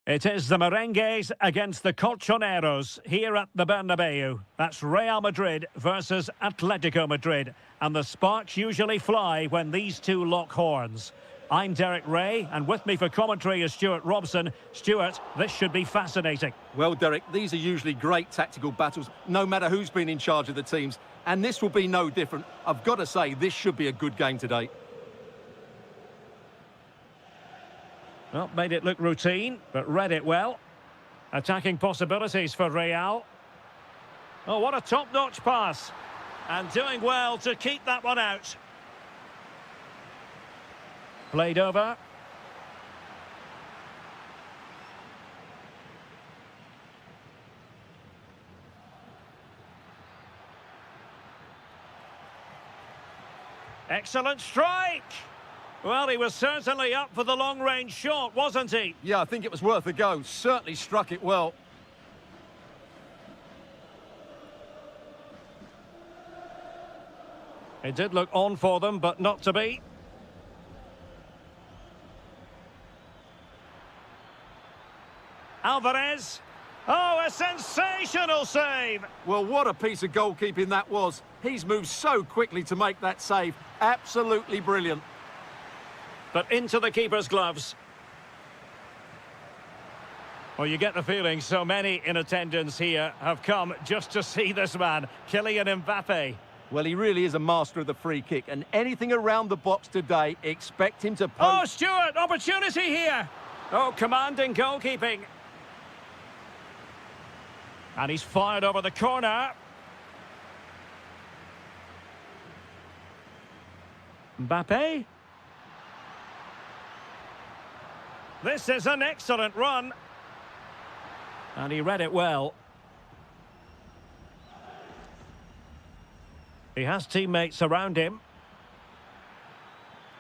It is the Merengues against the Colchoneros here at the Bernabeu. That's Real Madrid versus Atletico Madrid. And the sparks usually fly when these two lock horns. I'm Derek Ray, and with me for commentary is Stuart Robson. Stuart, this should be fascinating. Well, Derek, these are usually great tactical battles, no matter who's been in charge of the teams. And this will be no different. I've got to say, this should be a good game today. Well, made it look routine, but read it well. Attacking possibilities for Real. Oh, what a top-notch pass. And doing well to keep that one out. Played over. Excellent strike! Well, he was certainly up for the long-range shot, wasn't he? Yeah, I think it was worth a go. Certainly struck it well. It did look on for them, but not to be. Alvarez. Oh, a sensational save! Well, what a piece of goalkeeping that was. He's moved so quickly to make that save. Absolutely brilliant. But into the keeper's gloves. Well, you get the feeling so many in attendance here have come just to see this man, Kylian Mbappe. Well, he really is a master of the free kick, and anything around the box today, expect him to Oh, Stuart, opportunity here! Oh, commanding goalkeeping. And he's fired over the corner. Mbappe. This is an excellent run. And he read it well. He has teammates around him.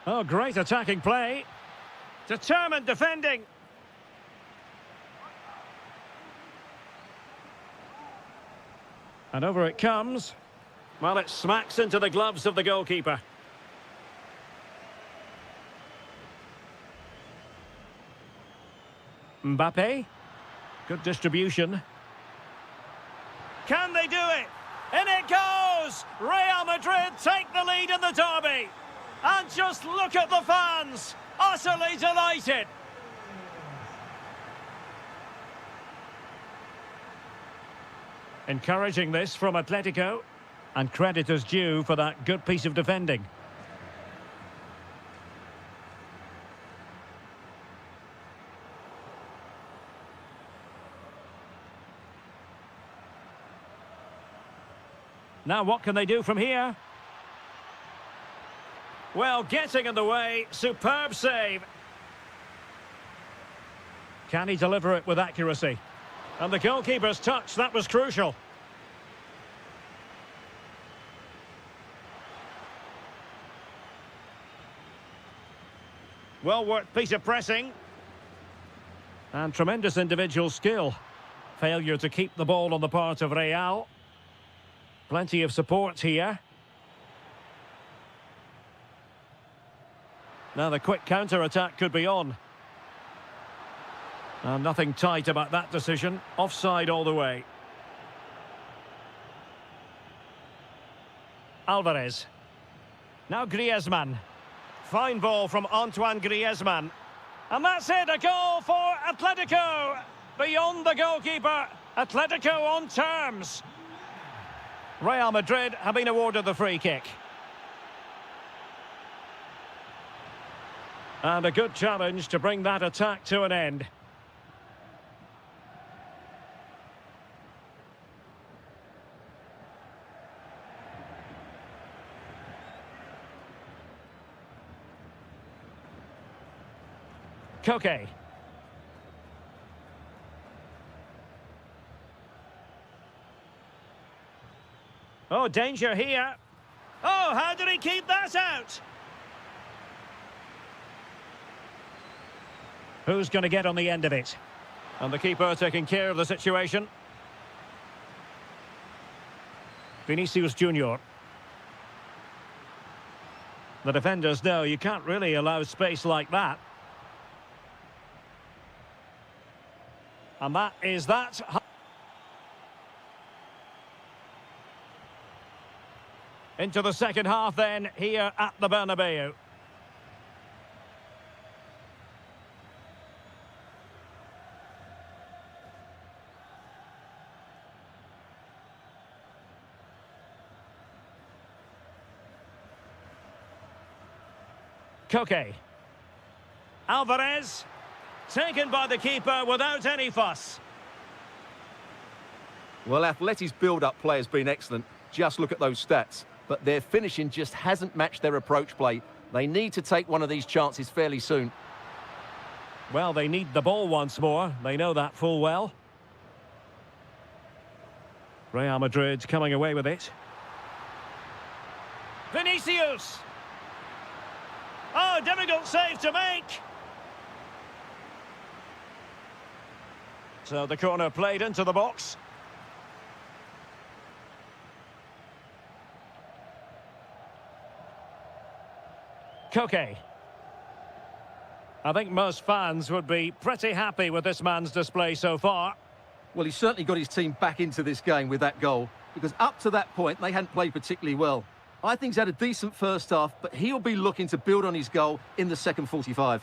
Oh, great attacking play. Determined defending. And over it comes. Well, it smacks into the gloves of the goalkeeper. Mbappe. Good distribution. Can they do it? In it goes! Real Madrid take the lead in the derby. And just look at the fans. Utterly delighted. Encouraging this from Atletico. And credit is due for that good piece of defending. Now what can they do from here? Well, getting in the way, superb save. Can he deliver it with accuracy? And the goalkeeper's touch, that was crucial. Well-worked piece of pressing. And tremendous individual skill. Failure to keep the ball on the part of Real. Plenty of support here. Now the quick counter-attack could be on. And nothing tight about that decision. Offside all the way. Alvarez. Now Griezmann. Fine ball from Antoine Griezmann. And that's it, a goal for Atletico. Beyond the goalkeeper. Atletico on terms. Real Madrid have been awarded the free kick. And a good challenge to bring that attack to an end. Koke. Oh, danger here. Oh, how did he keep that out? Who's going to get on the end of it? And the keeper taking care of the situation. Vinicius Junior. The defenders know you can't really allow space like that. And that is that. Into the second half then, here at the Bernabeu. Koke. Alvarez. Taken by the keeper without any fuss. Well, Atleti's build-up play has been excellent. Just look at those stats. But their finishing just hasn't matched their approach play. They need to take one of these chances fairly soon. Well, they need the ball once more. They know that full well. Real Madrid coming away with it. Vinicius! Oh, difficult save to make! So the corner played into the box. Koke. I think most fans would be pretty happy with this man's display so far. Well, he's certainly got his team back into this game with that goal, because up to that point, they hadn't played particularly well. I think he's had a decent first half, but he'll be looking to build on his goal in the second 45.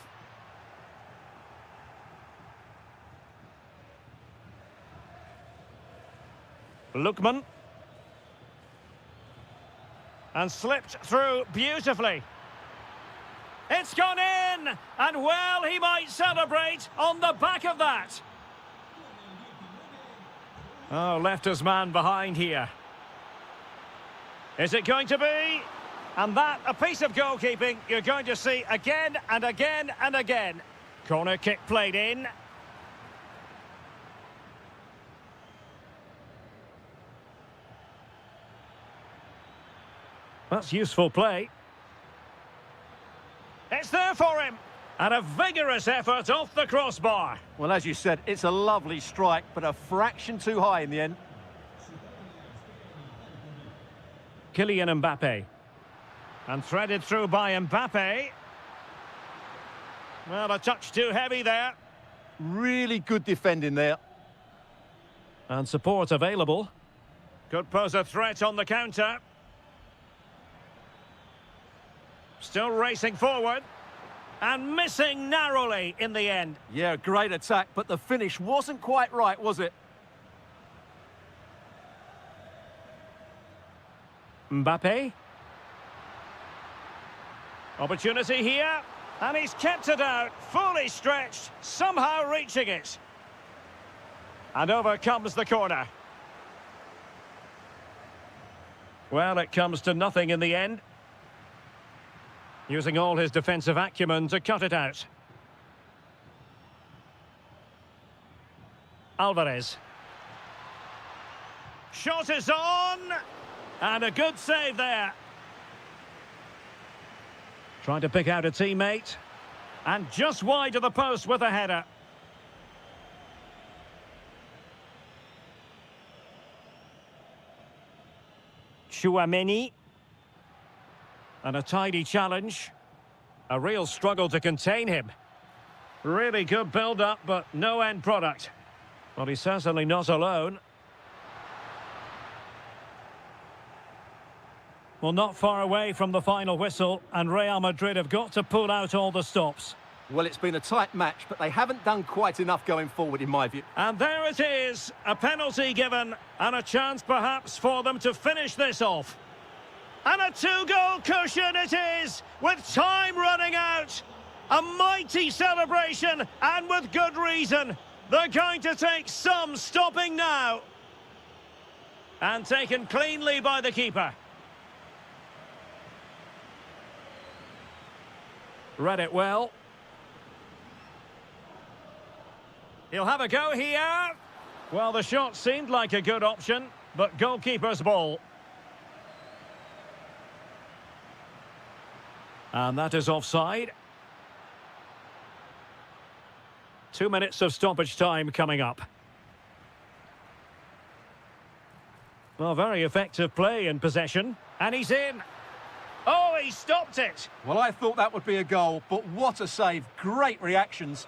Lookman. And slipped through beautifully. It's gone in! And well, he might celebrate on the back of that. Oh, left his man behind here. Is it going to be? And that, a piece of goalkeeping you're going to see again and again and again. Corner kick played in. That's useful play. It's there for him. And a vigorous effort off the crossbar. Well, as you said, it's a lovely strike, but a fraction too high in the end. Kylian Mbappe. And threaded through by Mbappe. Well, a touch too heavy there. Really good defending there. And support available. Could pose a threat on the counter. Still racing forward. And missing narrowly in the end. Yeah, great attack, but the finish wasn't quite right, was it? Mbappe. Opportunity here. And he's kept it out, fully stretched, somehow reaching it. And over comes the corner. Well, it comes to nothing in the end. Using all his defensive acumen to cut it out. Alvarez. Shot is on! And a good save there. Trying to pick out a teammate. And just wide of the post with a header. Chouameni. And a tidy challenge. A real struggle to contain him. Really good build-up, but no end product. Well, he's certainly not alone. Well, not far away from the final whistle, and Real Madrid have got to pull out all the stops. Well, it's been a tight match, but they haven't done quite enough going forward, in my view. And there it is, a penalty given, and a chance perhaps for them to finish this off. And a two-goal cushion it is, with time running out. A mighty celebration, and with good reason. They're going to take some stopping now. And taken cleanly by the keeper. Read it well. He'll have a go here. Well, the shot seemed like a good option, but goalkeeper's ball. And that is offside. 2 minutes of stoppage time coming up. Well, very effective play in possession. And he's in. Oh, he stopped it. Well, I thought that would be a goal, but what a save. Great reactions.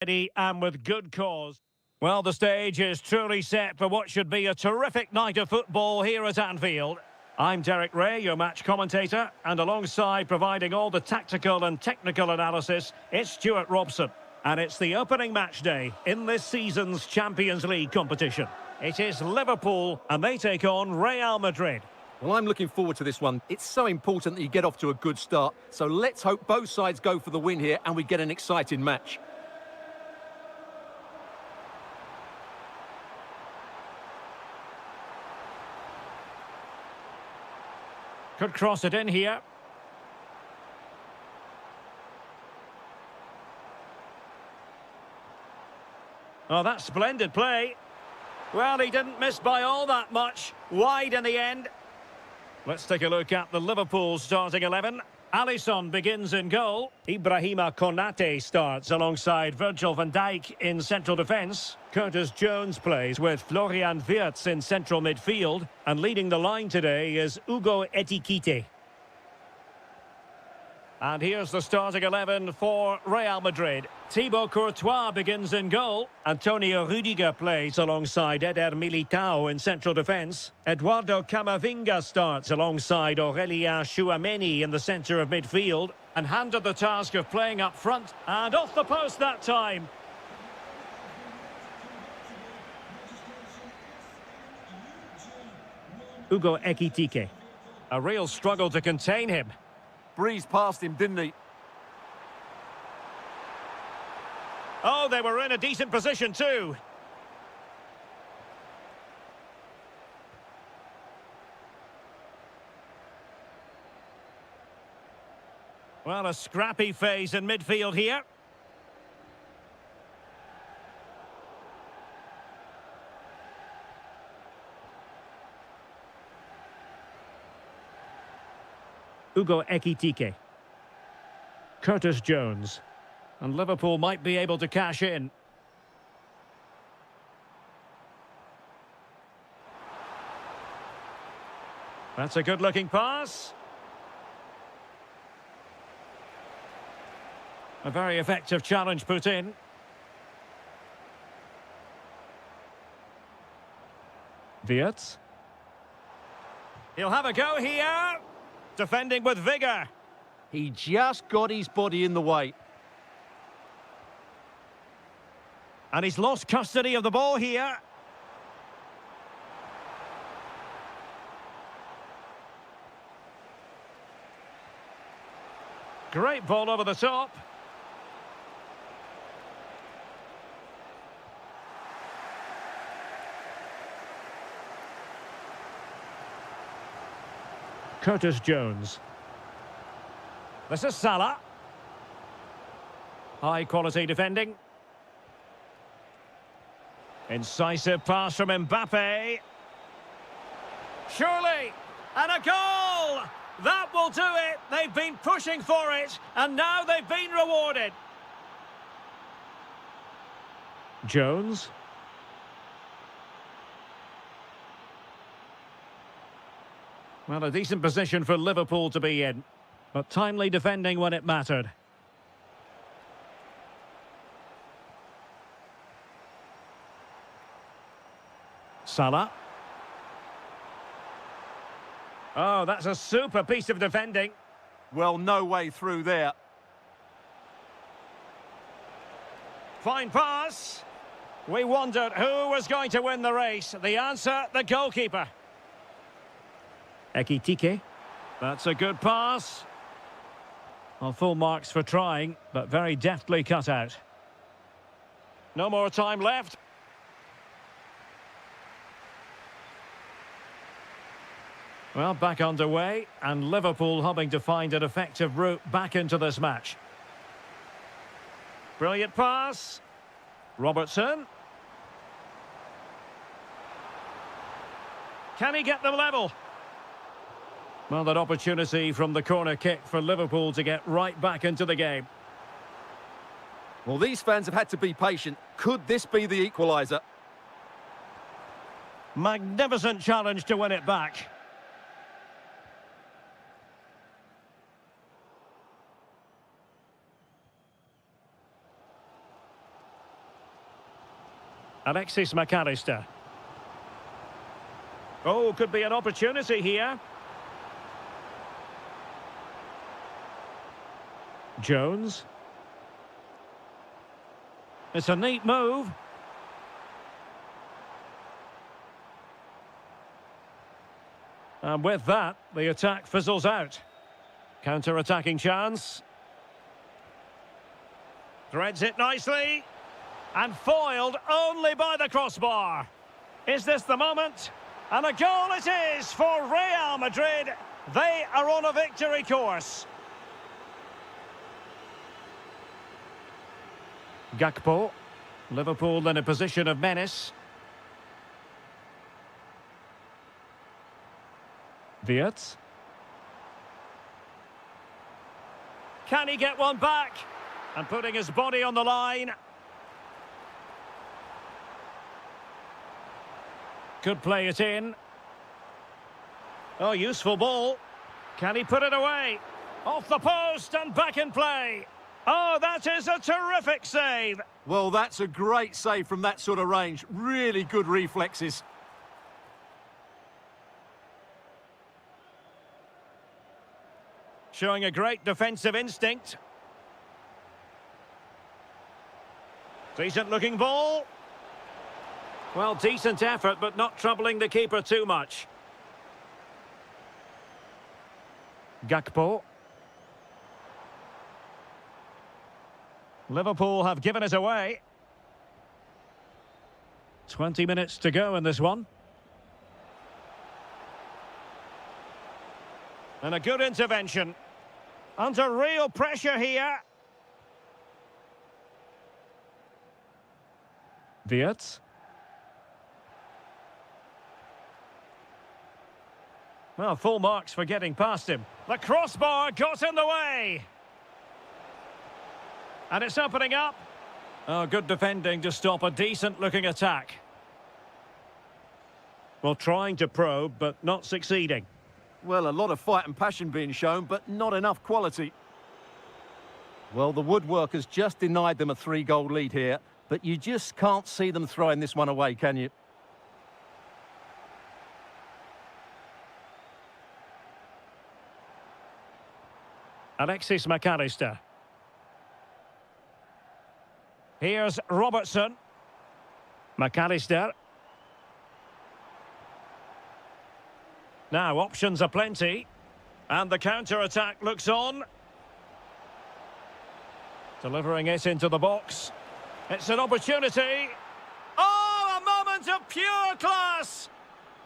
And with good cause. Well, the stage is truly set for what should be a terrific night of football here at Anfield. I'm Derek Ray, your match commentator, and alongside providing all the tactical and technical analysis, it's Stuart Robson. And it's the opening match day in this season's Champions League competition. It is Liverpool, and they take on Real Madrid. Well, I'm looking forward to this one. It's so important that you get off to a good start. So let's hope both sides go for the win here and we get an exciting match. Could cross it in here. Oh, that's splendid play. Well, he didn't miss by all that much. Wide in the end. Let's take a look at the Liverpool starting 11. Alisson begins in goal. Ibrahima Konate starts alongside Virgil van Dijk in central defence. Curtis Jones plays with Florian Wirtz in central midfield. And leading the line today is Hugo Ekitike. And here's the starting 11 for Real Madrid. Thibaut Courtois begins in goal. Antonio Rudiger plays alongside Eder Militao in central defence. Eduardo Camavinga starts alongside Aurelien Chouameni in the centre of midfield. And handed the task of playing up front. And off the post that time. Hugo Ekitike. A real struggle to contain him. Breezed past him, didn't he? Oh, they were in a decent position too. Well, a scrappy phase in midfield here. Hugo Ekitike. Curtis Jones. And Liverpool might be able to cash in. That's a good-looking pass. A very effective challenge put in. Wirtz. He'll have a go here. Defending with vigour. He just got his body in the way. And he's lost custody of the ball here. Great ball over the top. Curtis Jones. This is Salah. High quality defending. Incisive pass from Mbappe. Surely! And a goal! That will do it! They've been pushing for it, and now they've been rewarded. Jones. Well, a decent position for Liverpool to be in, but timely defending when it mattered. Salah. Oh, that's a super piece of defending. Well, no way through there. Fine pass. We wondered who was going to win the race. The answer, the goalkeeper. Ekitike. That's a good pass. Well, full marks for trying, but very deftly cut out. No more time left. Well, back underway, and Liverpool hoping to find an effective route back into this match. Brilliant pass. Robertson. Can he get them level? Well, that opportunity from the corner kick for Liverpool to get right back into the game. Well, these fans have had to be patient. Could this be the equaliser? Magnificent challenge to win it back. Alexis McAllister. Oh, could be an opportunity here. Jones. It's a neat move. And with that, the attack fizzles out. Counter-attacking chance. Threads it nicely. And foiled only by the crossbar. Is this the moment? And a goal it is for Real Madrid. They are on a victory course. Gakpo. Liverpool in a position of menace. Wirtz. Can he get one back? And putting his body on the line. Could play it in. Oh, useful ball. Can he put it away? Off the post and back in play. Oh, that is a terrific save. Well, that's a great save from that sort of range. Really good reflexes. Showing a great defensive instinct. Decent looking ball. Well, decent effort, but not troubling the keeper too much. Gakpo. Liverpool have given it away. 20 minutes to go in this one. And a good intervention. Under real pressure here. Wirtz. Well, full marks for getting past him. The crossbar got in the way. And it's opening up. Oh, good defending to stop a decent-looking attack. Well, trying to probe, but not succeeding. Well, a lot of fight and passion being shown, but not enough quality. Well, the woodwork has just denied them a 3-goal lead here, but you just can't see them throwing this one away, can you? Alexis McAllister. Here's Robertson. McAllister. Now, options are plenty. And the counter-attack looks on. Delivering it into the box. It's an opportunity. Oh, a moment of pure class!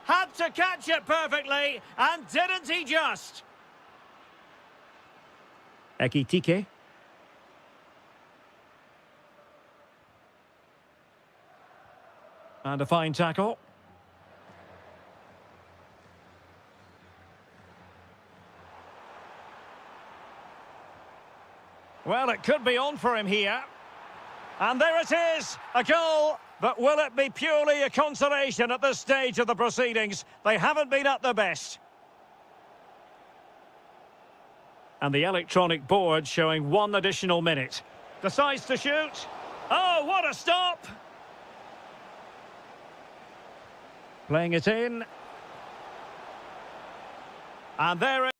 Had to catch it perfectly, and didn't he just? Ekitike. And a fine tackle. Well, it could be on for him here. And there it is, a goal. But will it be purely a consolation at this stage of the proceedings? They haven't been at their best. And the electronic board showing 1 additional minute. Decides to shoot. Oh, what a stop! Playing it in. And there it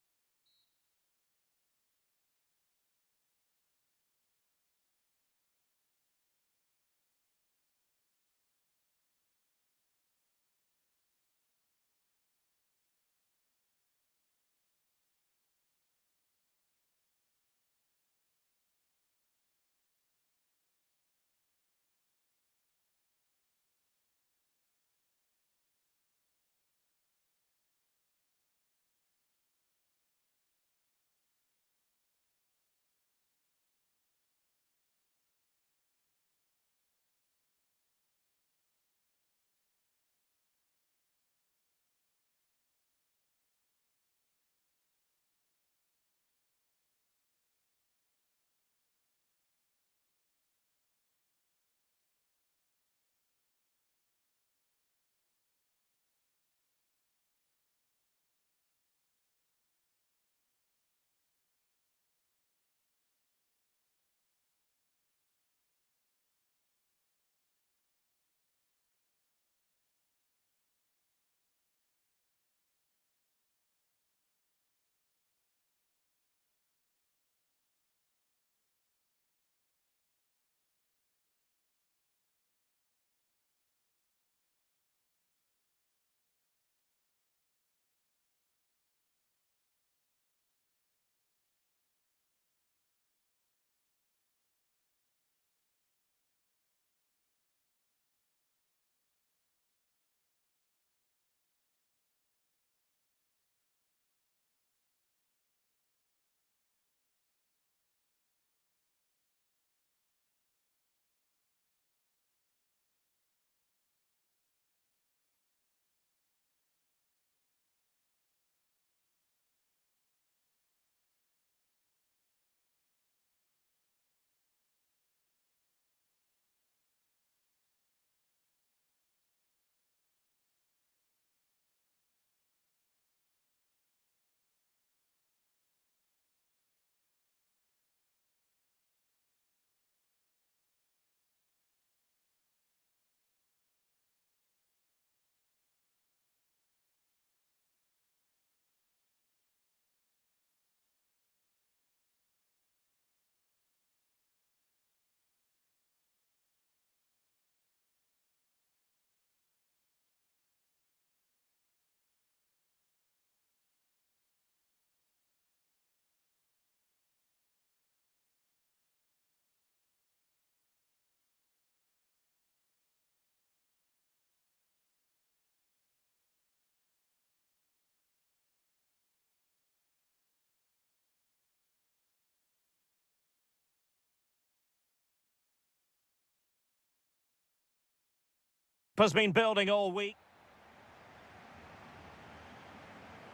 Has been building all week.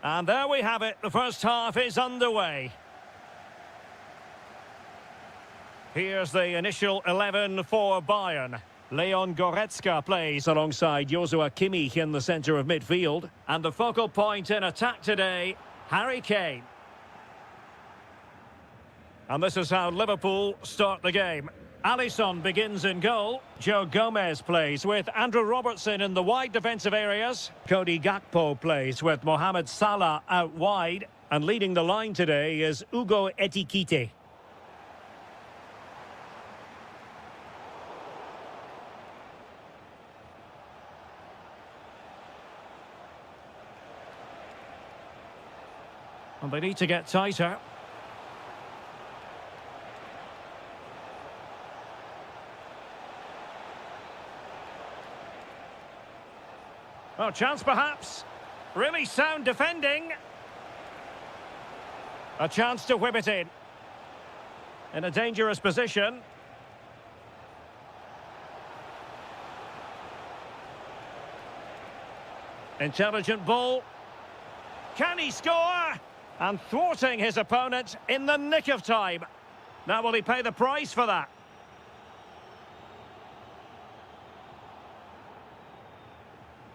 And there we have it. The first half is underway. Here's the initial 11 for Bayern. Leon Goretzka plays alongside Joshua Kimmich in the centre of midfield. And the focal point in attack today, Harry Kane. And this is how Liverpool start the game. Alisson begins in goal. Joe Gomez plays with Andrew Robertson in the wide defensive areas. Cody Gakpo plays with Mohamed Salah out wide. And leading the line today is Ugo Etikite. And they need to get tighter. Oh, chance perhaps. Really sound defending. A chance to whip it in a dangerous position. Intelligent ball. Can he score? And thwarting his opponent in the nick of time. Now will he pay the price for that?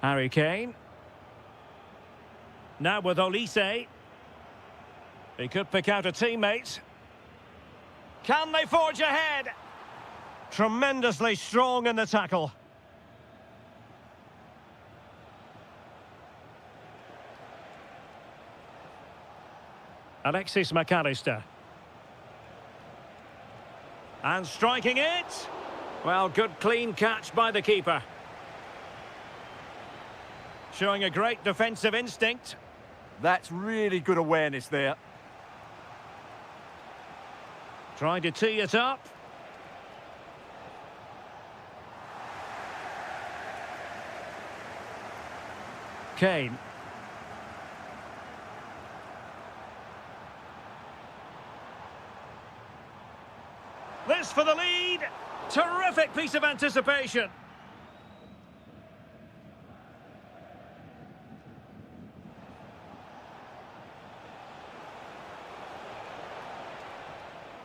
Harry Kane. Now with Olise. He could pick out a teammate. Can they forge ahead? Tremendously strong in the tackle. Alexis McAllister. And striking it. Well, good clean catch by the keeper. Showing a great defensive instinct. That's really good awareness there. Trying to tee it up. Kane. This for the lead. Terrific piece of anticipation.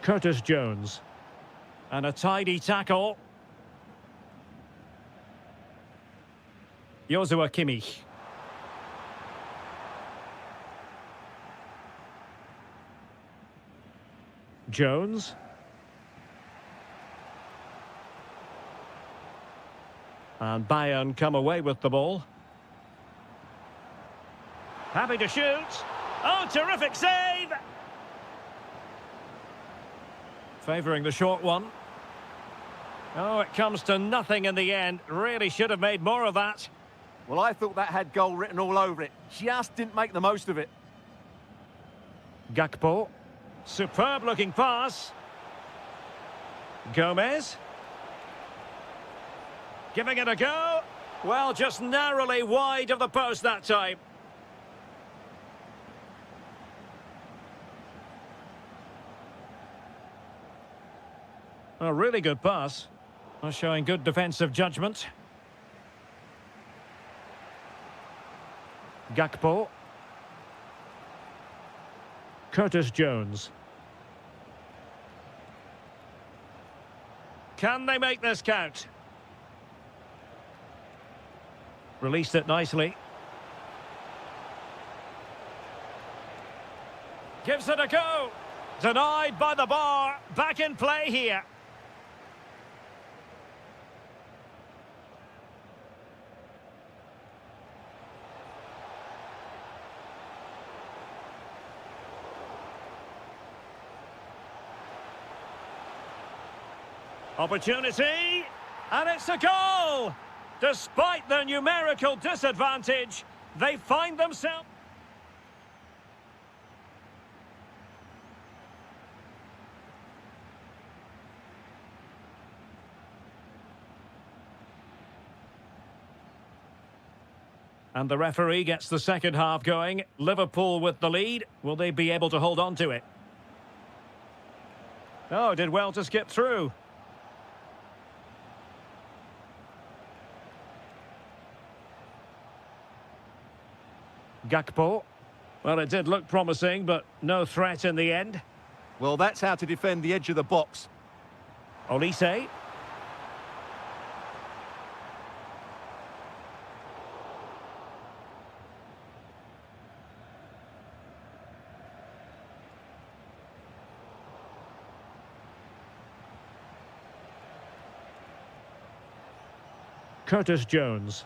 Curtis Jones. And a tidy tackle. Joshua Kimmich. Jones. And Bayern come away with the ball. Happy to shoot. Oh, terrific save! Favouring the short one. Oh, it comes to nothing in the end. Really should have made more of that. Well, I thought that had goal written all over it. Just didn't make the most of it. Gakpo. Superb looking pass. Gomez. Giving it a go. Well, just narrowly wide of the post that time. A really good pass. Showing good defensive judgment. Gakpo. Curtis Jones. Can they make this count? Released it nicely. Gives it a go. Denied by the bar. Back in play here. Opportunity, and it's a goal! Despite their numerical disadvantage, they find themselves... And the referee gets the second half going. Liverpool with the lead. Will they be able to hold on to it? Oh, did well to skip through. Gakpo. Well, it did look promising, but no threat in the end. Well, that's how to defend the edge of the box. Olise. Curtis Jones.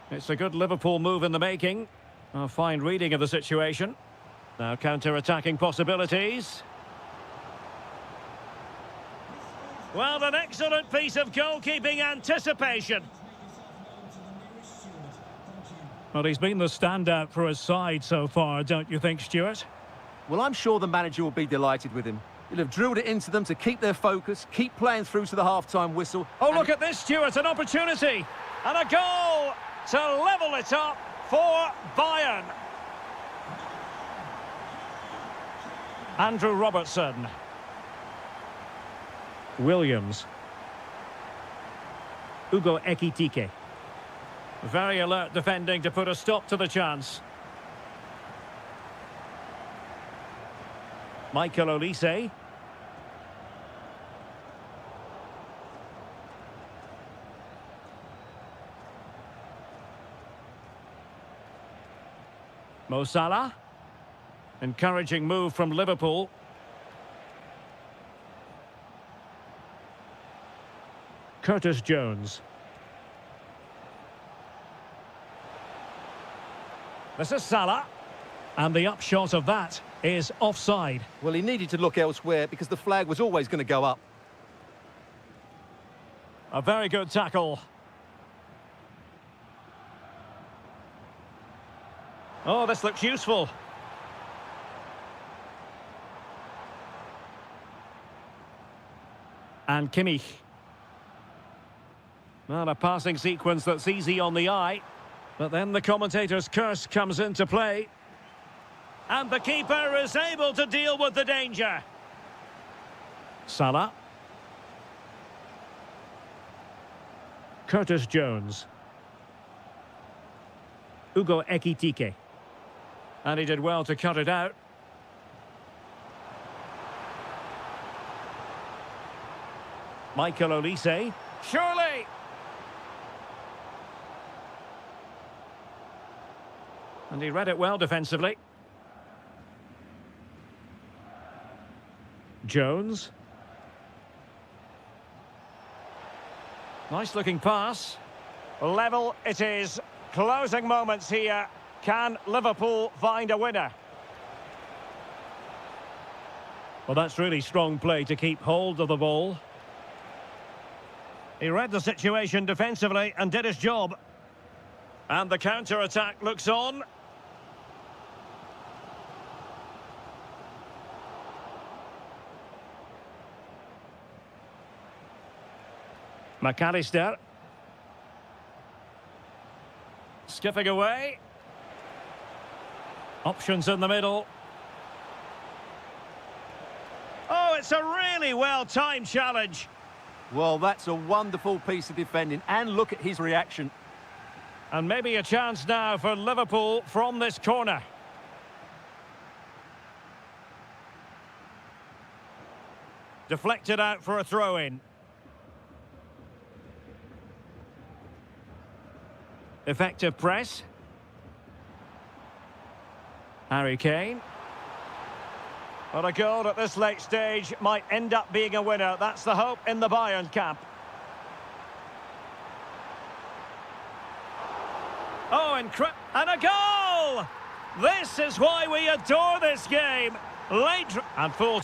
It's a good Liverpool move in the making. A fine reading of the situation. Now counter-attacking possibilities. Well, an excellent piece of goalkeeping anticipation. Well, he's been the standout for his side so far, don't you think, Stuart? Well, I'm sure the manager will be delighted with him. He'll have drilled it into them to keep their focus, keep playing through to the half-time whistle. Oh, look at this, Stuart, an opportunity. And a goal to level it up for Bayern. Andrew Robertson. Williams. Ugo Ekitike. Very alert defending to put a stop to the chance. Michael Olise. Mo Salah. Encouraging move from Liverpool. Curtis Jones. This is Salah. And the upshot of that is offside. Well, he needed to look elsewhere because the flag was always going to go up. A very good tackle. Oh, this looks useful. And Kimmich. Well, a passing sequence that's easy on the eye. But then the commentator's curse comes into play. And the keeper is able to deal with the danger. Salah. Curtis Jones. Ugo Ekitike. And he did well to cut it out. Michael Olise. Surely! And he read it well defensively. Jones. Nice looking pass. Level it is. Closing moments here. Can Liverpool find a winner? Well, that's really strong play to keep hold of the ball. He read the situation defensively and did his job. And the counter-attack looks on. McAllister. Skipping away. Options in the middle. Oh, it's a really well-timed challenge. Well, that's a wonderful piece of defending. And look at his reaction. And maybe a chance now for Liverpool from this corner. Deflected out for a throw-in. Effective press. Harry Kane. But a goal at this late stage might end up being a winner. That's the hope in the Bayern camp. Oh, and a goal! This is why we adore this game. Late and full.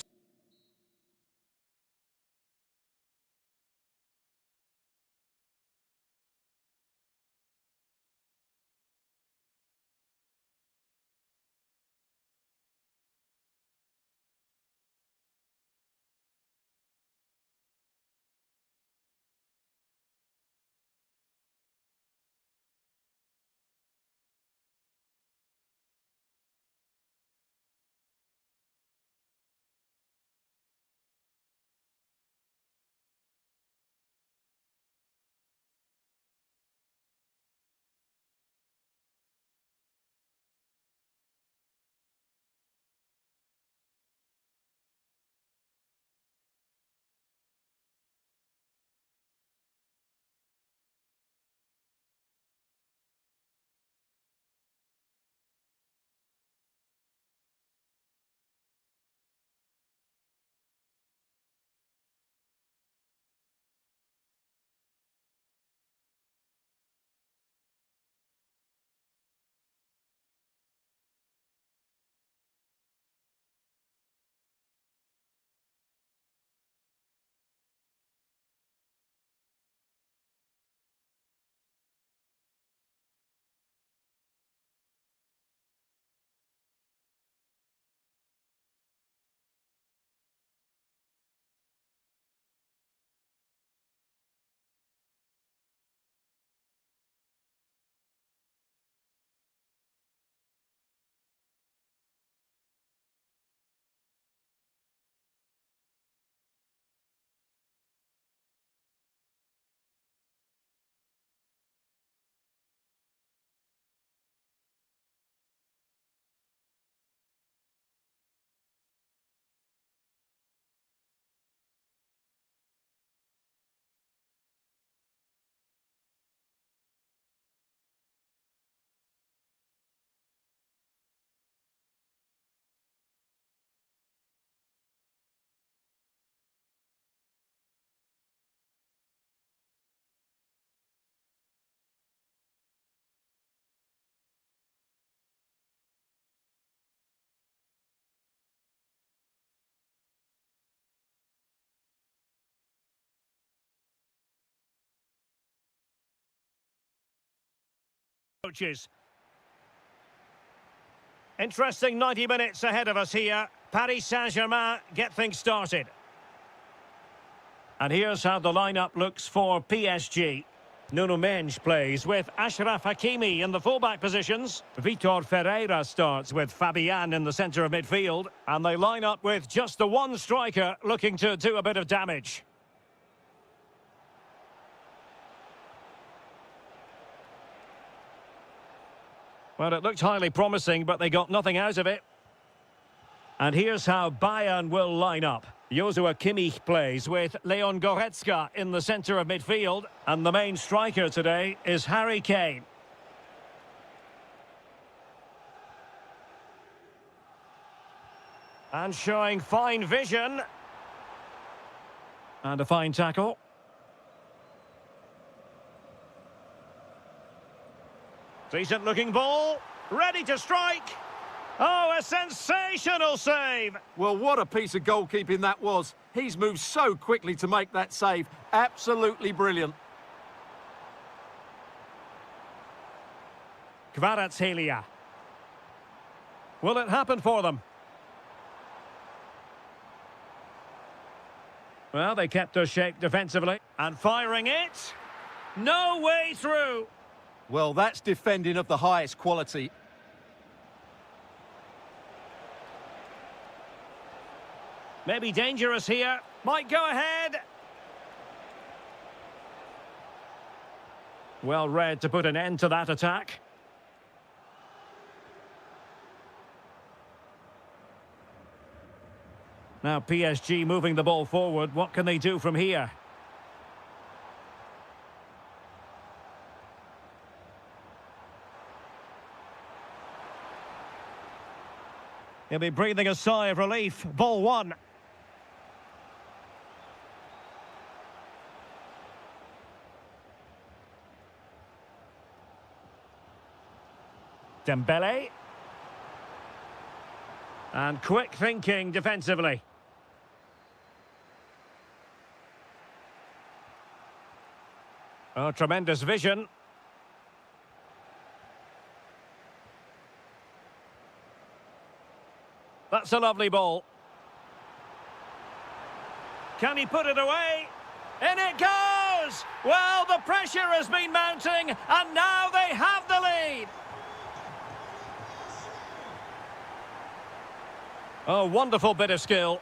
Coaches. Interesting 90 minutes ahead of us here. Paris Saint-Germain get things started. And here's how the lineup looks for PSG. Nuno Mendes plays with Achraf Hakimi in the fullback positions. Vitor Ferreira starts with Fabian in the centre of midfield. And they line up with just the one striker looking to do a bit of damage. Well, it looked highly promising, but they got nothing out of it. And here's how Bayern will line up. Joshua Kimmich plays with Leon Goretzka in the centre of midfield. And the main striker today is Harry Kane. And showing fine vision. And a fine tackle. Decent looking ball. Ready to strike. Oh, a sensational save! Well, what a piece of goalkeeping that was. He's moved so quickly to make that save. Absolutely brilliant. Kvaratskhelia. Will it happen for them? Well, they kept their shape defensively. And firing it. No way through. Well, that's defending of the highest quality. Maybe dangerous here. Might go ahead. Well read to put an end to that attack. Now PSG moving the ball forward. What can they do from here? He'll be breathing a sigh of relief. Ball one. Dembele. And quick thinking defensively. Oh, tremendous vision. That's a lovely ball. Can he put it away? In it goes! Well, the pressure has been mounting, and now they have the lead. Oh, wonderful bit of skill.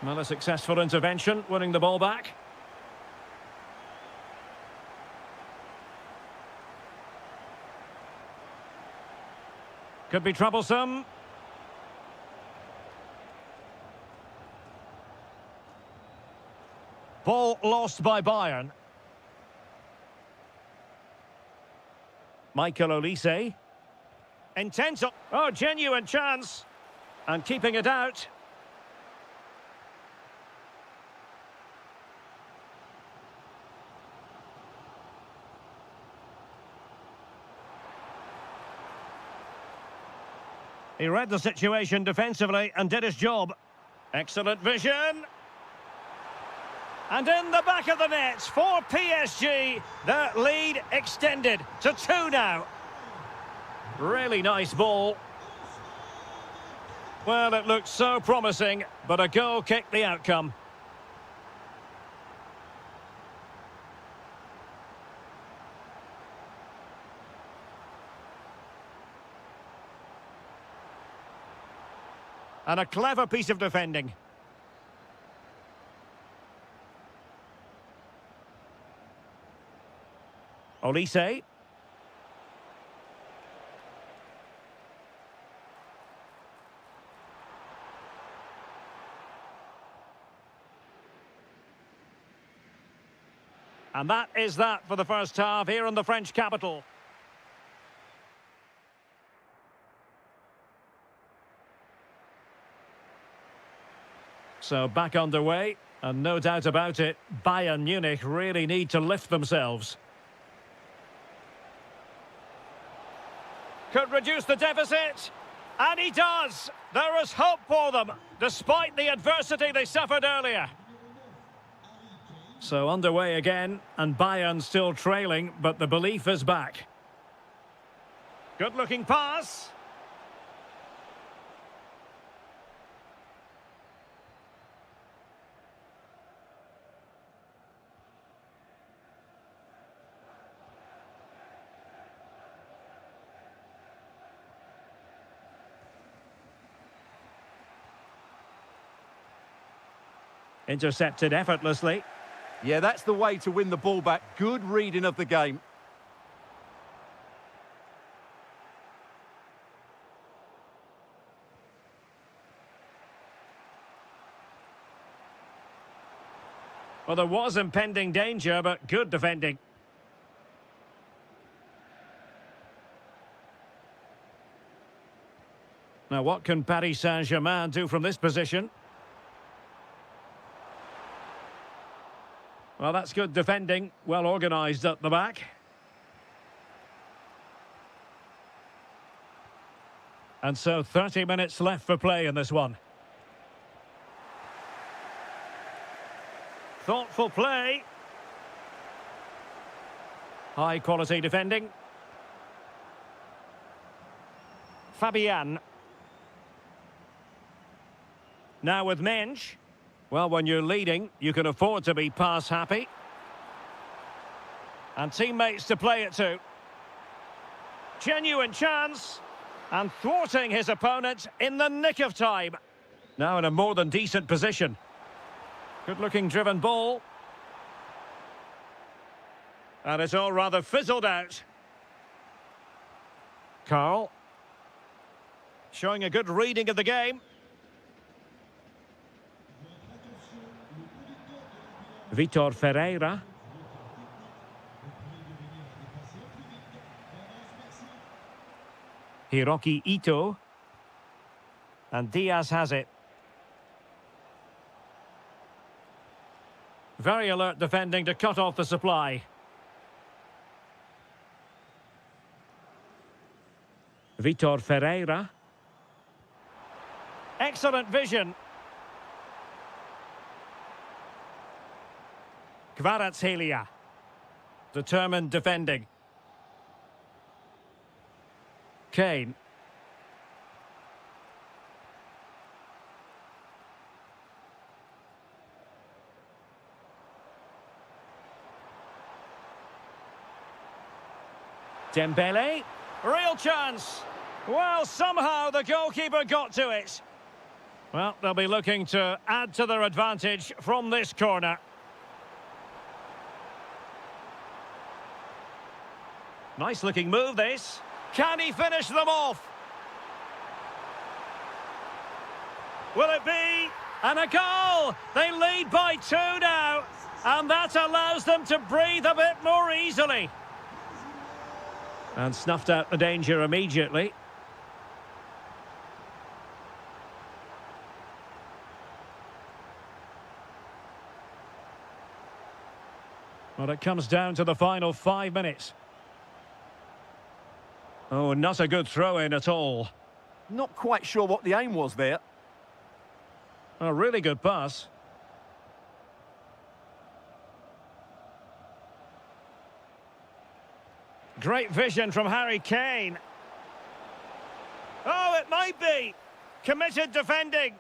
Well, a successful intervention, winning the ball back. Could be troublesome. Ball lost by Bayern. Michael Olise. Intense. Oh, genuine chance. And keeping it out. He read the situation defensively and did his job. Excellent vision. And in the back of the net for PSG, their lead extended to 2 now. Really nice ball. Well, it looked so promising, but a goal kicked the outcome. And a clever piece of defending. Olise. And that is that for the first half here in the French capital. So back underway, and no doubt about it, Bayern Munich really need to lift themselves. Could reduce the deficit, and he does. There is hope for them, despite the adversity they suffered earlier. So underway again, and Bayern still trailing, but the belief is back. Good-looking pass. Intercepted effortlessly. Yeah, that's the way to win the ball back. Good reading of the game. Well, there was impending danger, but good defending. Now, what can Paris Saint-Germain do from this position? Well, that's good defending. Well organised at the back. And so 30 minutes left for play in this one. Thoughtful play. High quality defending. Fabian. Now with Mensch. Well, when you're leading, you can afford to be pass happy. And teammates to play it to. Genuine chance. And thwarting his opponent in the nick of time. Now in a more than decent position. Good-looking driven ball. And it's all rather fizzled out. Carl. Showing a good reading of the game. Vitor Ferreira. Hiroki Ito. And Diaz has it. Very alert defending to cut off the supply. Vitor Ferreira. Excellent vision. Kvaratskhelia. Determined defending. Kane. Dembele. Real chance. Well, somehow the goalkeeper got to it. Well, they'll be looking to add to their advantage from this corner. Nice looking move, this. Can he finish them off? Will it be? And a goal! They lead by 2 now. And that allows them to breathe a bit more easily. And snuffed out the danger immediately. Well, it comes down to the final 5 minutes. Oh, not a good throw-in at all. Not quite sure what the aim was there. A really good pass. Great vision from Harry Kane. Oh, it might be. Committed defending.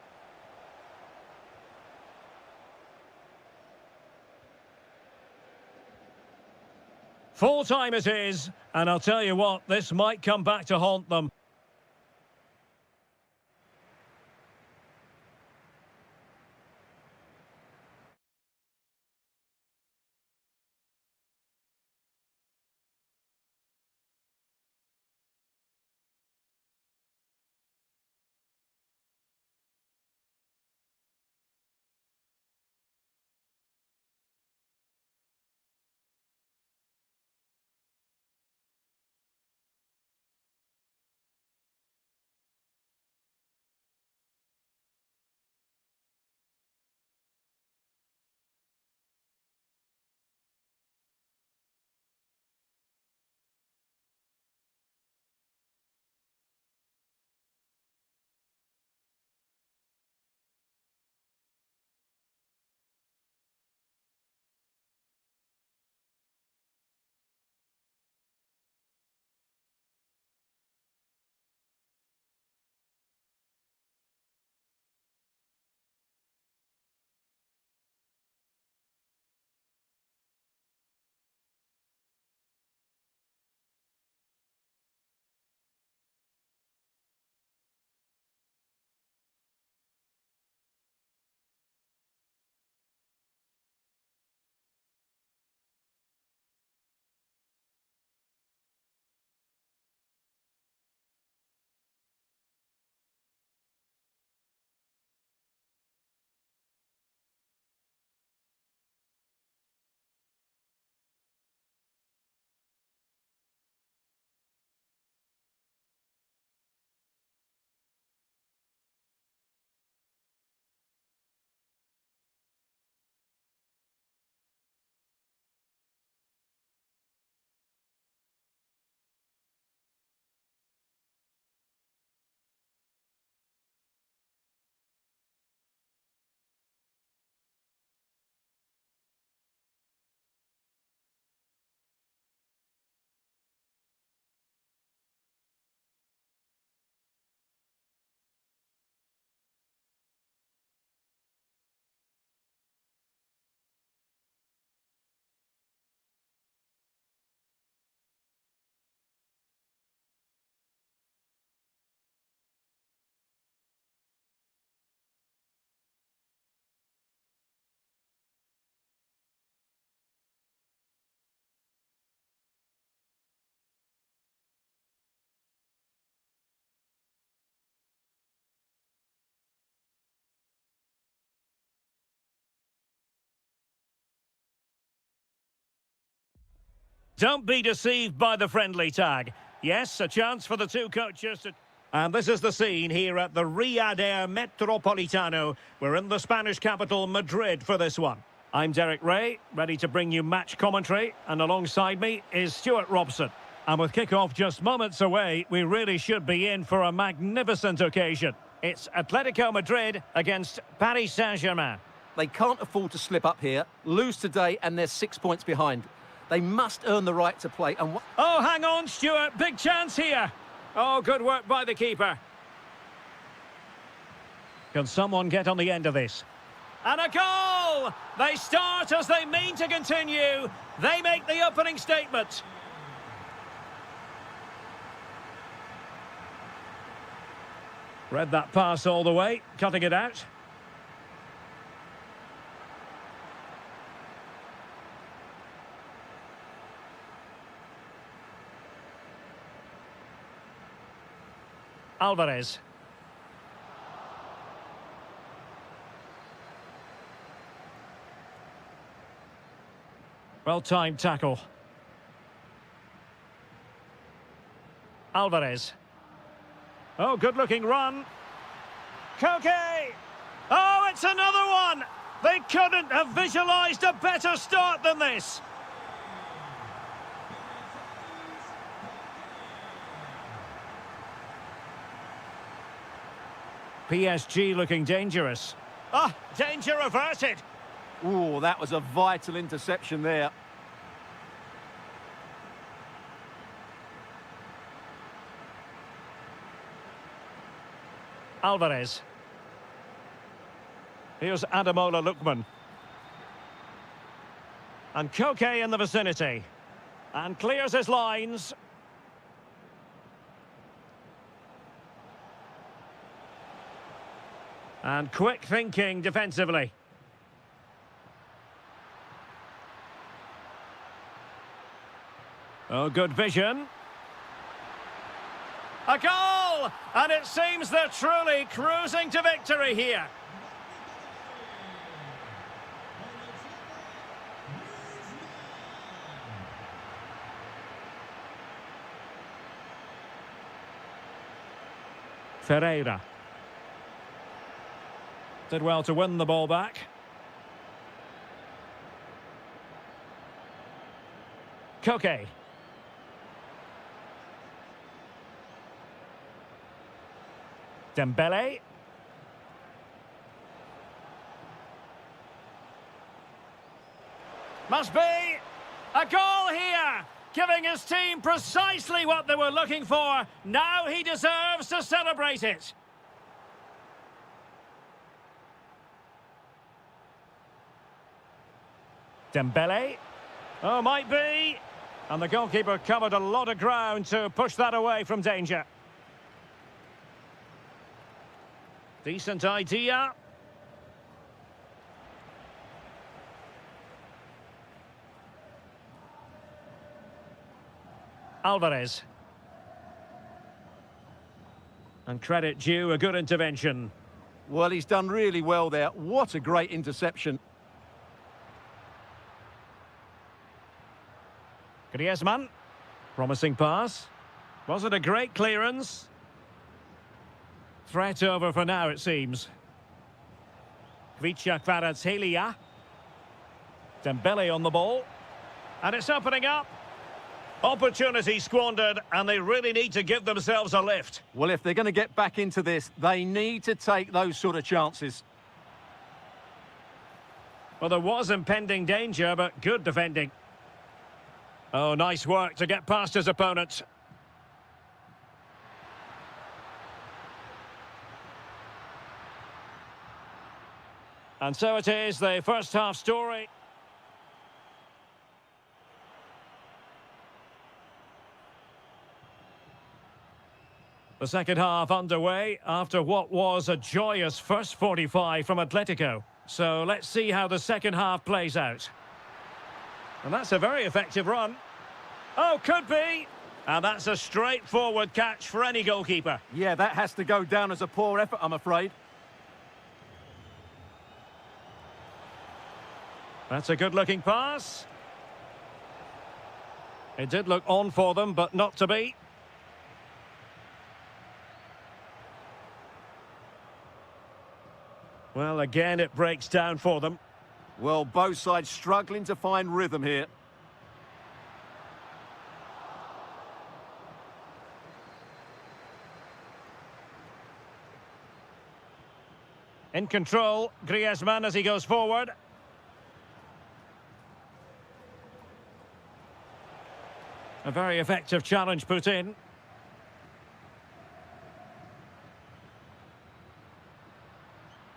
Full time it is, and I'll tell you what, this might come back to haunt them. Don't be deceived by the friendly tag. Yes, a chance for the two coaches to... And this is the scene here at the Riyadh Air Metropolitano. We're in the Spanish capital, Madrid, for this one. I'm Derek Ray, ready to bring you match commentary, and alongside me is Stuart Robson. And with kick-off just moments away, we really should be in for a magnificent occasion. It's Atletico Madrid against Paris Saint-Germain. They can't afford to slip up here, lose today, and they're 6 points behind. They must earn the right to play. And oh, hang on, Stuart. Big chance here. Oh, good work by the keeper. Can someone get on the end of this? And a goal! They start as they mean to continue. They make the opening statement. Read that pass all the way, cutting it out. Alvarez. Well-timed tackle. Alvarez. Oh, good-looking run. Koke! Oh, it's another one! They couldn't have visualised a better start than this. PSG looking dangerous. Ah, danger averted. oh, that was a vital interception there. Alvarez. Here's Ademola Lookman. And Koke in the vicinity. And clears his lines. And quick thinking defensively. Oh, good vision. A goal! And it seems they're truly cruising to victory here. Ferreira. Did well to win the ball back. Koke. Dembele. Must be a goal here, giving his team precisely what they were looking for. Now he deserves to celebrate it. Dembele. Oh, might be. And the goalkeeper covered a lot of ground to push that away from danger. Decent idea. Alvarez. And credit due, a good intervention. Well, he's done really well there. What a great interception. Griezmann. Promising pass. Was it a great clearance? Threat over for now, it seems. Kvaratskhelia. Dembele on the ball. And it's opening up. Opportunity squandered, and they really need to give themselves a lift. Well, if they're going to get back into this, they need to take those sort of chances. Well, there was impending danger, but good defending. Oh, nice work to get past his opponent. And so it is, the first half story. The second half underway after what was a joyous first 45 from Atletico. So let's see how the second half plays out. And that's a very effective run. Oh, could be. And that's a straightforward catch for any goalkeeper. Yeah, that has to go down as a poor effort, I'm afraid. That's a good-looking pass. It did look on for them, but not to be. Well, again, it breaks down for them. Well, both sides struggling to find rhythm here. In control, Griezmann as he goes forward. A very effective challenge put in.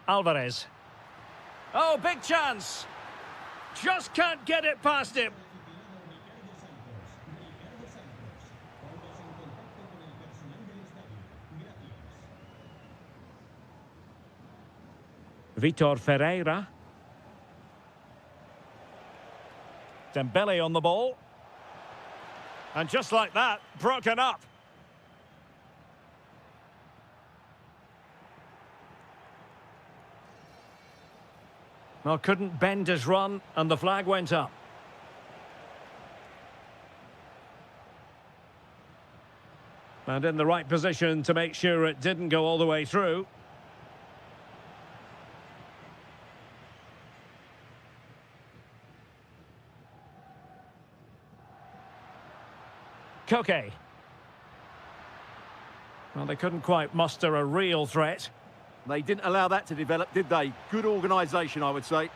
Alvarez. Oh, big chance. Just can't get it past him. Vitor Ferreira. Dembele on the ball. And just like that, broken up. Well, couldn't bend his run, and the flag went up. And in the right position to make sure it didn't go all the way through. Koke. Well, they couldn't quite muster a real threat. They didn't allow that to develop, did they? Good organisation, I would say.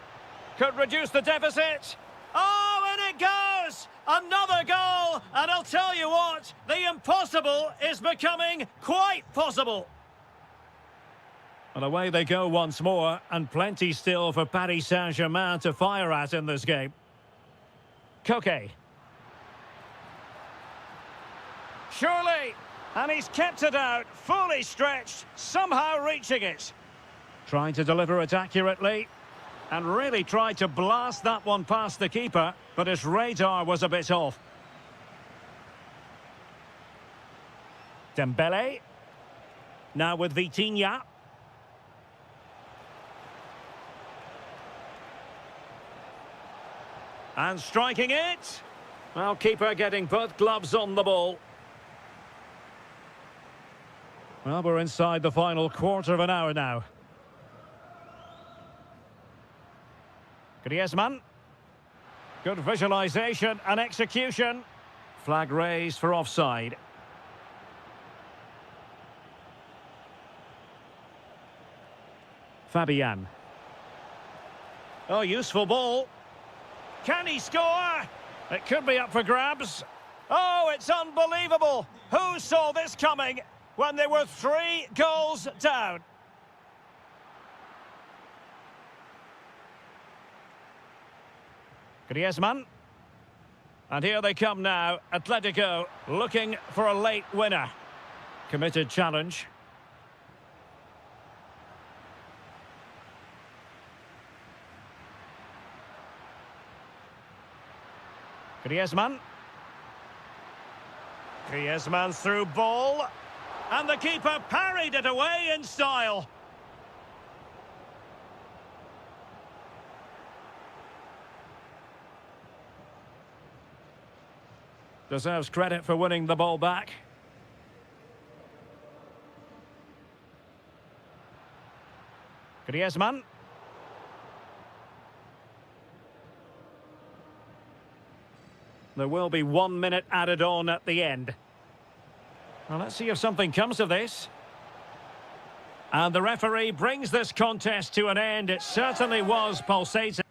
Could reduce the deficit. Oh, and it goes! Another goal! And I'll tell you what, the impossible is becoming quite possible. And away they go once more, and plenty still for Paris Saint-Germain to fire at in this game. Koke. Surely, and he's kept it out, fully stretched, somehow reaching it. Trying to deliver it accurately, and really tried to blast that one past the keeper, but his radar was a bit off. Dembele. Now with Vitinha. And striking it. Well, keeper getting both gloves on the ball. Well, we're inside the final quarter of an hour now. Griezmann. Good visualisation and execution. Flag raised for offside. Fabian. Oh, useful ball. Can he score? It could be up for grabs. Oh, it's unbelievable. Who saw this coming when they were 3 goals down? Griezmann. And here they come now. Atletico looking for a late winner. Committed challenge. Griezmann. Griezmann's through ball. And the keeper parried it away in style. Deserves credit for winning the ball back. Griezmann. There will be 1 minute added on at the end. Well, let's see if something comes of this. And the referee brings this contest to an end. It certainly was pulsating.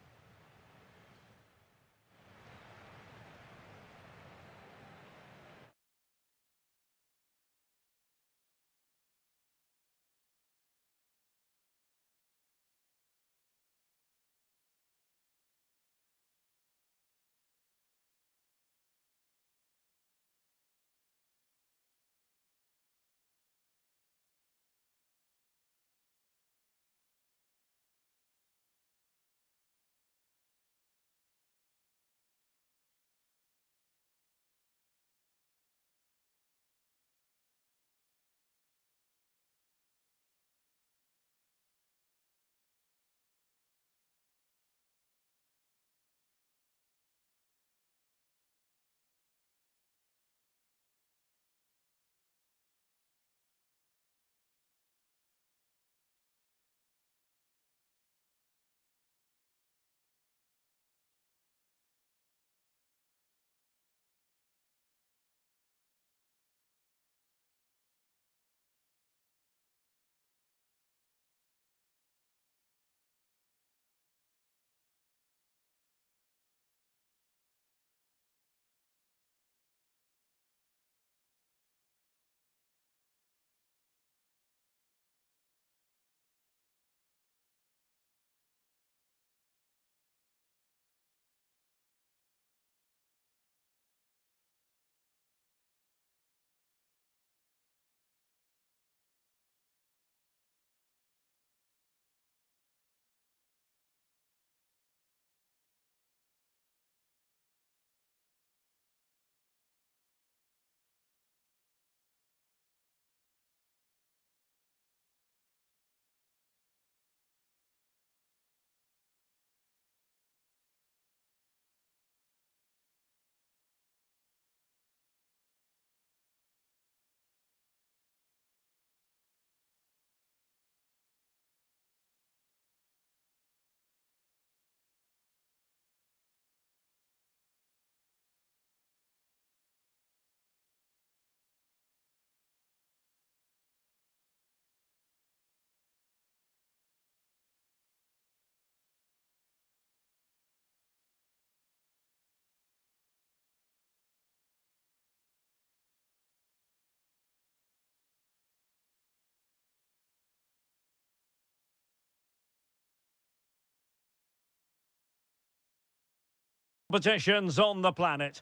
competitions on the planet.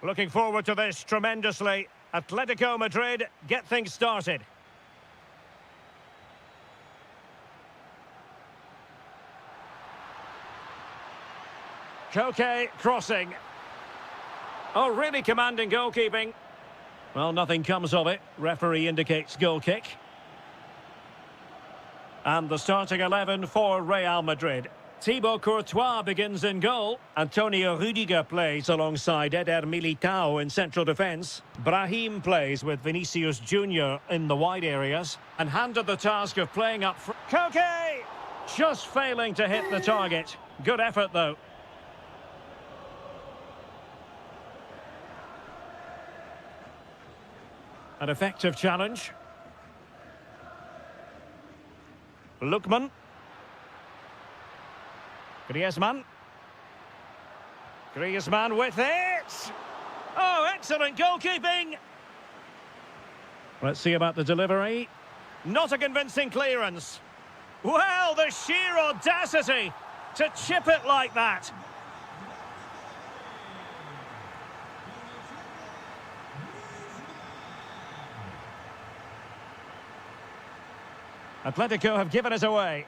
Looking forward to this tremendously. Atletico Madrid get things started. Koke crossing. Oh, really commanding goalkeeping. Well, nothing comes of it. Referee indicates goal kick. And the starting 11 for Real Madrid. Thibaut Courtois begins in goal. Antonio Rüdiger plays alongside Eder Militao in central defence. Brahim plays with Vinicius Junior in the wide areas. And handed the task of playing up front. Koke! Just failing to hit the target. Good effort, though. An effective challenge. Lookman. Griezmann. Griezmann with it! Oh, excellent goalkeeping! Let's see about the delivery. Not a convincing clearance. Well, the sheer audacity to chip it like that. Atletico have given us away.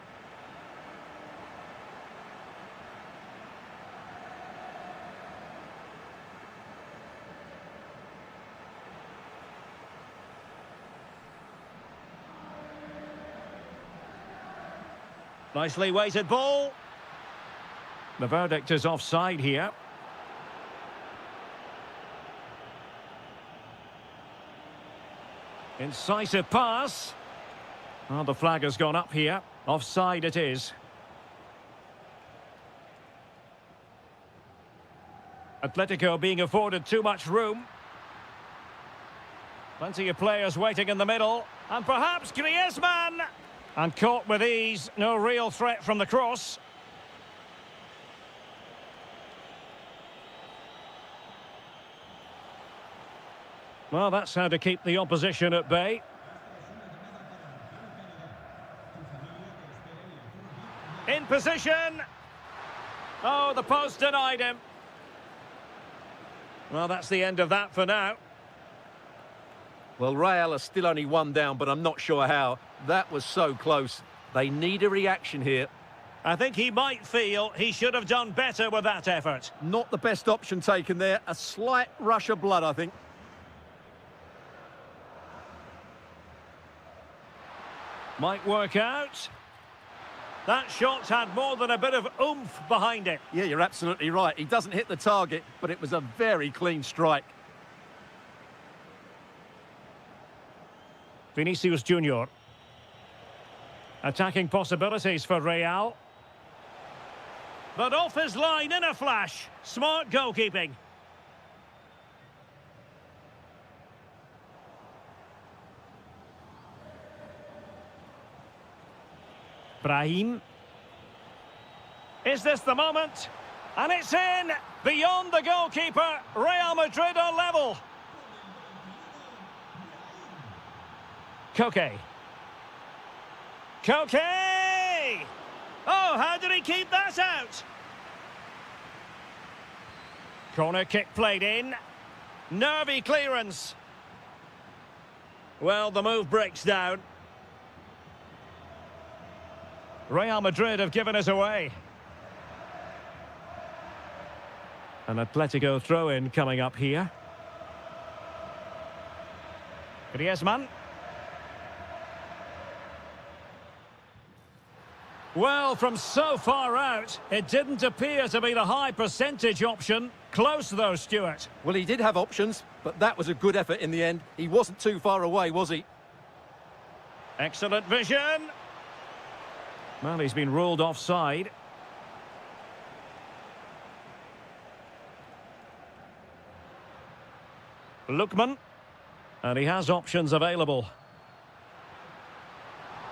Nicely weighted ball. The verdict is offside here. Incisive pass. Oh, the flag has gone up here. Offside it is. Atletico being afforded too much room. Plenty of players waiting in the middle. And perhaps Griezmann! And caught with ease. No real threat from the cross. Well, that's how to keep the opposition at bay. In position. Oh, the post denied him. Well, that's the end of that for now. Well, Real are still only one down, but I'm not sure how. That was so close. They need a reaction here. I think he might feel he should have done better with that effort. Not the best option taken there. A slight rush of blood, I think. Might work out. That shot had more than a bit of oomph behind it. Yeah, you're absolutely right. He doesn't hit the target, but it was a very clean strike. Vinicius Junior. Attacking possibilities for Real. But off his line in a flash. Smart goalkeeping. Brahim. Is this the moment? And it's in! Beyond the goalkeeper, Real Madrid are level. Koke. Koke! Oh, how did he keep that out? Corner kick played in. Nervy clearance. Well, the move breaks down. Real Madrid have given us away. An Atletico throw-in coming up here. Griezmann. Well, from so far out, it didn't appear to be the high percentage option. Close though, Stuart. Well, he did have options, but that was a good effort in the end. He wasn't too far away, was he? Excellent vision. Well, he's been ruled offside. Lookman. And he has options available.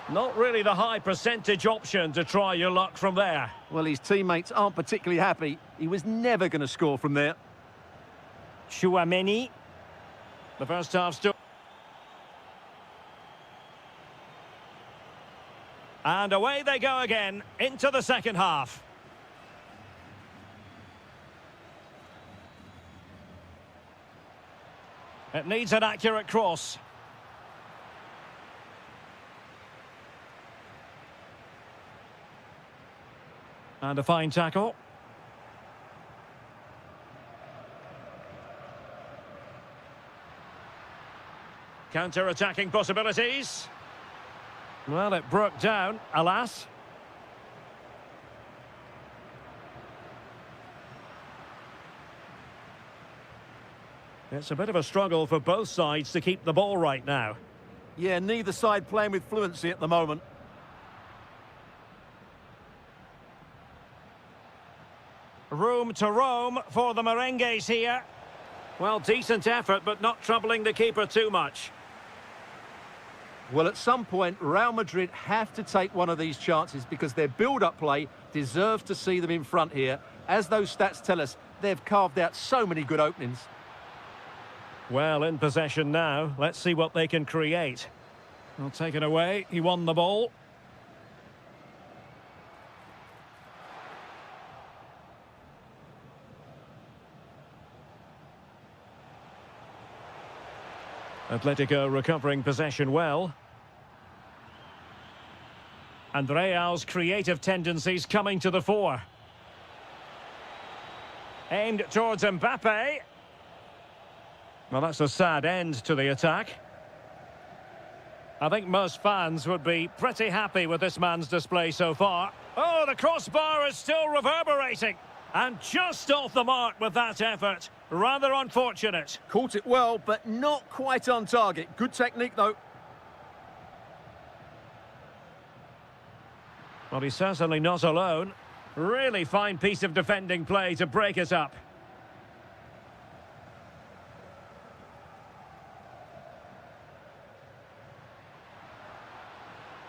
Not really the high percentage option to try your luck from there. Well, his teammates aren't particularly happy. He was never going to score from there. Chouameni. The first half still. And away they go again into the second half. It needs an accurate cross. And a fine tackle. Counter-attacking possibilities. Well, it broke down, alas. It's a bit of a struggle for both sides to keep the ball right now. Yeah, neither side playing with fluency at the moment. Room to roam for the Merengues here. Well, decent effort, but not troubling the keeper too much. Well, at some point, Real Madrid have to take one of these chances because their build-up play deserves to see them in front here. As those stats tell us, they've carved out so many good openings. Well, in possession now. Let's see what they can create. Well, taken away. He won the ball. Atletico recovering possession well. And Real's creative tendencies coming to the fore. Aimed towards Mbappe. Well, that's a sad end to the attack. I think most fans would be pretty happy with this man's display so far. Oh, the crossbar is still reverberating. And just off the mark with that effort. Rather unfortunate. Caught it well, but not quite on target. Good technique, though. Well, he's certainly not alone. Really fine piece of defending play to break it up.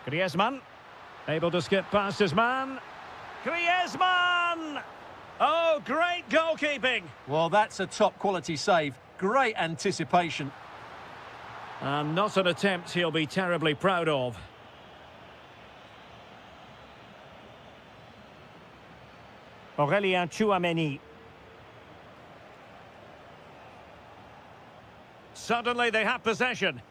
Griezmann, able to skip past his man. Griezmann! Oh, great goalkeeping. Well, that's a top-quality save. Great anticipation. And not an attempt he'll be terribly proud of. Aurélien Tchouaméni. Suddenly they have possession.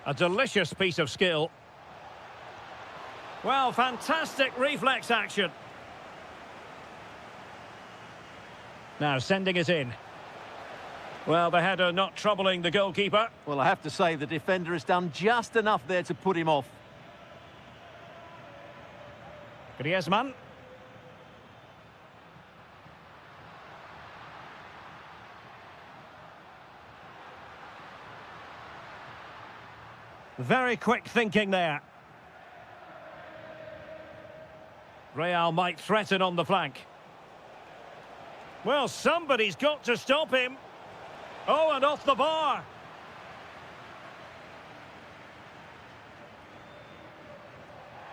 A delicious piece of skill. Well, fantastic reflex action. Now sending it in. Well, the header not troubling the goalkeeper. Well, I have to say the defender has done just enough there to put him off. Griezmann. Very quick thinking there. Real might threaten on the flank. Well, somebody's got to stop him. Oh, and off the bar.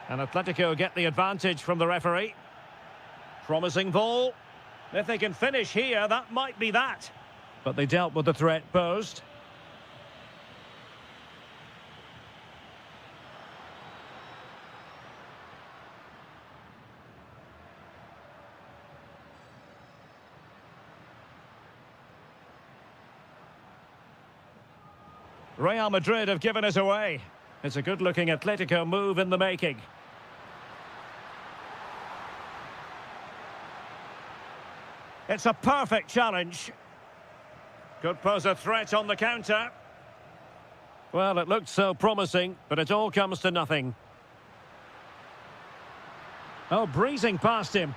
And Atletico get the advantage from the referee. Promising ball. If they can finish here, that might be that. But they dealt with the threat posed. Real Madrid have given it away. It's a good-looking Atletico move in the making. It's a perfect challenge. Could pose a threat on the counter. Well, it looked so promising, but it all comes to nothing. Oh, breezing past him.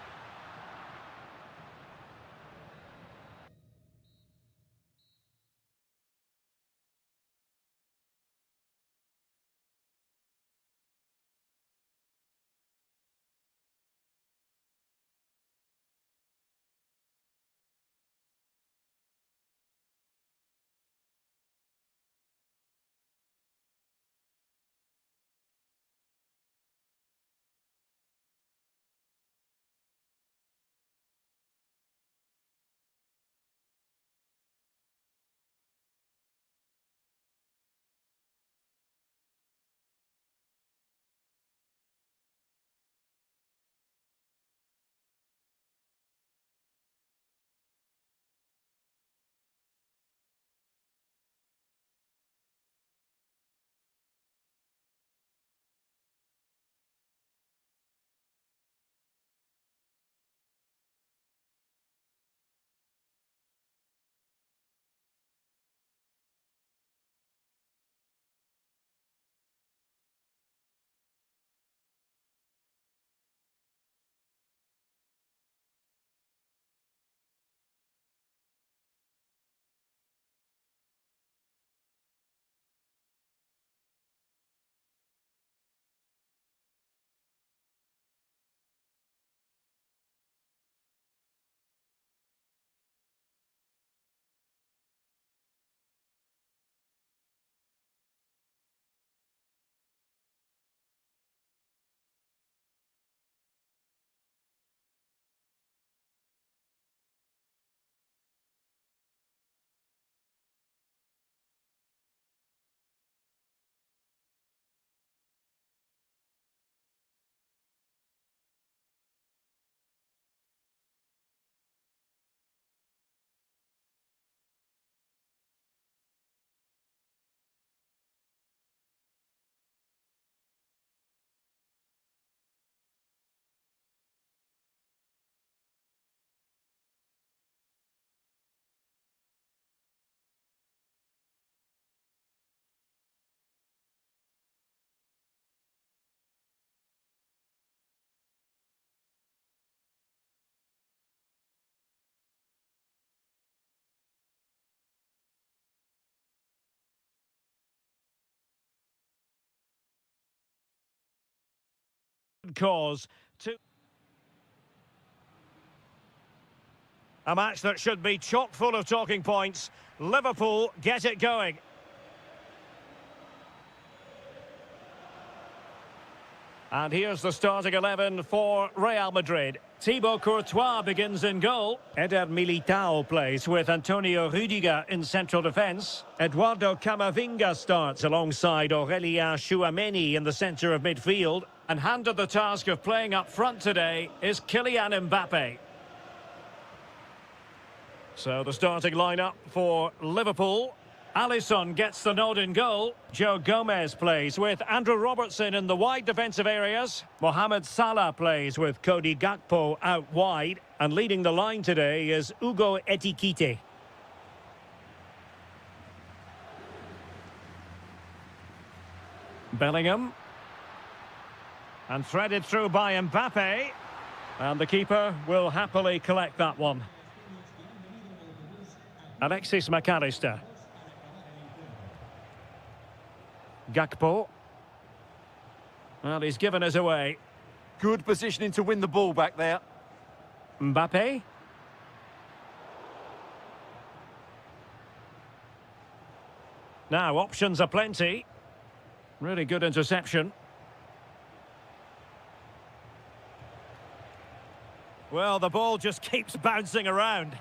cause to a match that should be chock full of talking points. Liverpool get it going. And here's the starting 11 for Real Madrid. Thibaut Courtois begins in goal. Eder Militao plays with Antonio Rüdiger in central defence. Eduardo Camavinga starts alongside Aurélien Tchouameni in the centre of midfield. And handed the task of playing up front today is Kylian Mbappe. So the starting lineup for Liverpool. Alisson gets the nod in goal. Joe Gomez plays with Andrew Robertson in the wide defensive areas. Mohamed Salah plays with Cody Gakpo out wide. And leading the line today is Hugo Ekitike. Bellingham. And threaded through by Mbappe. And the keeper will happily collect that one. Alexis McAllister. Gakpo. Well, he's given us away. Good positioning to win the ball back there. Mbappe. Now, options are plenty. Really good interception. Well, the ball just keeps bouncing around.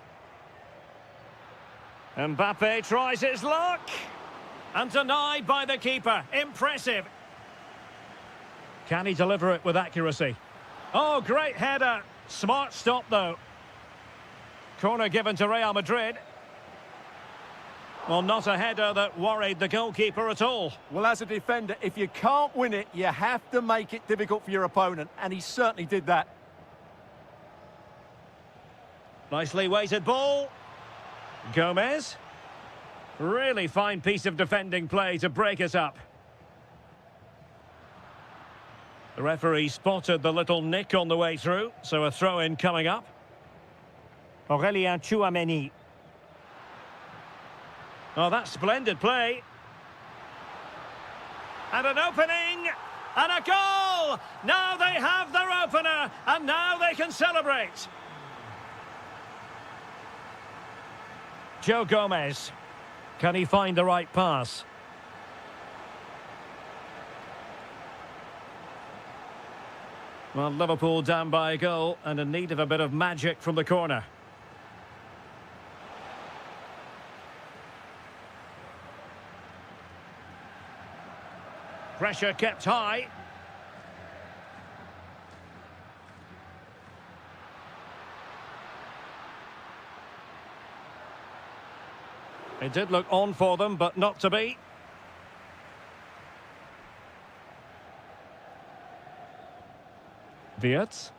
Mbappe tries his luck. And denied by the keeper. Impressive. Can he deliver it with accuracy? Oh, great header. Smart stop, though. Corner given to Real Madrid. Well, not a header that worried the goalkeeper at all. Well, as a defender, if you can't win it, you have to make it difficult for your opponent. And he certainly did that. Nicely weighted ball. Gomez. Really fine piece of defending play to break us up. The referee spotted the little nick on the way through, so a throw-in coming up. Aurélien Tchouameni. Oh, that's splendid play. And an opening! And a goal! Now they have their opener, and now they can celebrate. Joe Gomez. Can he find the right pass? Well, Liverpool down by a goal and in need of a bit of magic from the corner. Pressure kept high. It did look on for them, but not to be. Wirtz.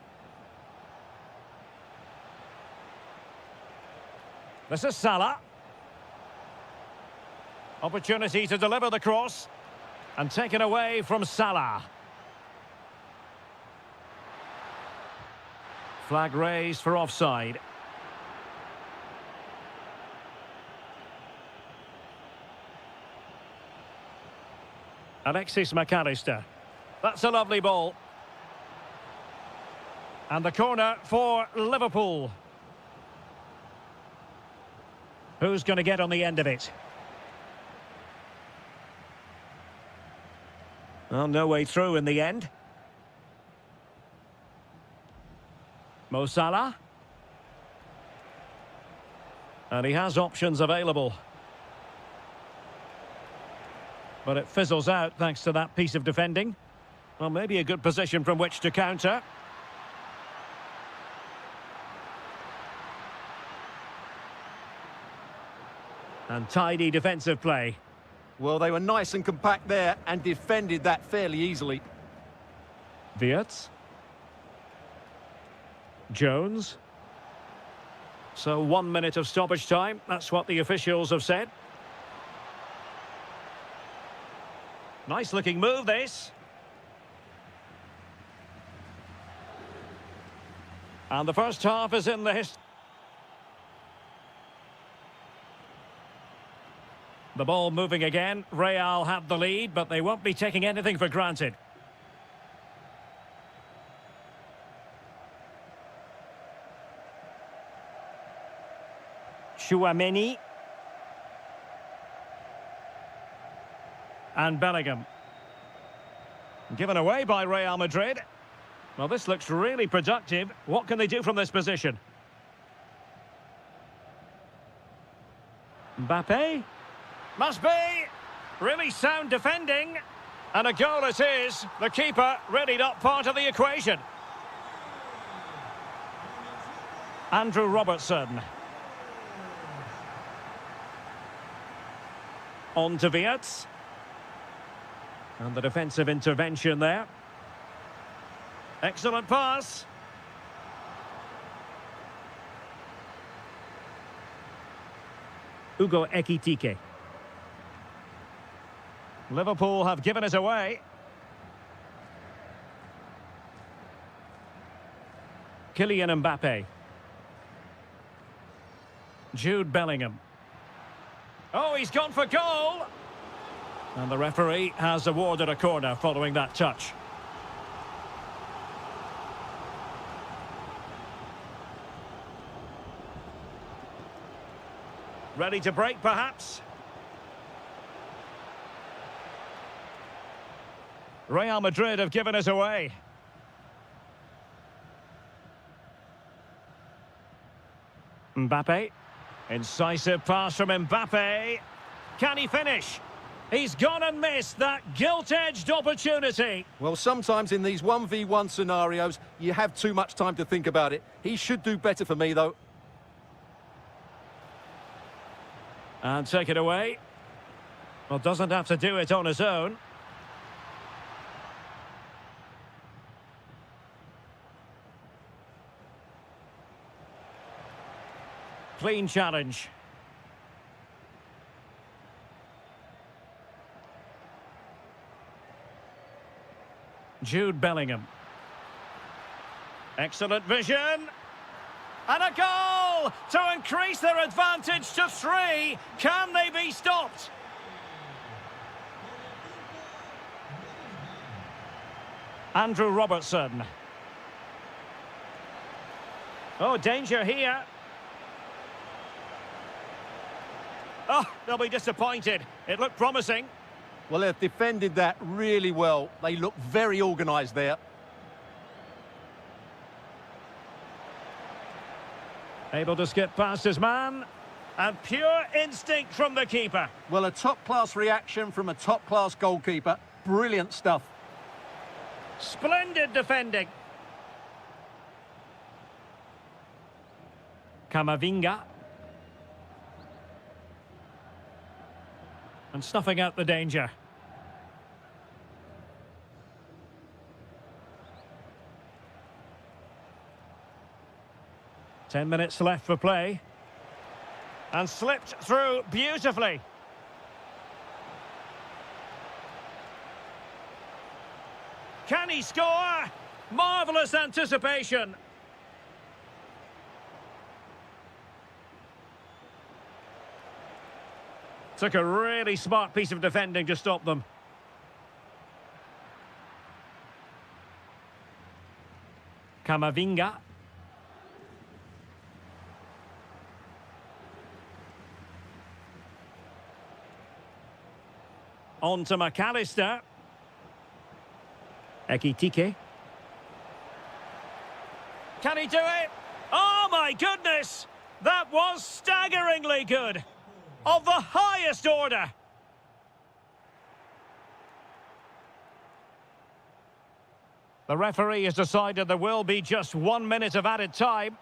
This is Salah. Opportunity to deliver the cross. And taken away from Salah. Flag raised for offside. Alexis McAllister. That's a lovely ball. And the corner for Liverpool. Who's going to get on the end of it? Well, no way through in the end. Mo Salah. And he has options available. But it fizzles out thanks to that piece of defending. Well, maybe a good position from which to counter. And tidy defensive play. Well, they were nice and compact there and defended that fairly easily. Wirtz. Jones. So 1 minute of stoppage time. That's what the officials have said. Nice looking move, this. And the first half is in the history. The ball moving again. Real have the lead, but they won't be taking anything for granted. Chouameni. And Bellingham. Given away by Real Madrid. Well, this looks really productive. What can they do from this position? Mbappe. Must be. Really sound defending. And a goal it is. The keeper really not part of the equation. Andrew Robertson. On to Wirtz. And the defensive intervention there. Excellent pass. Ugo Ekitike. Liverpool have given us away. Kylian Mbappe. Jude Bellingham. Oh, he's gone for goal! And the referee has awarded a corner following that touch. Ready to break, perhaps? Real Madrid have given us away. Mbappe. Incisive pass from Mbappe. Can he finish? He's gone and missed that gilt-edged opportunity. Well, sometimes in these 1v1 scenarios, you have too much time to think about it. He should do better for me, though. And take it away. Well, doesn't have to do it on his own. Clean challenge. Jude Bellingham. Excellent vision. And a goal to increase their advantage to 3. Can they be stopped? Andrew Robertson. Oh, danger here. Oh, they'll be disappointed. It looked promising. Well, they've defended that really well. They look very organised there. Able to skip past his man. And pure instinct from the keeper. Well, a top-class reaction from a top-class goalkeeper. Brilliant stuff. Splendid defending. Camavinga. And snuffing out the danger. Ten minutes left for play. And slipped through beautifully. Can he score? Marvellous anticipation. Took a really smart piece of defending to stop them. Camavinga. On to McAllister. Ekitike. Can he do it? Oh my goodness! That was staggeringly good. Of the highest order. The referee has decided there will be just 1 minute of added time.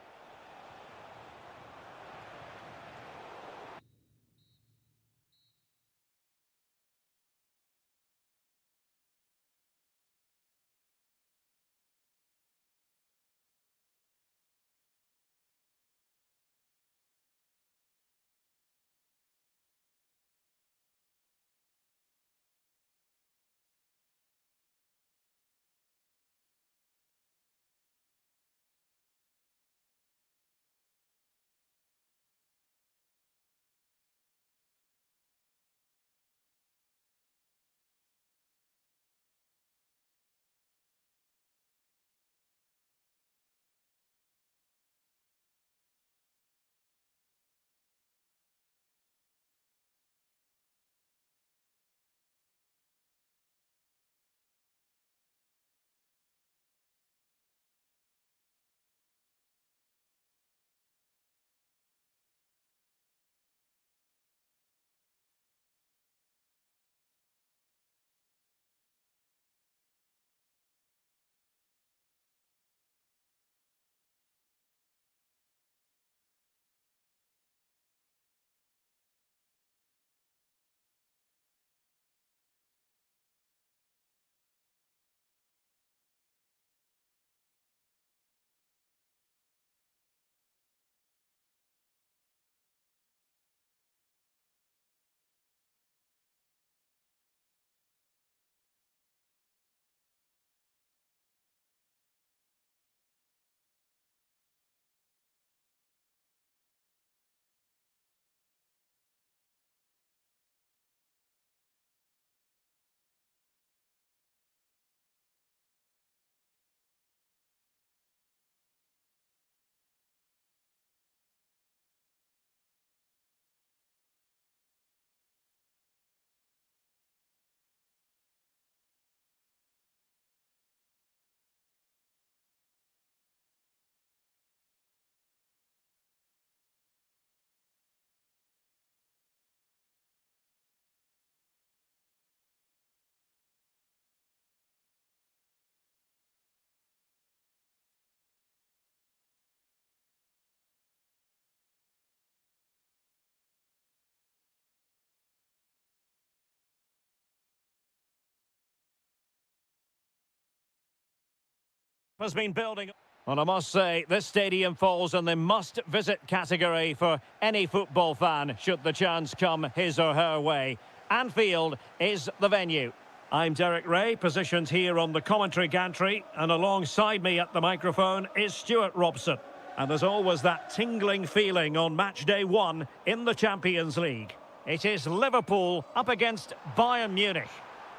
Has been building. Well, I must say, this stadium falls in the must-visit category for any football fan, should the chance come his or her way. Anfield is the venue. I'm Derek Ray, positioned here on the commentary gantry, and alongside me at the microphone is Stuart Robson. And there's always that tingling feeling on match day one in the Champions League. It is Liverpool up against Bayern Munich.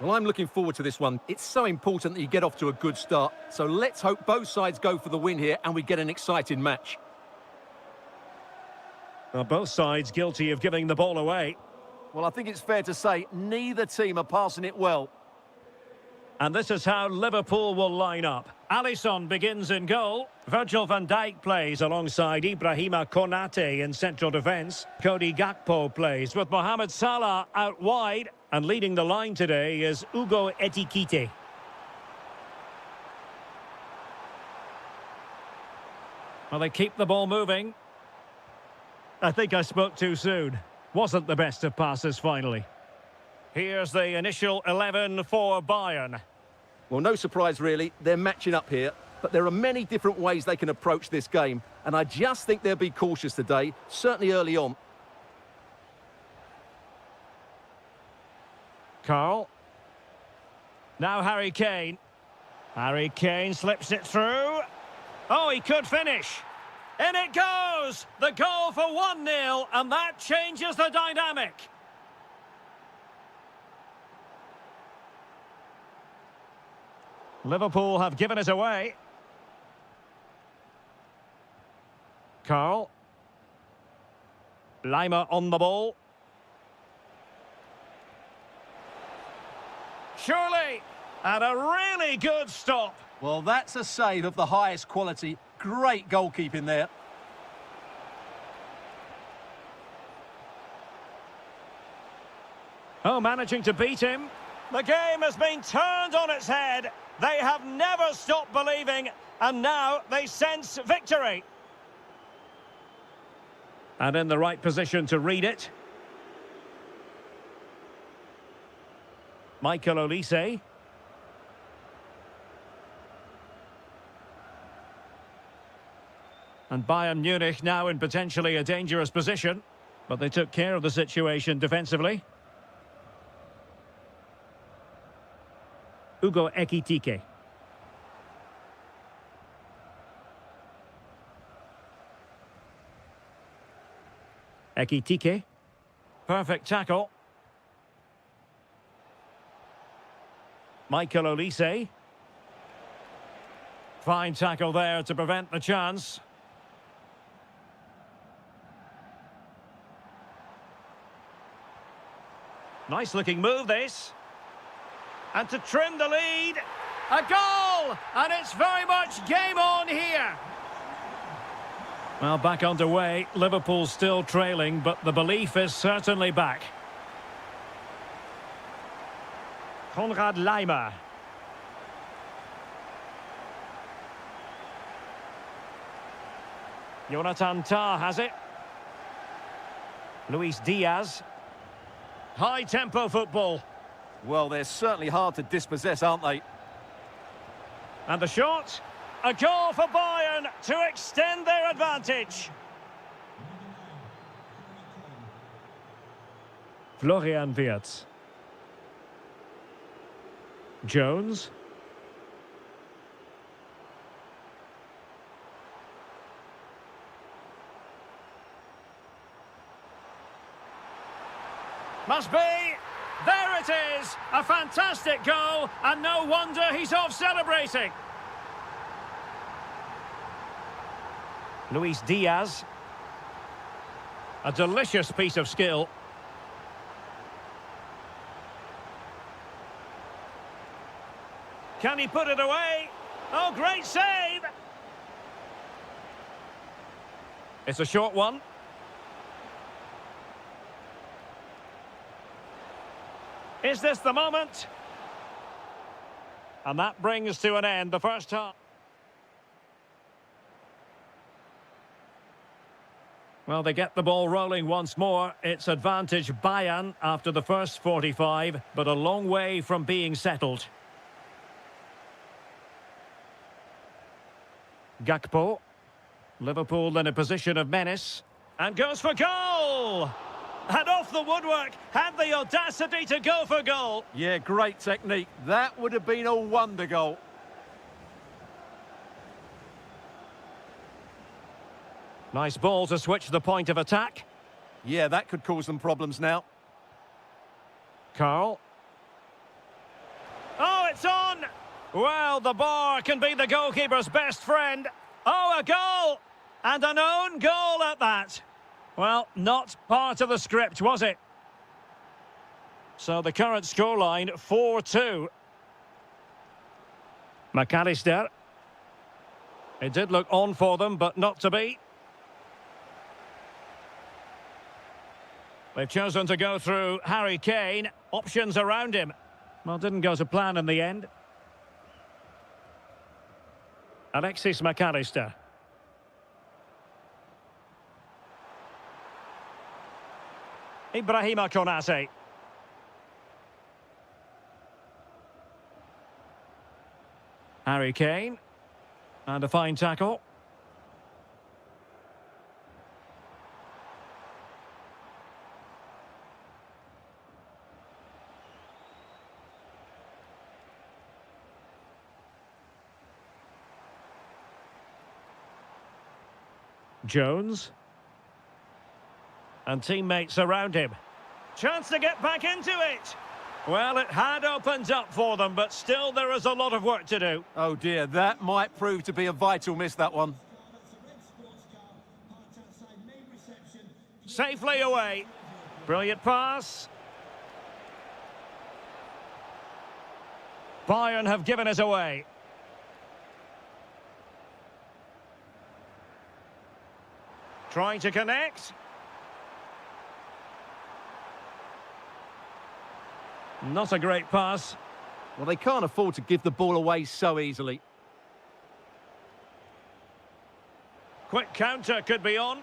Well, I'm looking forward to this one. It's so important that you get off to a good start. So let's hope both sides go for the win here and we get an exciting match. Well, both sides guilty of giving the ball away. Well, I think it's fair to say neither team are passing it well. And this is how Liverpool will line up. Alisson begins in goal. Virgil van Dijk plays alongside Ibrahima Konate in central defence. Cody Gakpo plays with Mohamed Salah out wide. And leading the line today is Ugo Ekitike. Well, they keep the ball moving. I think I spoke too soon. Wasn't the best of passes finally. Here's the initial 11 for Bayern. Well, no surprise really, they're matching up here, but there are many different ways they can approach this game, and I just think they'll be cautious today, certainly early on. Carl. Now Harry Kane. Harry Kane slips it through. Oh, he could finish. In it goes! The goal for 1-0, and that changes the dynamic. Liverpool have given it away. Carl. Lima on the ball. Surely, and a really good stop. Well, that's a save of the highest quality. Great goalkeeping there. Oh, managing to beat him. The game has been turned on its head. They have never stopped believing, and now they sense victory. And in the right position to read it. Michael Olise. And Bayern Munich now in potentially a dangerous position, but they took care of the situation defensively. Ugo Ekitike. Ekitike. Perfect tackle. Michael Olise. Fine tackle there to prevent the chance. Nice looking move this. And to trim the lead. A goal! And it's very much game on here. Well, back underway. Liverpool still trailing, but the belief is certainly back. Konrad Laimer. Jonathan Tah has it. Luis Diaz. High-tempo football. Well, they're certainly hard to dispossess, aren't they? And the shot. A goal for Bayern to extend their advantage. Florian Wirtz. Jones. Must be. There it is. A fantastic goal, and no wonder he's off celebrating. Luis Diaz. A delicious piece of skill. Can he put it away? Oh, great save! It's a short one. Is this the moment? And that brings to an end the first half. Well, they get the ball rolling once more. It's advantage Bayern after the first 45, but a long way from being settled. Gakpo. Liverpool in a position of menace. And goes for goal! And off the woodwork, had the audacity to go for goal. Yeah, great technique. That would have been a wonder goal. Nice ball to switch the point of attack. Yeah, that could cause them problems now. Carl. Oh, it's on! Well, the bar can be the goalkeeper's best friend. Oh, a goal! And an own goal at that. Well, not part of the script, was it? So the current scoreline, 4-2. McAllister. It did look on for them, but not to be. They've chosen to go through Harry Kane. Options around him. Well, didn't go to plan in the end. Alexis McAllister. Ibrahima Konate. Harry Kane. And a fine tackle. Jones. And teammates around him. Chance to get back into it. Well, it had opened up for them, but still there is a lot of work to do. Oh dear, that might prove to be a vital miss, that one. Safely away. Brilliant pass. Bayern have given it away. Trying to connect. Not a great pass. Well, they can't afford to give the ball away so easily. Quick counter could be on.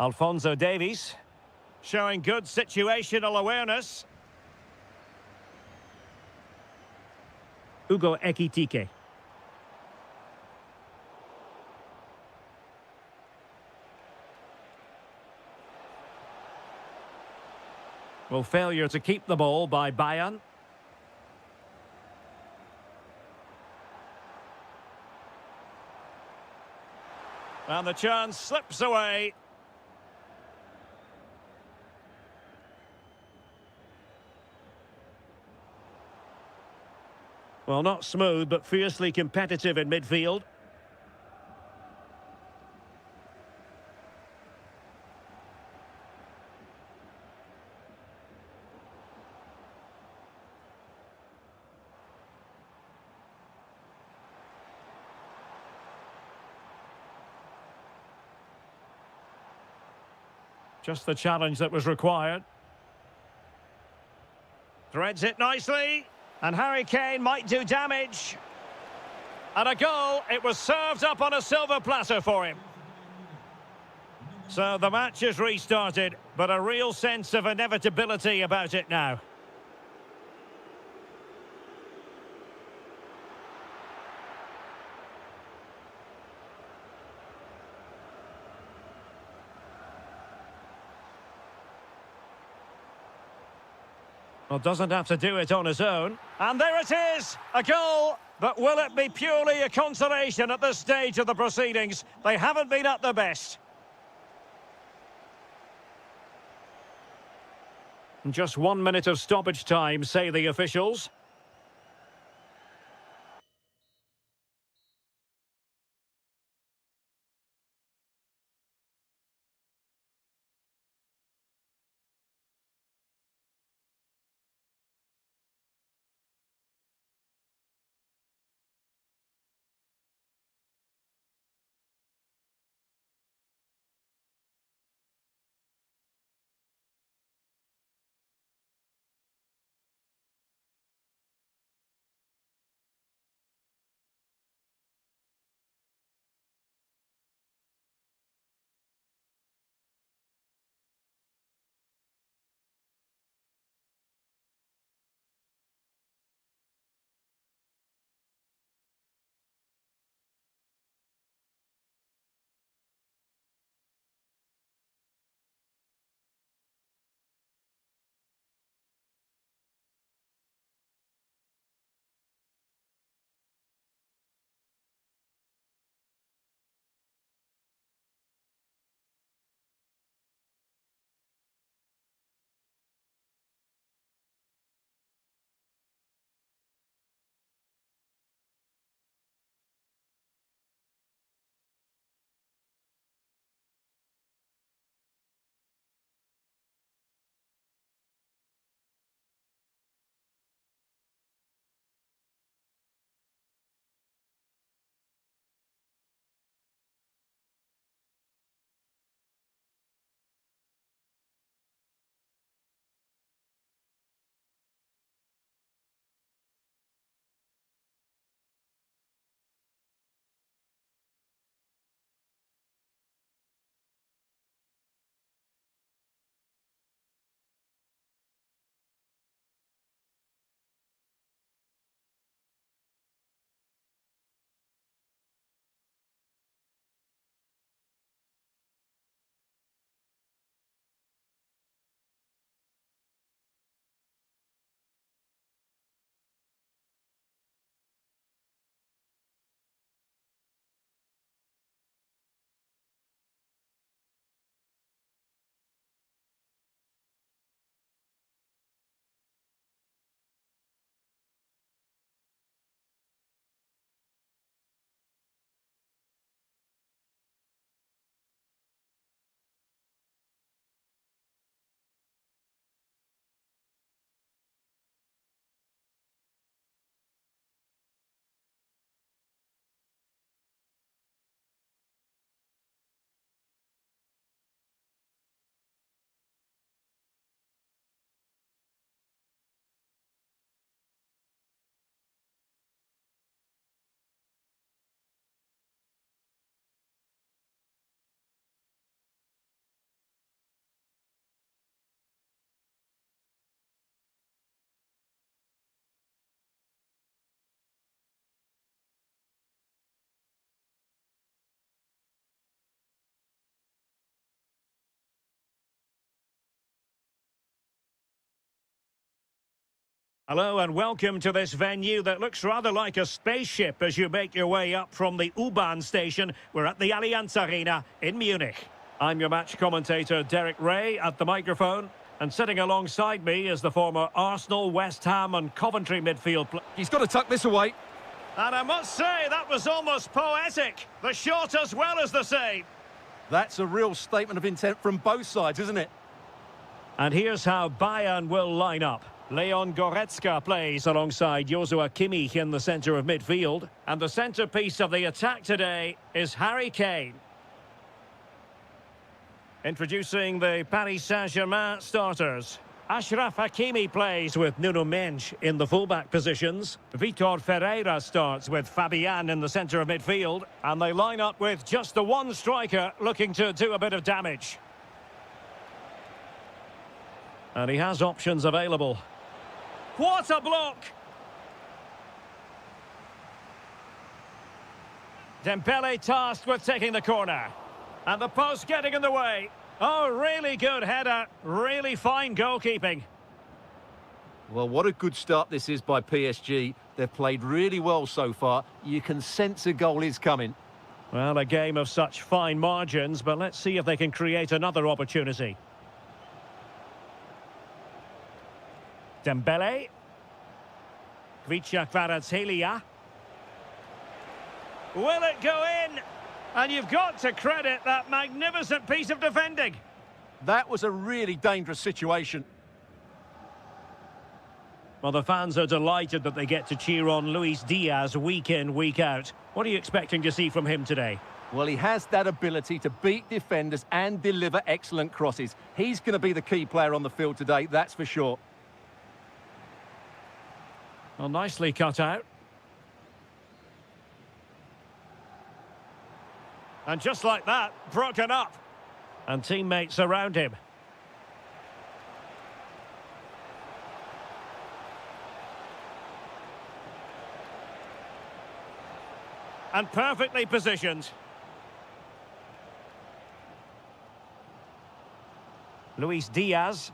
Alphonso Davies showing good situational awareness. Ugo Ekitike. Well, failure to keep the ball by Bayern. And the chance slips away. Well, not smooth, but fiercely competitive in midfield. Just the challenge that was required. Threads it nicely. And Harry Kane might do damage. And a goal. It was served up on a silver platter for him. So the match is restarted, but a real sense of inevitability about it now. Well, doesn't have to do it on his own. And there it is, a goal. But will it be purely a consolation at this stage of the proceedings? They haven't been at their best. Just 1 minute of stoppage time, say the officials. Hello and welcome to this venue that looks rather like a spaceship as you make your way up from the U-Bahn station. We're at the Allianz Arena in Munich. I'm your match commentator Derek Ray at the microphone, and sitting alongside me is the former Arsenal, West Ham and Coventry midfield player. He's got to tuck this away. And I must say, that was almost poetic. The shot as well as the save. That's a real statement of intent from both sides, isn't it? And here's how Bayern will line up. Leon Goretzka plays alongside Joshua Kimmich in the centre of midfield. And the centrepiece of the attack today is Harry Kane. Introducing the Paris Saint-Germain starters. Achraf Hakimi plays with Nuno Mendes in the fullback positions. Vitor Ferreira starts with Fabian in the centre of midfield. And they line up with just the one striker looking to do a bit of damage. And he has options available. What a block! Dembele tasked with taking the corner. And the post getting in the way. Oh, really good header. Really fine goalkeeping. Well, what a good start this is by PSG. They've played really well so far. You can sense a goal is coming. Well, a game of such fine margins, but let's see if they can create another opportunity. Dembele. Kvaratskhelia. Will it go in? And you've got to credit that magnificent piece of defending. That was a really dangerous situation. Well, the fans are delighted that they get to cheer on Luis Diaz week in, week out. What are you expecting to see from him today? Well, he has that ability to beat defenders and deliver excellent crosses. He's going to be the key player on the field today, that's for sure. Well, nicely cut out. And just like that, broken up. And teammates around him. And perfectly positioned. Luis Diaz.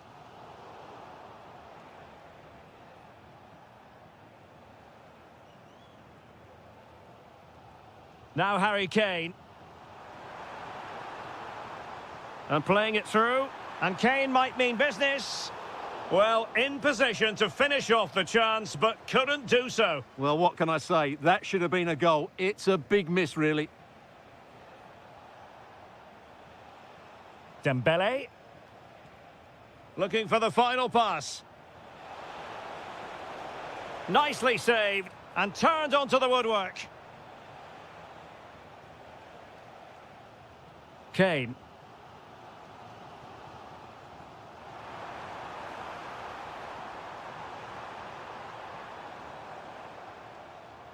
Now Harry Kane. And playing it through. And Kane might mean business. Well, in position to finish off the chance, but couldn't do so. Well, what can I say? That should have been a goal. It's a big miss, really. Dembele. Looking for the final pass. Nicely saved. And turned onto the woodwork. Kane.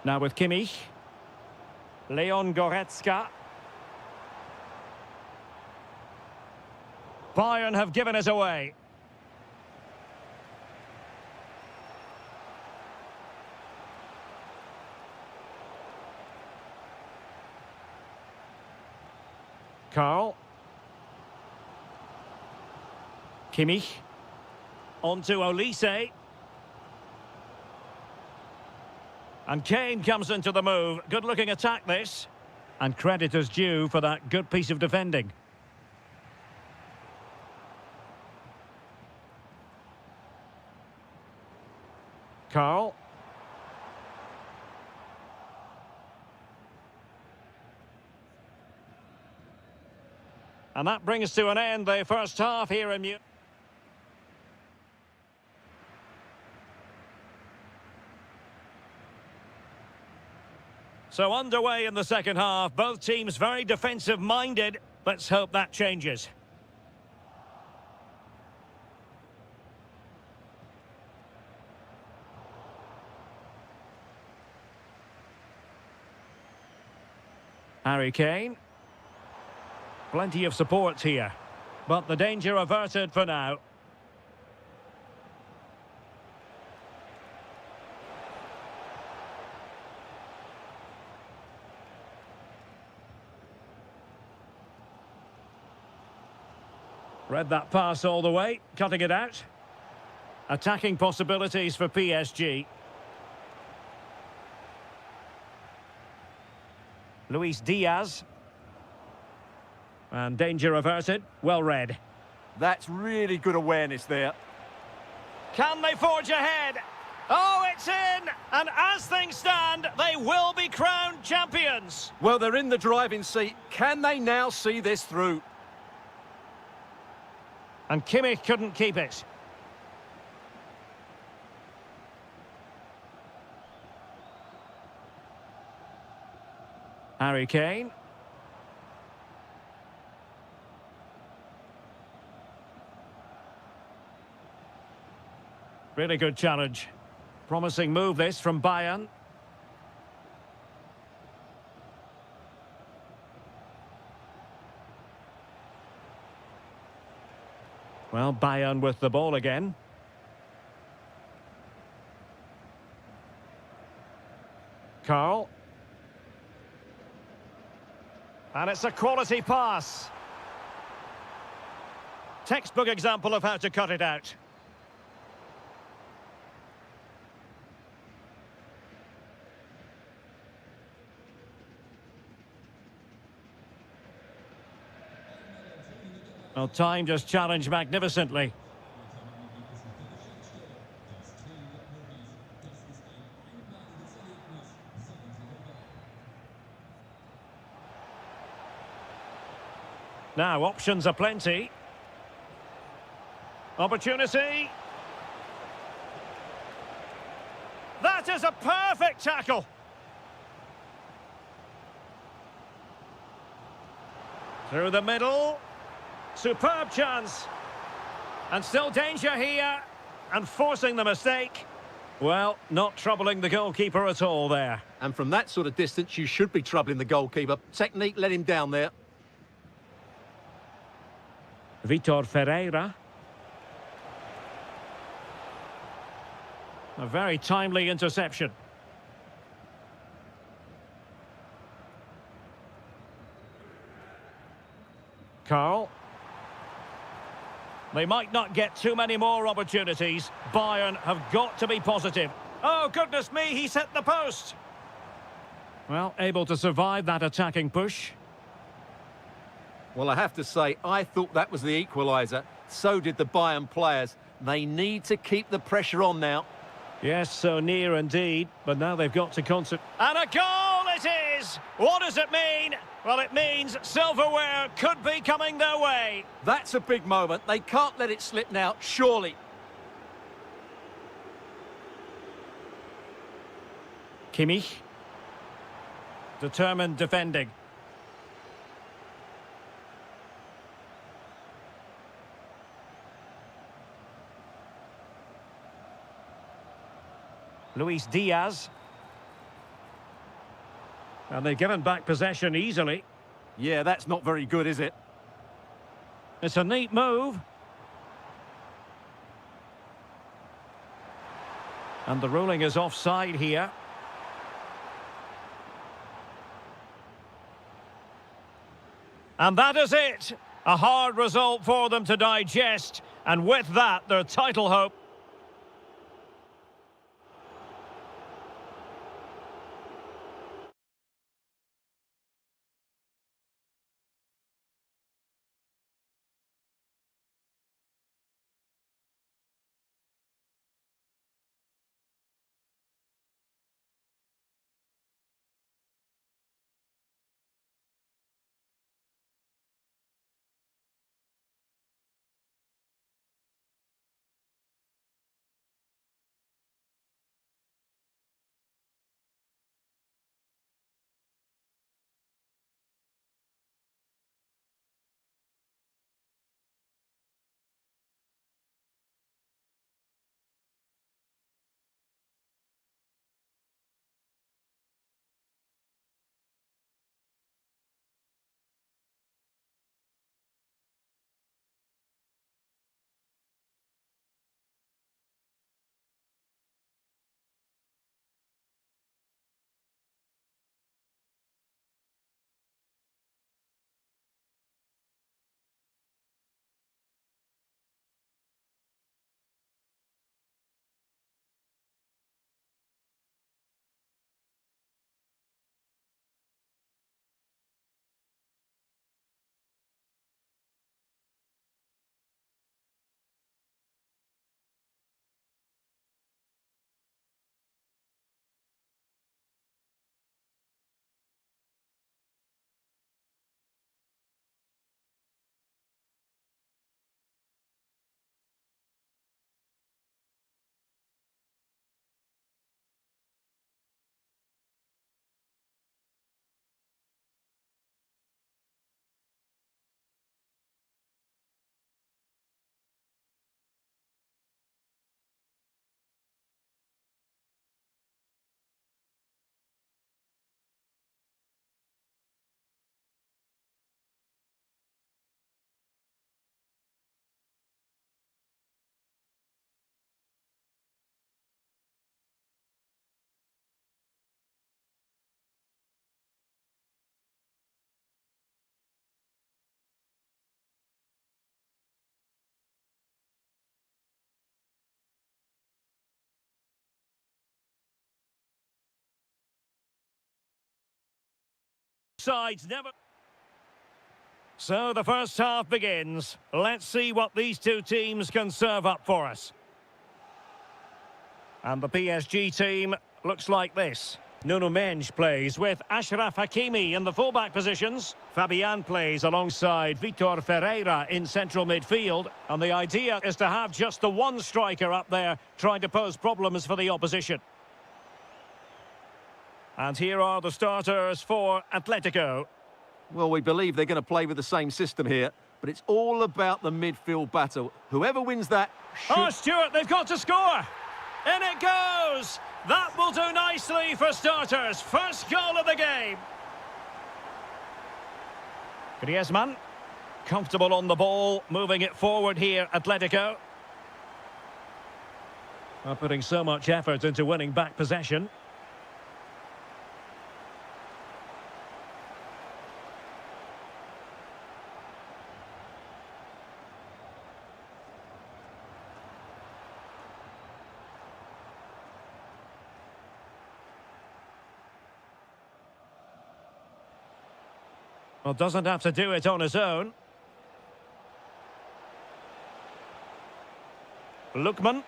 Now with Kimmich. Leon Goretzka. Bayern have given us away. Karl. Kimmich. On to Olise. And Kane comes into the move. Good-looking attack, this. And credit is due for that good piece of defending. Karl. And that brings to an end the first half here in Munich. So underway in the second half, both teams very defensive-minded. Let's hope that changes. Harry Kane. Plenty of support here, but the danger averted for now. Read that pass all the way, cutting it out. Attacking possibilities for PSG. Luis Diaz. And danger averted. Well read. That's really good awareness there. Can they forge ahead? Oh, it's in! And as things stand, they will be crowned champions. Well, they're in the driving seat. Can they now see this through? And Kimmich couldn't keep it. Harry Kane. Really good challenge. Promising move this from Bayern. Well, Bayern with the ball again. Carl. And it's a quality pass. Textbook example of how to cut it out. Well, time just challenged magnificently. Now, options are plenty. Opportunity. That is a perfect tackle. Through the middle. Superb chance. And still danger here. And forcing the mistake. Well, not troubling the goalkeeper at all there. And from that sort of distance, you should be troubling the goalkeeper. Technique let him down there. Vitor Ferreira. A very timely interception. Carl. They might not get too many more opportunities. Bayern have got to be positive. Oh, goodness me, he's hit the post. Well, able to survive that attacking push. Well, I have to say, I thought that was the equaliser. So did the Bayern players. They need to keep the pressure on now. Yes, so near indeed, but now they've got to concentrate. And a goal it is! What does it mean? Well, it means silverware could be coming their way. That's a big moment. They can't let it slip now, surely. Kimmich. Determined defending. Luis Diaz. And they've given back possession easily. Yeah, that's not very good, is it? It's a neat move. And the ruling is offside here. And that is it. A hard result for them to digest. And with that, their title hope Sides never... So the first half begins. Let's see what these two teams can serve up for us. And the PSG team looks like this. Nuno Mendes plays with Achraf Hakimi in the fullback positions. Fabian plays alongside Vitor Ferreira in central midfield. And the idea is to have just the one striker up there trying to pose problems for the opposition. And here are the starters for Atletico. Well, we believe they're going to play with the same system here, but it's all about the midfield battle. Whoever wins that should... Oh, Stuart, they've got to score! In it goes! That will do nicely for starters. First goal of the game. Griezmann, comfortable on the ball, moving it forward here, Atletico. Are putting so much effort into winning back possession. Well, doesn't have to do it on his own. Lookman.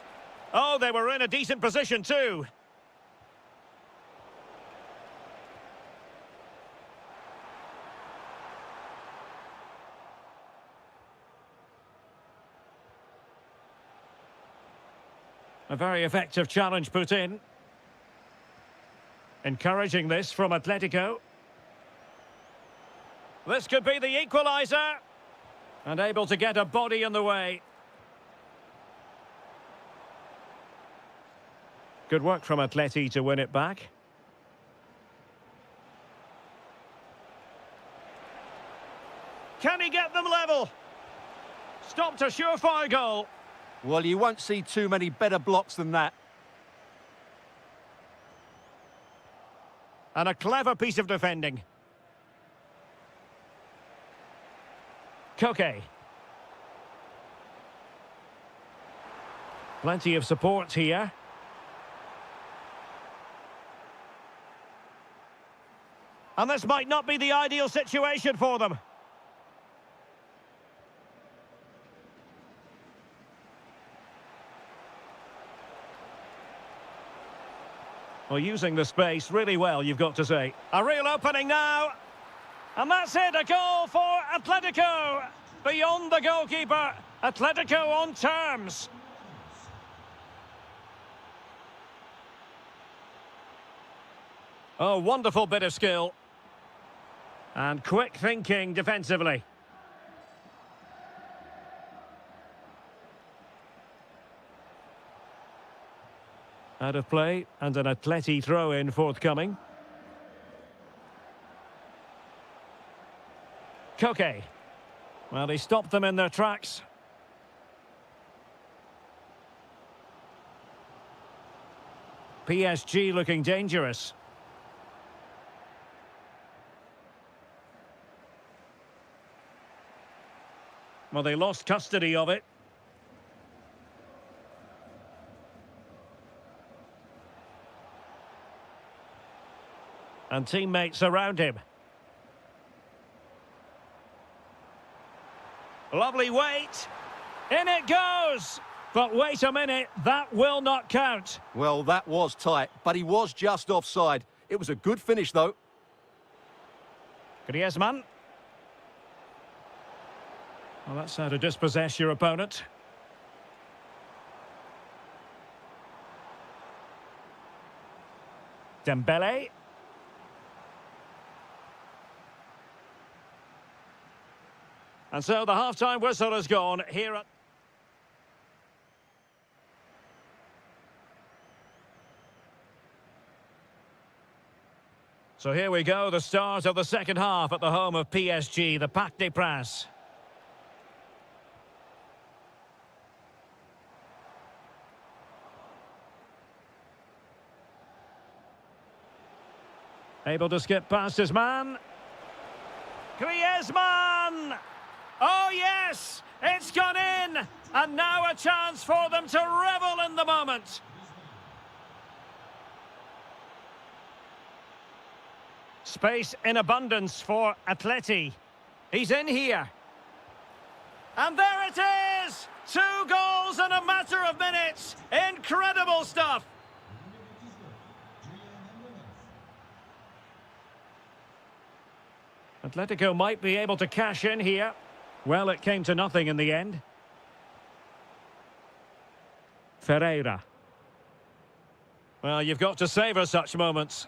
Oh, they were in a decent position too. A very effective challenge put in. Encouraging this from Atletico. This could be the equaliser. And able to get a body in the way. Good work from Atleti to win it back. Can he get them level? Stopped a surefire goal. Well, you won't see too many better blocks than that. And a clever piece of defending. Koke. Plenty of support here. And this might not be the ideal situation for them. Well, using the space really well, you've got to say. A real opening now. And that's it, a goal for Atletico. Beyond the goalkeeper, Atletico on terms. Oh, wonderful bit of skill. And quick thinking defensively. Out of play, and an Atleti throw-in forthcoming. Koke. Well, he stopped them in their tracks. PSG looking dangerous. Well, they lost custody of it. And teammates around him. Lovely weight. In it goes. But wait a minute, that will not count. Well, that was tight, but he was just offside. It was a good finish, though. Griezmann. Well, that's how to dispossess your opponent. Dembele. And so the half-time whistle has gone here at... So here we go, the start of the second half at the home of PSG, the Parc des Princes. Able to skip past his man. Griezmann! Oh, yes! It's gone in! And now a chance for them to revel in the moment. Space in abundance for Atleti. He's in here. And there it is! 2 goals in a matter of minutes. Incredible stuff. Atletico might be able to cash in here. Well, it came to nothing in the end. Ferreira. Well, you've got to savour such moments.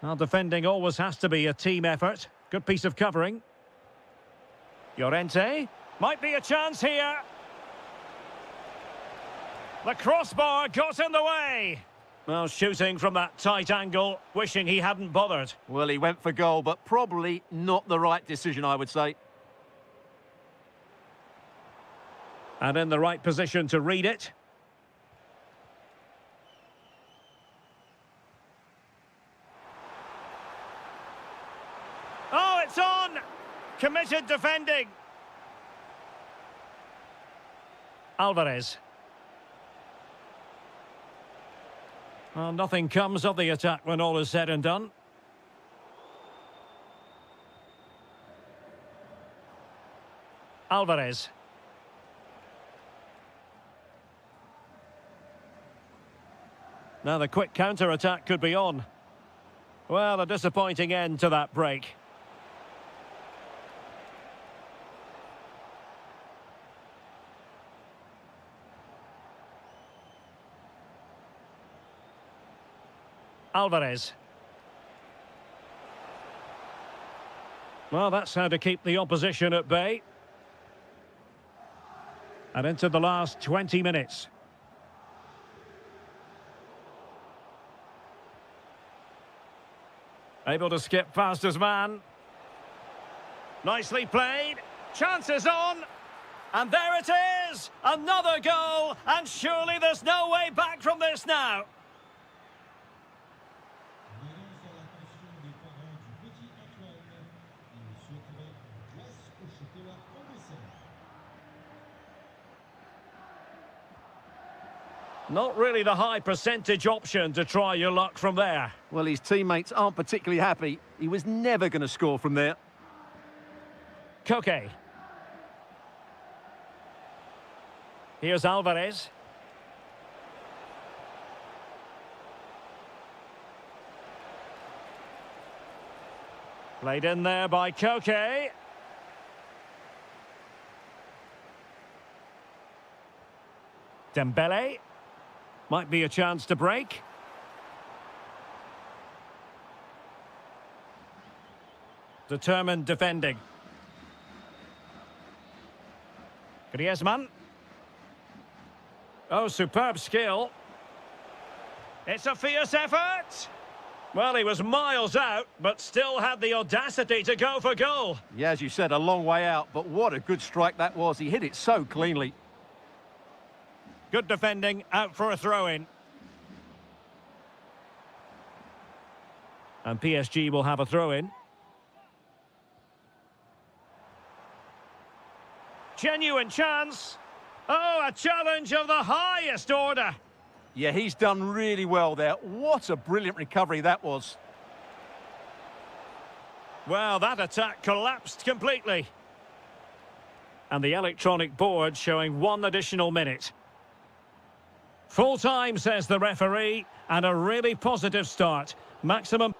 Well, defending always has to be a team effort. Good piece of covering. Llorente. Might be a chance here. The crossbar got in the way. Well, shooting from that tight angle, wishing he hadn't bothered. Well, he went for goal, but probably not the right decision, I would say. And in the right position to read it. Oh, it's on! Committed defending. Alvarez. Well, nothing comes of the attack when all is said and done. Alvarez. Now the quick counter-attack could be on. Well, a disappointing end to that break. Alvarez. Well, that's how to keep the opposition at bay. And into the last 20 minutes. Able to skip past his man. Nicely played. Chances on. And there it is! Another goal! And surely there's no way back from this now. Not really the high percentage option to try your luck from there. Well, his teammates aren't particularly happy. He was never going to score from there. Koke. Here's Alvarez. Played in there by Koke. Dembele. Might be a chance to break. Determined defending. Griezmann. Oh, superb skill. It's a fierce effort. Well, he was miles out, but still had the audacity to go for goal. Yeah, as you said, a long way out, but what a good strike that was. He hit it so cleanly. Good defending, out for a throw-in. And PSG will have a throw-in. Genuine chance. Oh, a challenge of the highest order. Yeah, he's done really well there. What a brilliant recovery that was. Well, that attack collapsed completely. And the electronic board showing 1 additional minute. Full time, says the referee, and a really positive start. Maximum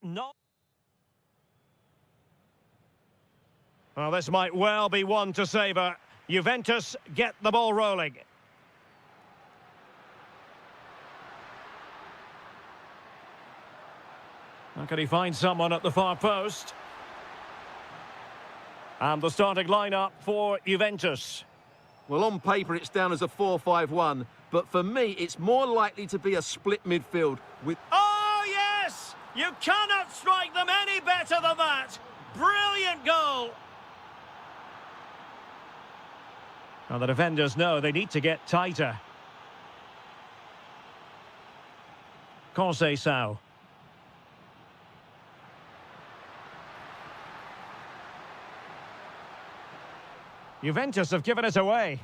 Not. Well, this might well be one to savour. Juventus get the ball rolling. How can he find someone at the far post? And the starting lineup for Juventus. Well, on paper, it's down as a 4-5-1, but for me, it's more likely to be a split midfield with... Oh, yes! You cannot strike them any better than that! Brilliant goal! Now, the defenders know they need to get tighter. Conceição. Juventus have given it away.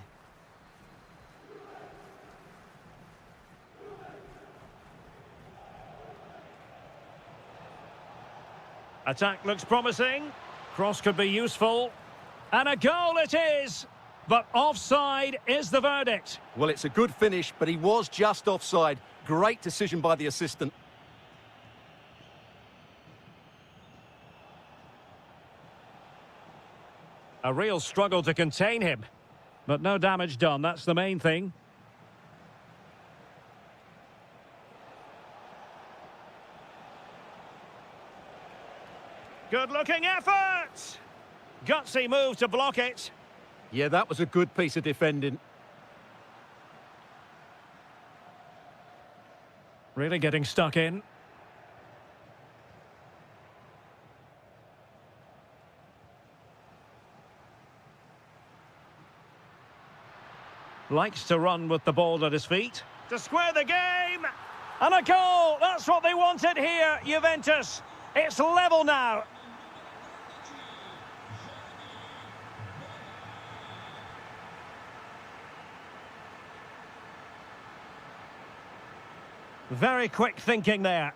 Attack looks promising. Cross could be useful. And a goal it is! But offside is the verdict. Well, it's a good finish, but he was just offside. Great decision by the assistant. A real struggle to contain him. But no damage done, that's the main thing. Good-looking effort! Gutsy move to block it. Yeah, that was a good piece of defending. Really getting stuck in. Likes to run with the ball at his feet. To square the game! And a goal! That's what they wanted here, Juventus. It's level now. Very quick thinking there.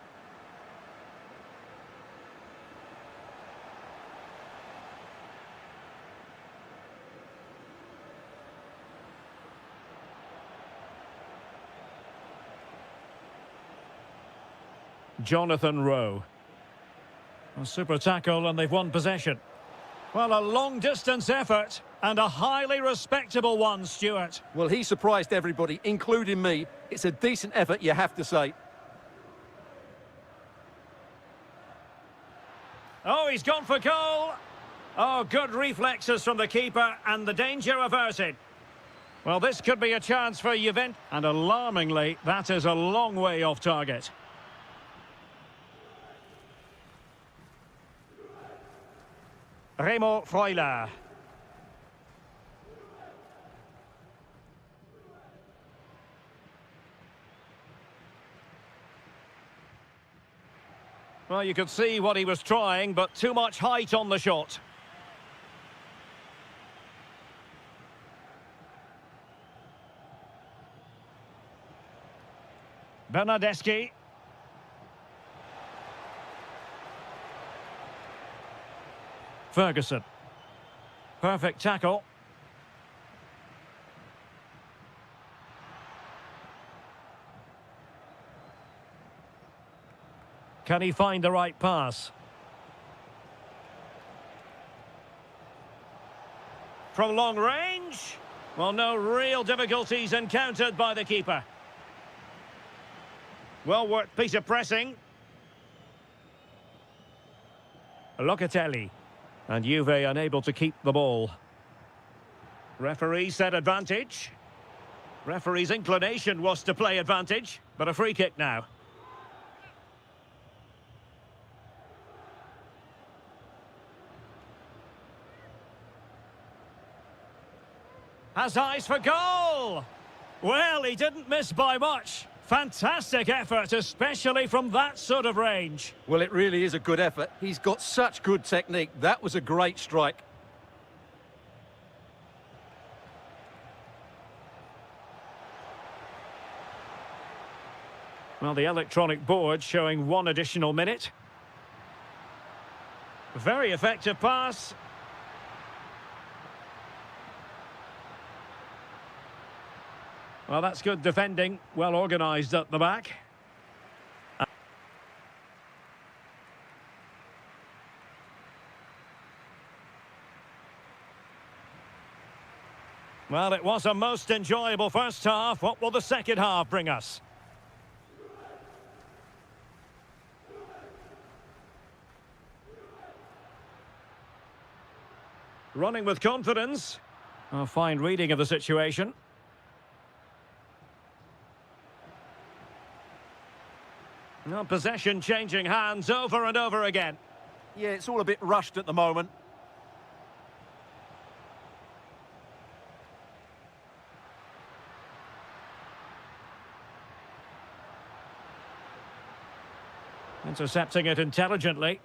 Jonathan Rowe. A super tackle and they've won possession. Well, a long-distance effort and a highly respectable one, Stuart. Well, he surprised everybody, including me. It's a decent effort, you have to say. Oh, he's gone for goal. Oh, good reflexes from the keeper and the danger averted. Well, this could be a chance for Juventus. And alarmingly, that is a long way off target. Remo Freuler. Well, you could see what he was trying, but too much height on the shot. Bernardeschi. Ferguson. Perfect tackle. Can he find the right pass? From long range? Well, no real difficulties encountered by the keeper. Well worked piece of pressing. Locatelli. And Juve unable to keep the ball. Referee said advantage. Referee's inclination was to play advantage, but a free kick now. Has eyes for goal! Well, he didn't miss by much. Fantastic effort, especially from that sort of range. Well, it really is a good effort. He's got such good technique. That was a great strike. Well, the electronic board showing one additional minute. Very effective pass. Well, that's good defending. Well organised at the back. Well, it was a most enjoyable first half. What will the second half bring us? Running with confidence. A fine reading of the situation. No, possession changing hands over and over again. Yeah, it's all a bit rushed at the moment. Intercepting it intelligently.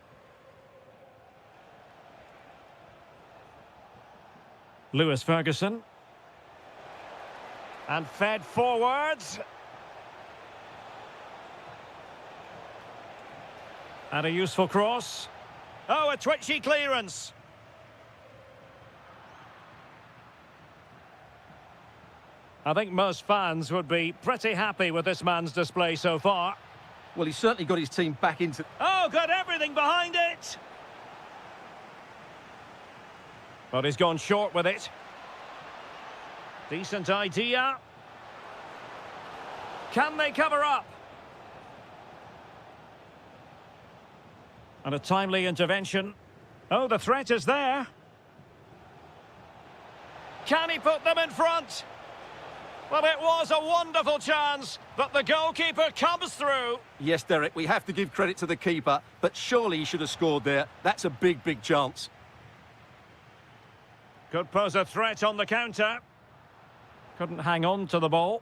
Lewis Ferguson. And fed forwards. And a useful cross. Oh, a twitchy clearance. I think most fans would be pretty happy with this man's display so far. Well, he's certainly got his team back into... Oh, got everything behind it! But he's gone short with it. Decent idea. Can they cover up? And a timely intervention. Oh, the threat is there. Can he put them in front? Well, it was a wonderful chance, but the goalkeeper comes through. Yes, Derek, we have to give credit to the keeper, but surely he should have scored there. That's a big, big chance. Could pose a threat on the counter. Couldn't hang on to the ball.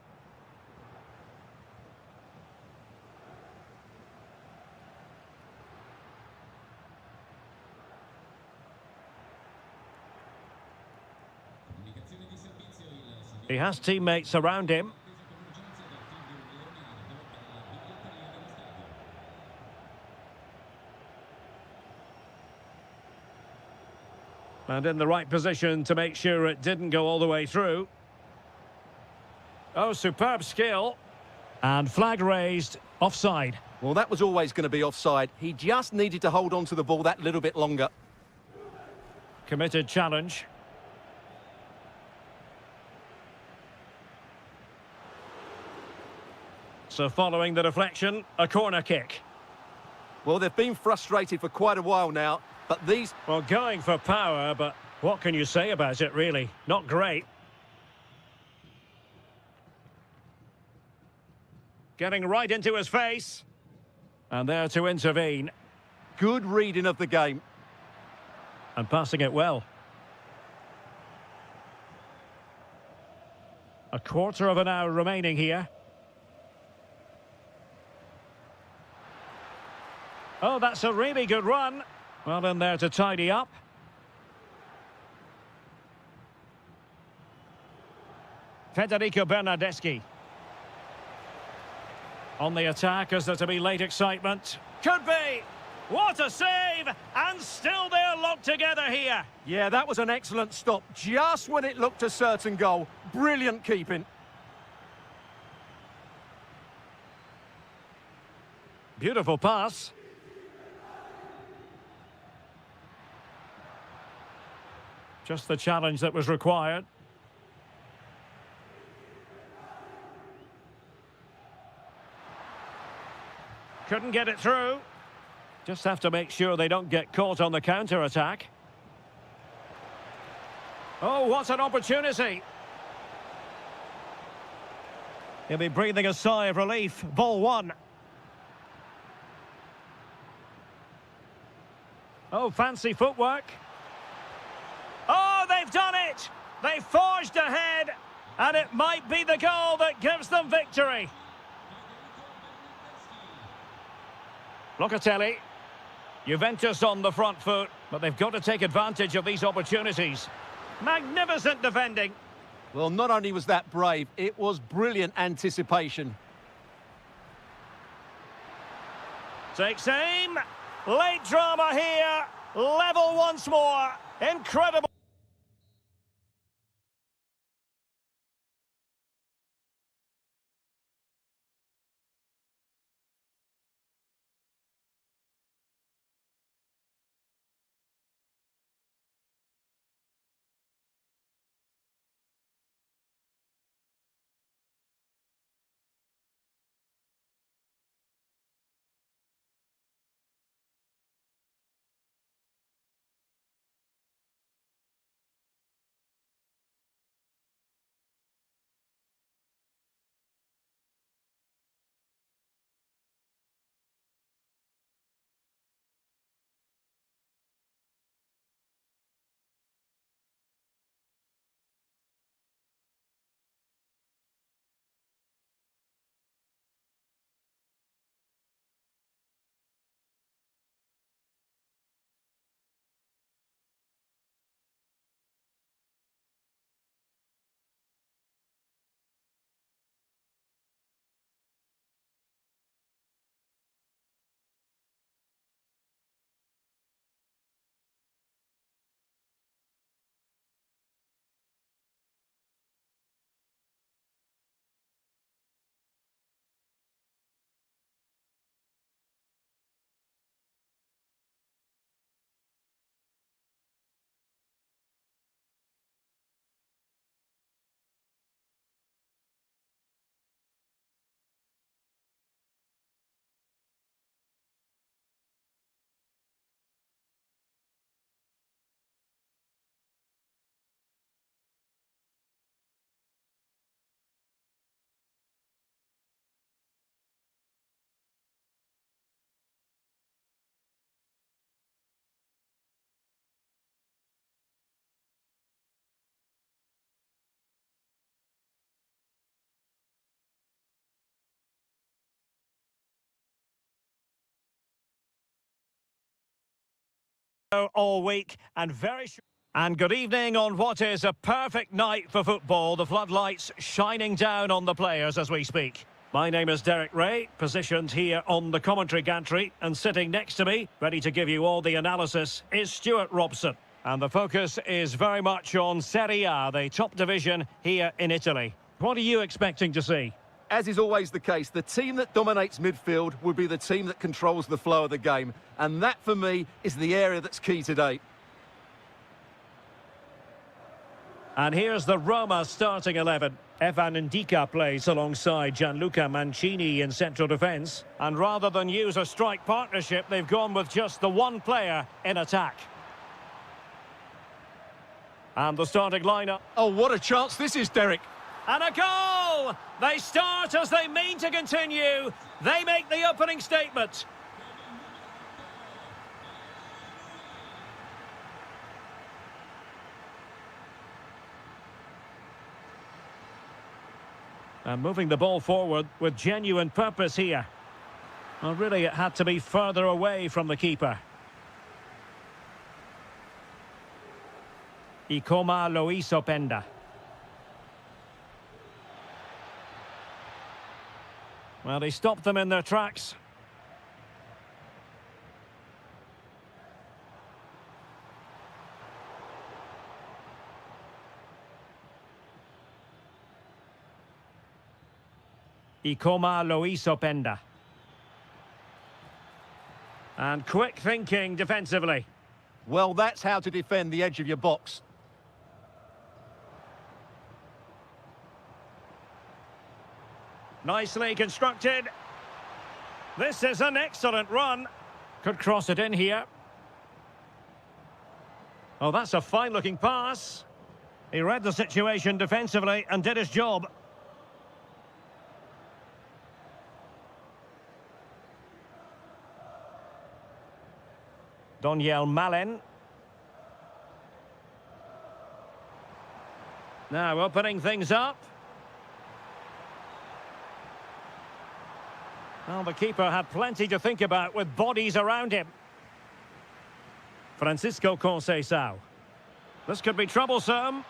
He has teammates around him. And in the right position to make sure it didn't go all the way through. Oh, superb skill. And flag raised, offside. Well, that was always going to be offside. He just needed to hold on to the ball that little bit longer. Committed challenge. So following the deflection, a corner kick. Well, they've been frustrated for quite a while now, but these... Well, going for power, but what can you say about it, really? Not great. Getting right into his face. And there to intervene. Good reading of the game. And passing it well. A quarter of an hour remaining here. Oh, that's a really good run. Well, in there to tidy up. Federico Bernardeschi. On the attack, is there to be late excitement? Could be! What a save! And still they're locked together here. Yeah, that was an excellent stop, just when it looked a certain goal. Brilliant keeping. Beautiful pass. Just the challenge that was required. Couldn't get it through. Just have to make sure they don't get caught on the counter-attack. Oh, what an opportunity. He'll be breathing a sigh of relief. Ball one. Oh, fancy footwork. Oh, they've done it! They forged ahead, and it might be the goal that gives them victory. Locatelli. Juventus on the front foot, but they've got to take advantage of these opportunities. Magnificent defending. Well, not only was that brave, it was brilliant anticipation. Takes aim. Late drama here. Level once more. Incredible. all week and and good evening on what is a perfect night for football. The floodlights shining down on the players as we speak. My name is Derek Ray, positioned here on the commentary gantry, and sitting next to me, ready to give you all the analysis, is Stuart Robson. And the focus is very much on Serie A, the top division here in Italy. What are you expecting to see? As is always the case, the team that dominates midfield will be the team that controls the flow of the game. And that, for me, is the area that's key today. And here's the Roma starting 11. Evan Ndika plays alongside Gianluca Mancini in central defence. And rather than use a strike partnership, they've gone with just the one player in attack. And the starting lineup. Oh, what a chance this is, Derek. And a goal! They start as they mean to continue. They make the opening statement. And moving the ball forward with genuine purpose here. Well, really, it had to be further away from the keeper. Ikoma Loisopenda. Well, he stopped them in their tracks. Ikoma Loisopenda. And quick thinking defensively. Well, that's how to defend the edge of your box. Nicely constructed. This is an excellent run. Could cross it in here. Oh, that's a fine-looking pass. He read the situation defensively and did his job. Doniel Malen. Now opening things up. Well, the keeper had plenty to think about with bodies around him. Francisco Conceição. This could be troublesome.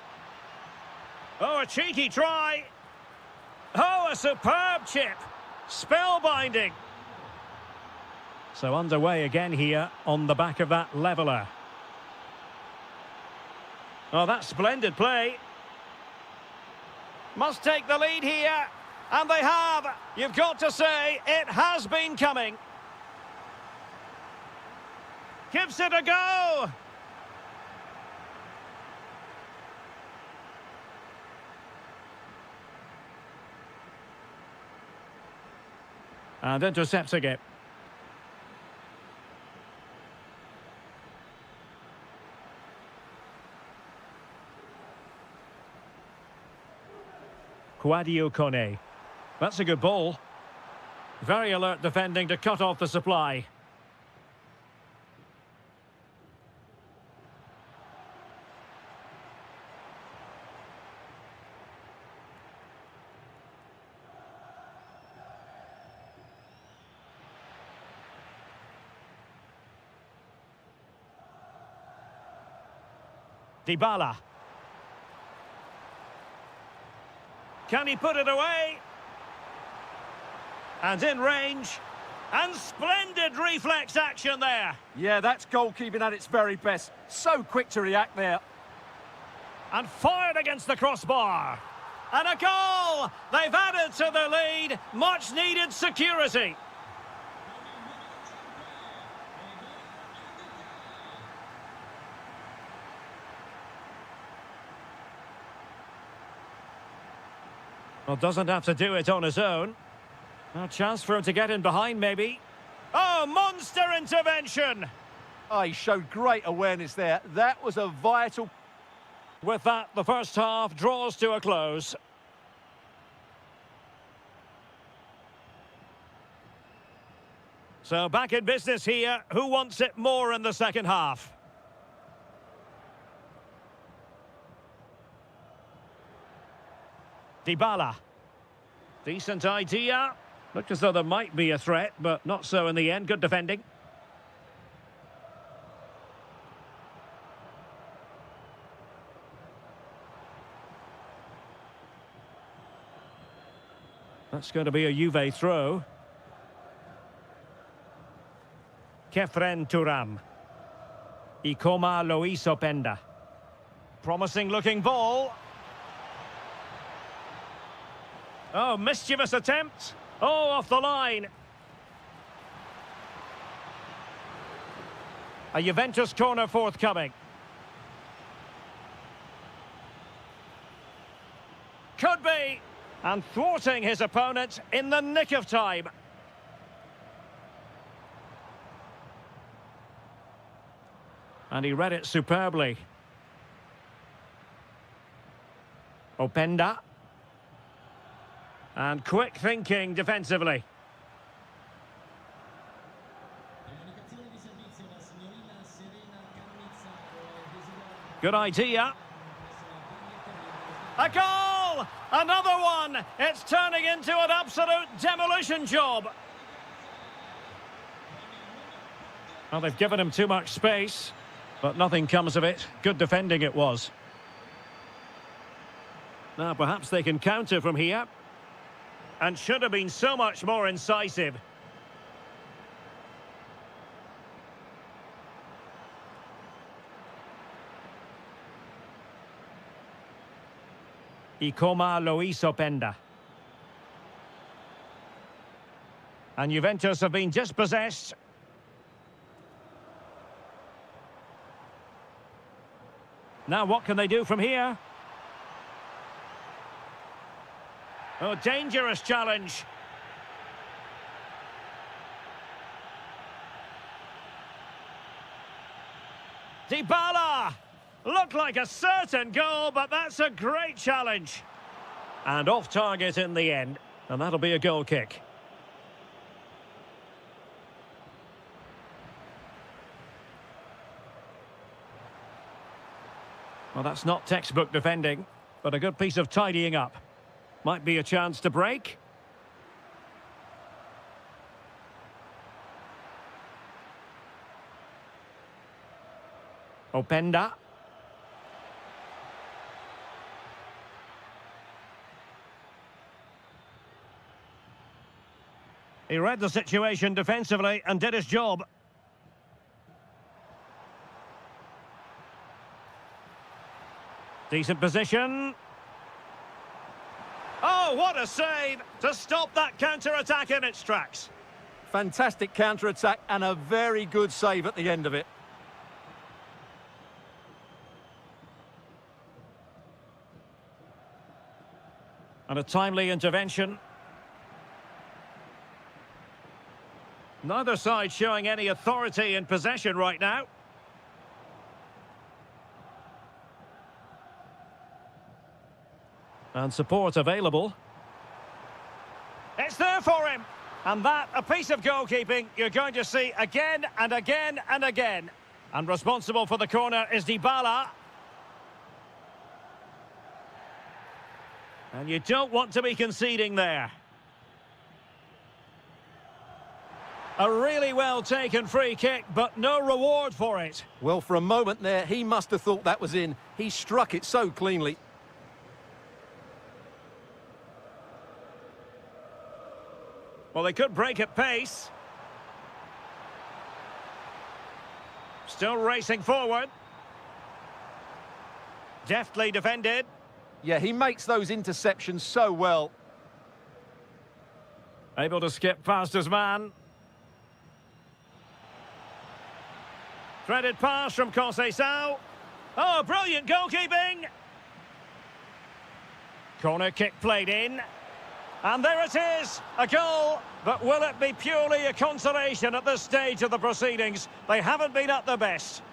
Oh, a cheeky try. Oh, a superb chip. Spellbinding. So underway again here on the back of that leveller. Oh, that's splendid play. Must take the lead here. And they have. You've got to say, it has been coming. Gives it a go. And intercepting it. Quadio Kone. That's a good ball. Very alert defending to cut off the supply. Dybala. Can he put it away? And in range. And splendid reflex action there. Yeah, that's goalkeeping at its very best. So quick to react there. And fired against the crossbar. And a goal! They've added to the lead. Much needed security. Well, doesn't have to do it on his own. A chance for him to get in behind, maybe. Oh, monster intervention! Oh, he showed great awareness there. That was a vital... With that, the first half draws to a close. So back in business here. Who wants it more in the second half? Dybala. Decent idea. Looked as though there might be a threat, but not so in the end. Good defending. That's going to be a Juve throw. Kefren Turam. Ikoma Lois Openda. Promising looking ball. Oh, mischievous attempt. Oh, off the line. A Juventus corner forthcoming. Could be. And thwarting his opponent in the nick of time. And he read it superbly. Openda. And quick thinking defensively. Good idea. A goal! Another one! It's turning into an absolute demolition job. Well, they've given him too much space, but nothing comes of it. Good defending it was. Now, perhaps they can counter from here. And should have been so much more incisive. Ikoma Lois Openda. And Juventus have been dispossessed. Now what can they do from here? Oh, dangerous challenge. Dybala! Looked like a certain goal, but that's a great challenge. And off target in the end. And that'll be a goal kick. Well, that's not textbook defending, but a good piece of tidying up. Might be a chance to break. Openda. He read the situation defensively and did his job. Decent position. Oh, what a save to stop that counter-attack in its tracks. Fantastic counter-attack and a very good save at the end of it. And a timely intervention. Neither side showing any authority in possession right now. And support available. It's there for him. And that, a piece of goalkeeping you're going to see again and again and again. And responsible for the corner is Dybala. And you don't want to be conceding there. A really well taken free kick, but no reward for it. Well, for a moment there, he must have thought that was in. He struck it so cleanly. Well, they could break at pace. Still racing forward. Deftly defended. Yeah, he makes those interceptions so well. Able to skip past his man. Threaded pass from Conceição. Oh, brilliant goalkeeping! Corner kick played in. And there it is, a goal. But will it be purely a consolation at this stage of the proceedings? They haven't been at their best.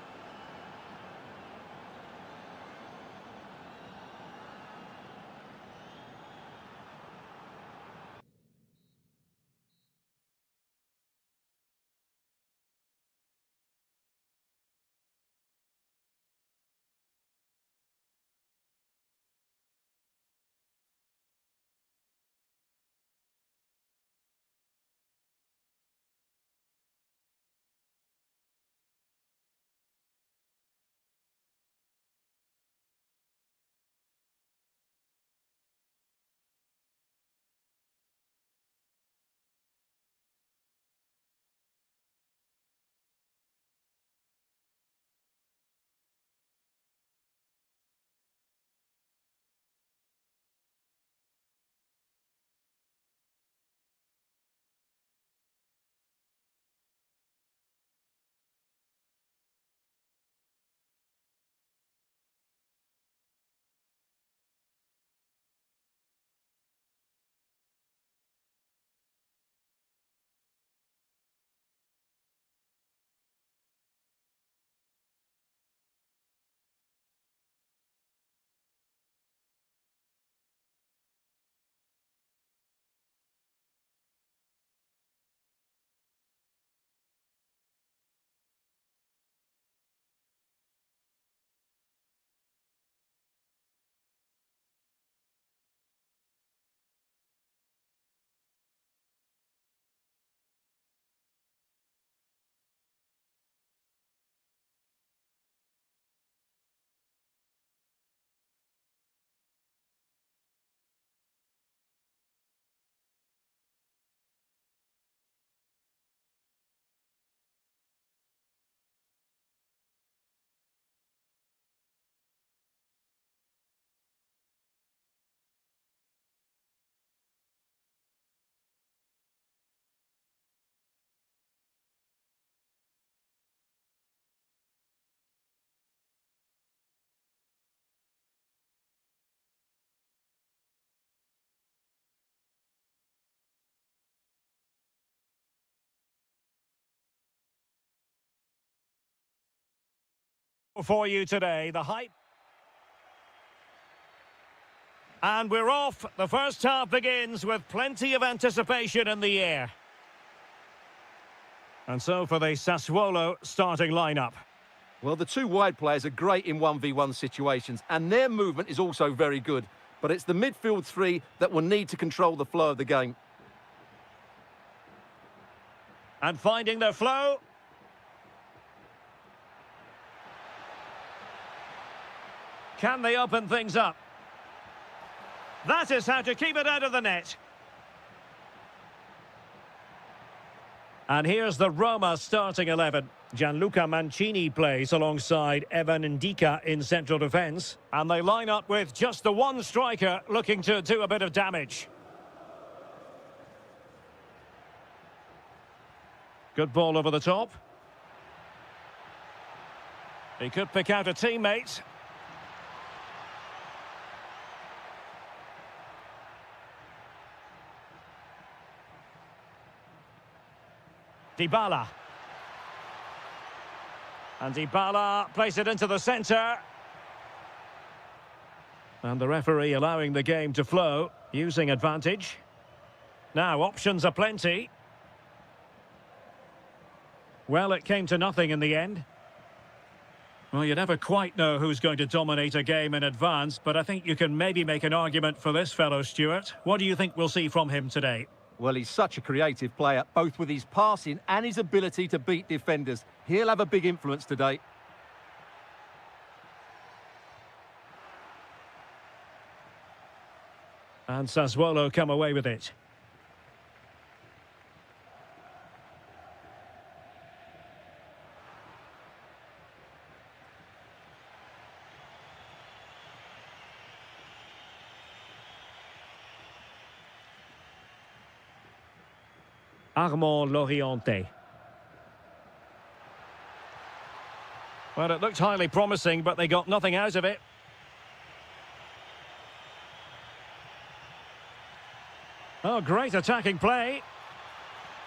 For you today, the hype. And we're off. The first half begins with plenty of anticipation in the air. And so for the Sassuolo starting lineup. Well, the two wide players are great in 1v1 situations, and their movement is also very good. But it's the midfield three that will need to control the flow of the game. And finding their flow. Can they open things up? That is how to keep it out of the net. And here's the Roma starting 11. Gianluca Mancini plays alongside Evan Ndika in central defence. And they line up with just the one striker looking to do a bit of damage. Good ball over the top. He could pick out a teammate. Dybala. And Dybala plays it into the centre. And the referee allowing the game to flow, using advantage. Now, options are plenty. Well, it came to nothing in the end. Well, you never quite know who's going to dominate a game in advance, but I think you can maybe make an argument for this fellow, Stuart. What do you think we'll see from him today? Well, he's such a creative player, both with his passing and his ability to beat defenders. He'll have a big influence today. And Sassuolo come away with it. Armand Loriente. Well, it looked highly promising, but they got nothing out of it. Oh, great attacking play.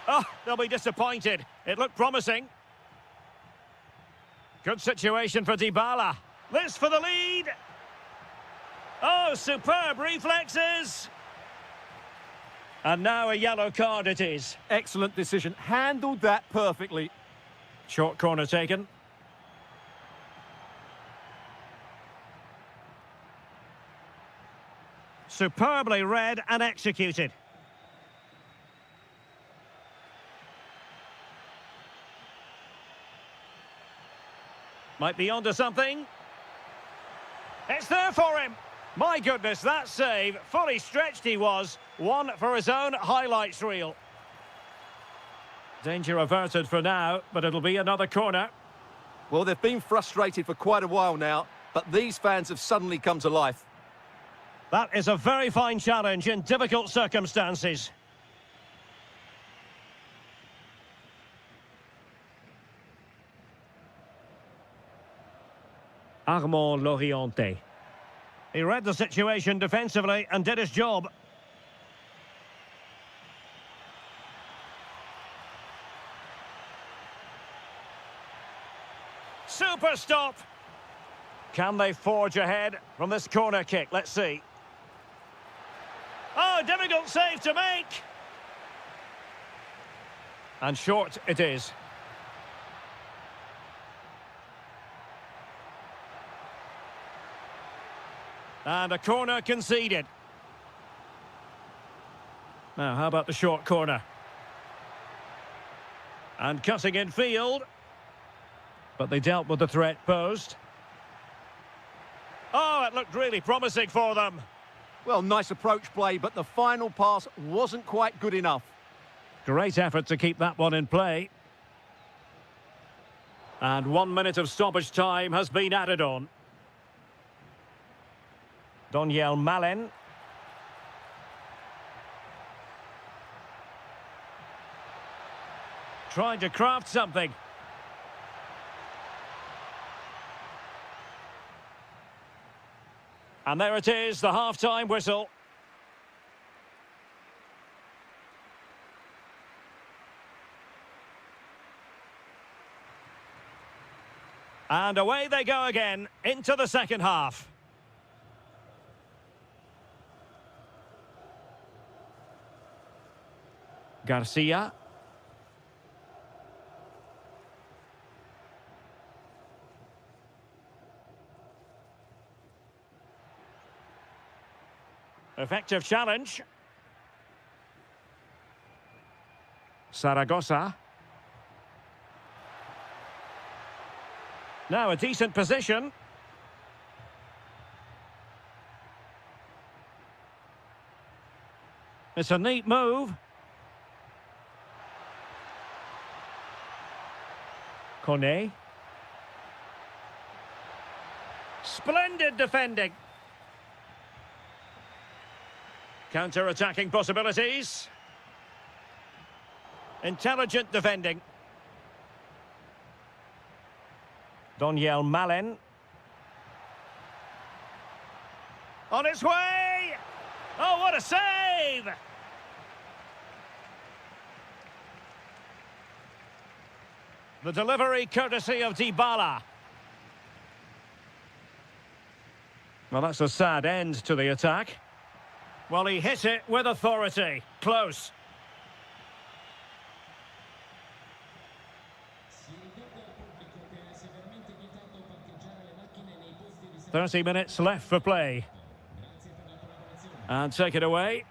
Oh, they'll be disappointed. It looked promising. Good situation for Dybala. This for the lead. Oh, superb reflexes. And now a yellow card it is. Excellent decision. Handled that perfectly. Short corner taken. Superbly read and executed. Might be onto something. It's there for him. My goodness, that save. Fully stretched he was. One for his own highlights reel. Danger averted for now, but it'll be another corner. Well, they've been frustrated for quite a while now, but these fans have suddenly come to life. That is a very fine challenge in difficult circumstances. Armand Loriente. He read the situation defensively and did his job. Super stop! Can they forge ahead from this corner kick? Let's see. Oh, difficult save to make! And short it is. And a corner conceded. Now, how about the short corner? And cutting in field. But they dealt with the threat posed. Oh, it looked really promising for them. Well, nice approach play, but the final pass wasn't quite good enough. Great effort to keep that one in play. And 1 minute of stoppage time has been added on. Daniel Malen. Trying to craft something. And there it is, the half-time whistle. And away they go again into the second half. Garcia. Effective challenge. Zaragoza. Now a decent position. It's a neat move. Kone. Splendid defending. Counter-attacking possibilities. Intelligent defending. Doniel Malen. On its way! Oh, what a save! The delivery courtesy of Dybala. Well, that's a sad end to the attack. Well, he hit it with authority. Close. "30 minutes left for play. And take it away.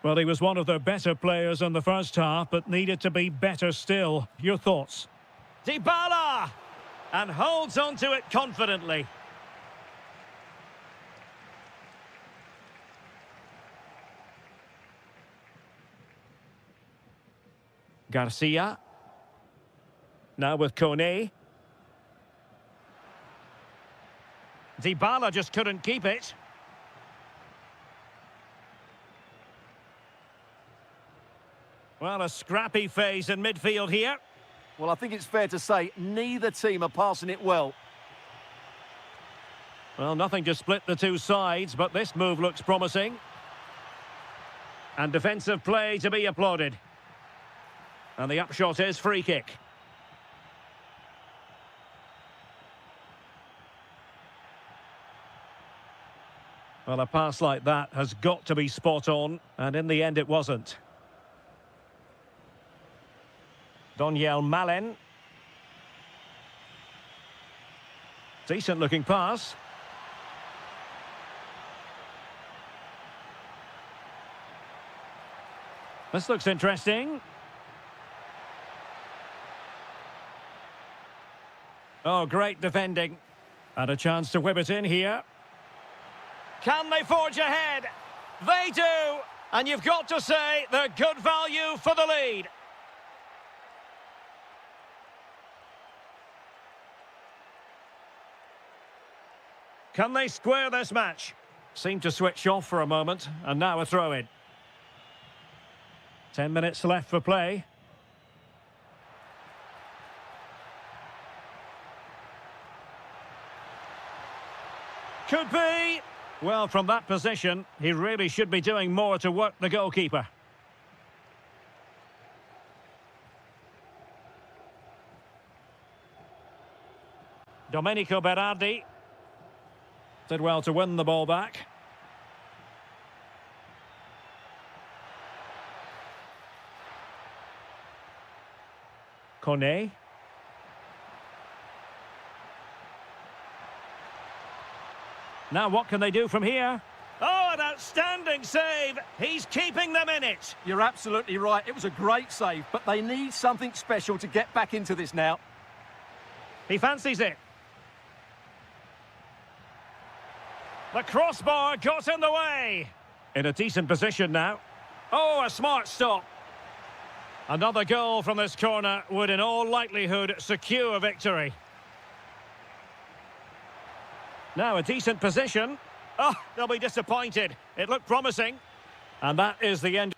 Well, he was one of the better players in the first half, but needed to be better still. Your thoughts? Dybala! And holds on to it confidently. Garcia. Now with Kone. Dybala just couldn't keep it. Well, a scrappy phase in midfield here. Well, I think it's fair to say neither team are passing it well. Well, nothing to split the two sides, but this move looks promising. And defensive play to be applauded. And the upshot is free kick. Well, a pass like that has got to be spot on, and in the end it wasn't. Doniel Malen. Decent looking pass. This looks interesting. Oh, great defending. And a chance to whip it in here. Can they forge ahead? They do! And you've got to say they're good value for the lead. Can they square this match? Seemed to switch off for a moment, and now a throw-in. 10 minutes left for play. Could be. Well, from that position, he really should be doing more to work the goalkeeper. Domenico Berardi did well to win the ball back. Kone. Now what can they do from here? Oh, an outstanding save. He's keeping them in it. You're absolutely right. It was a great save, but they need something special to get back into this now. He fancies it. The crossbar got in the way. In a decent position now. Oh, a smart stop. Another goal from this corner would in all likelihood secure victory. Now a decent position. Oh, they'll be disappointed. It looked promising. And that is the end.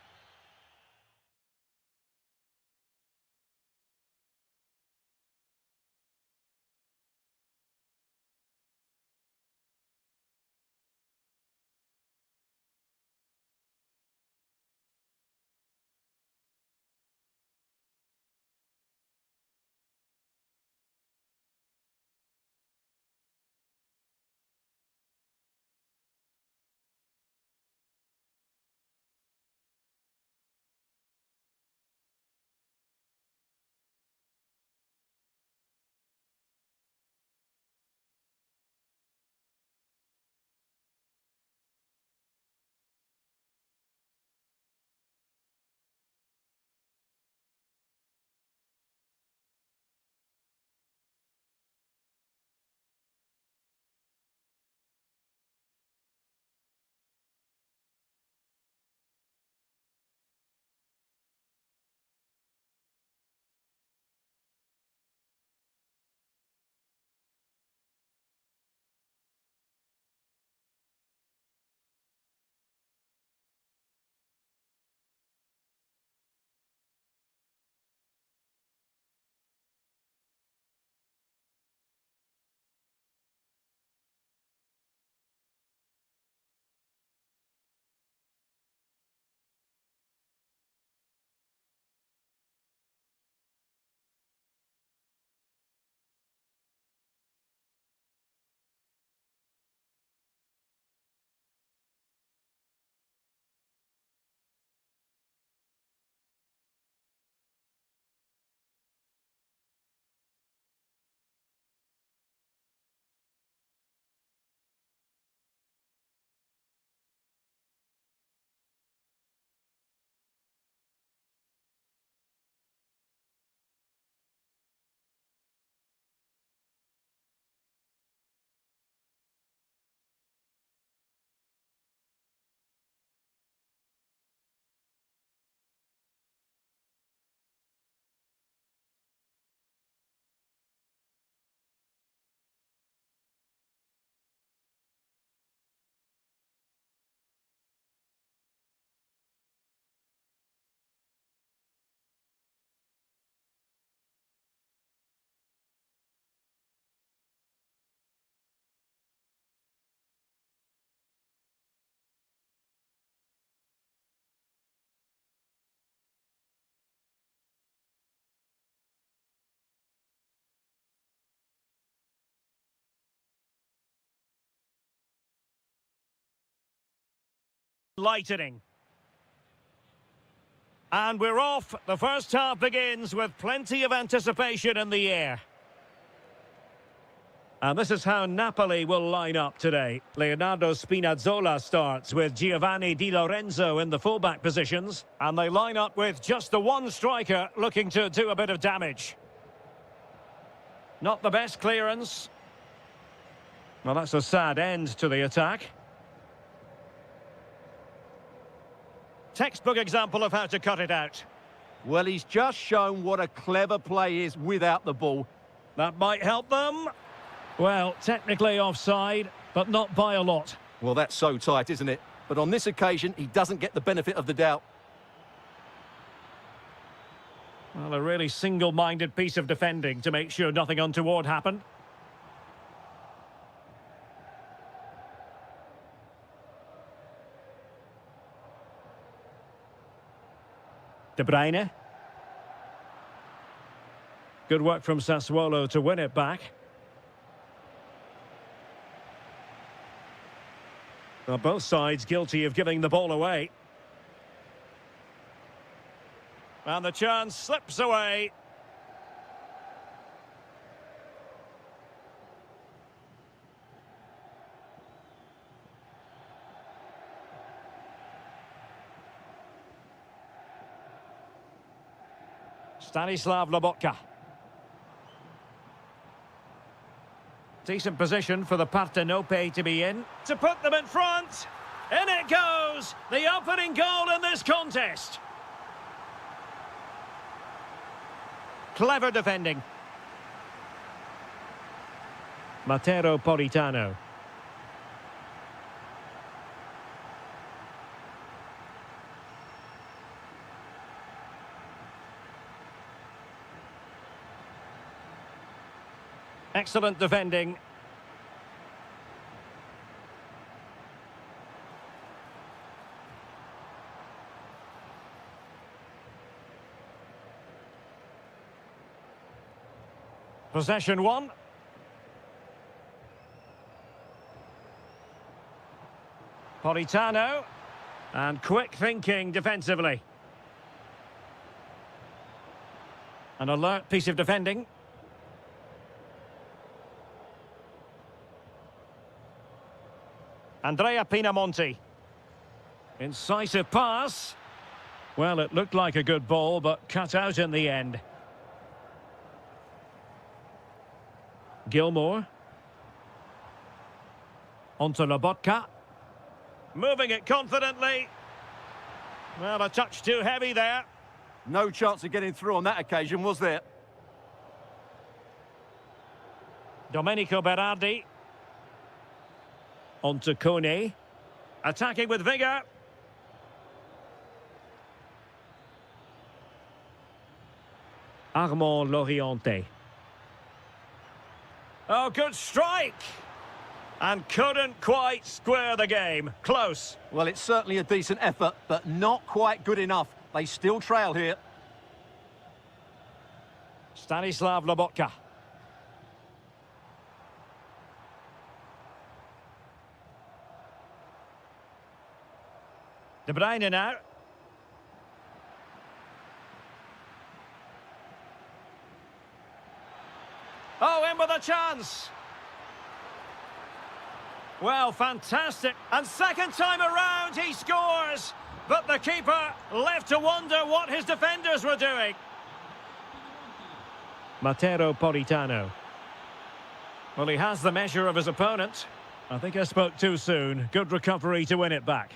Lightening. And we're off. The first half begins with plenty of anticipation in the air. And this is how Napoli will line up today. Leonardo Spinazzola starts with Giovanni Di Lorenzo in the fullback positions. And they line up with just the one striker looking to do a bit of damage. Not the best clearance. Well, that's a sad end to the attack. Textbook example of how to cut it out. Well, he's just shown what a clever play is without the ball. That might help them. Well, technically offside, but not by a lot. Well, that's so tight, isn't it? But on this occasion, he doesn't get the benefit of the doubt. Well, a really single-minded piece of defending to make sure nothing untoward happened. De Bruyne. Good work from Sassuolo to win it back. Well, both sides guilty of giving the ball away. And the chance slips away. Stanislav Lobotka. Decent position for the Partenope to be in. To put them in front. In it goes. The opening goal in this contest. Clever defending. Matteo Politano. Excellent defending. Possession one. Politano. And quick thinking defensively. An alert piece of defending. Andrea Pinamonti. Incisive pass. Well, it looked like a good ball, but cut out in the end. Gilmore. Onto Lobotka. Moving it confidently. Well, a touch too heavy there. No chance of getting through on that occasion, was there? Domenico Berardi. Onto Kone. Attacking with vigour. Armand Loriente. Oh, good strike! And couldn't quite square the game. Close. Well, it's certainly a decent effort, but not quite good enough. They still trail here. Stanislav Lobotka. De Bruyne now. Oh, in with a chance. Well, fantastic. And second time around, he scores. But the keeper left to wonder what his defenders were doing. Matteo Politano. Well, he has the measure of his opponent. I think I spoke too soon. Good recovery to win it back.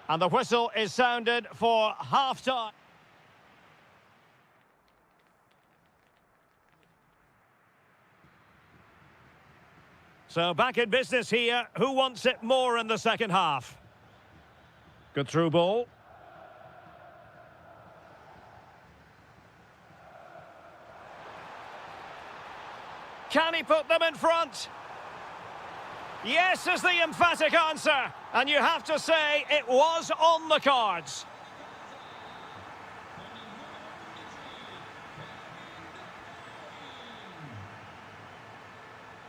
And the whistle is sounded for half-time. So back in business here. Who wants it more in the second half? Good through ball. Can he put them in front? Yes is the emphatic answer. And you have to say it was on the cards.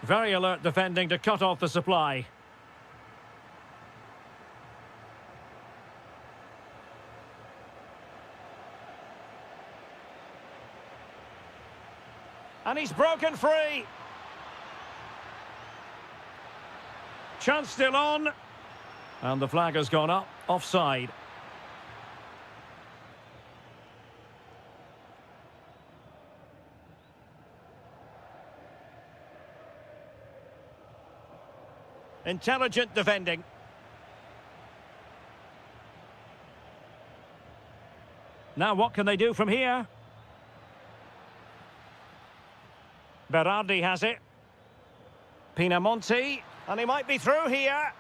Very alert defending to cut off the supply. And he's broken free. Chance still on. And the flag has gone up, offside. Intelligent defending. Now what can they do from here? Berardi has it. Pinamonti. And he might be through here.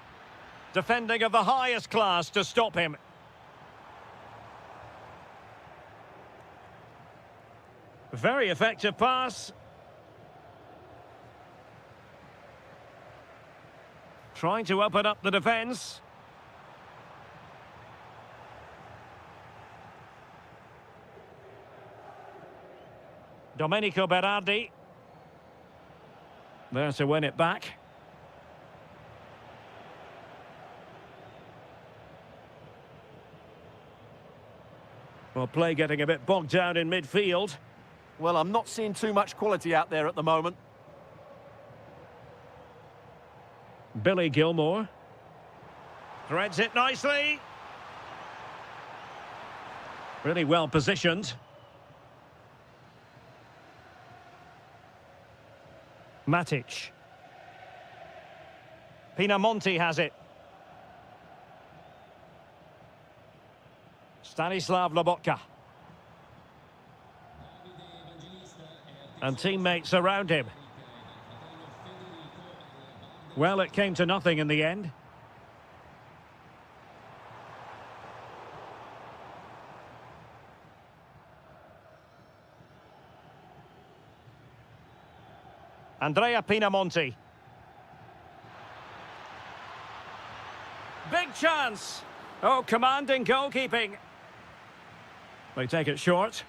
Defending of the highest class to stop him. Very effective pass. Trying to open up the defence. Domenico Berardi. There to win it back. Well, play getting a bit bogged down in midfield. Well, I'm not seeing too much quality out there at the moment. Billy Gilmore. Threads it nicely. Really well positioned. Matic. Pinamonti has it. Stanislav Lobotka. And teammates around him. Well, it came to nothing in the end. Andrea Pinamonti. Big chance. Oh, commanding goalkeeping. They take it short.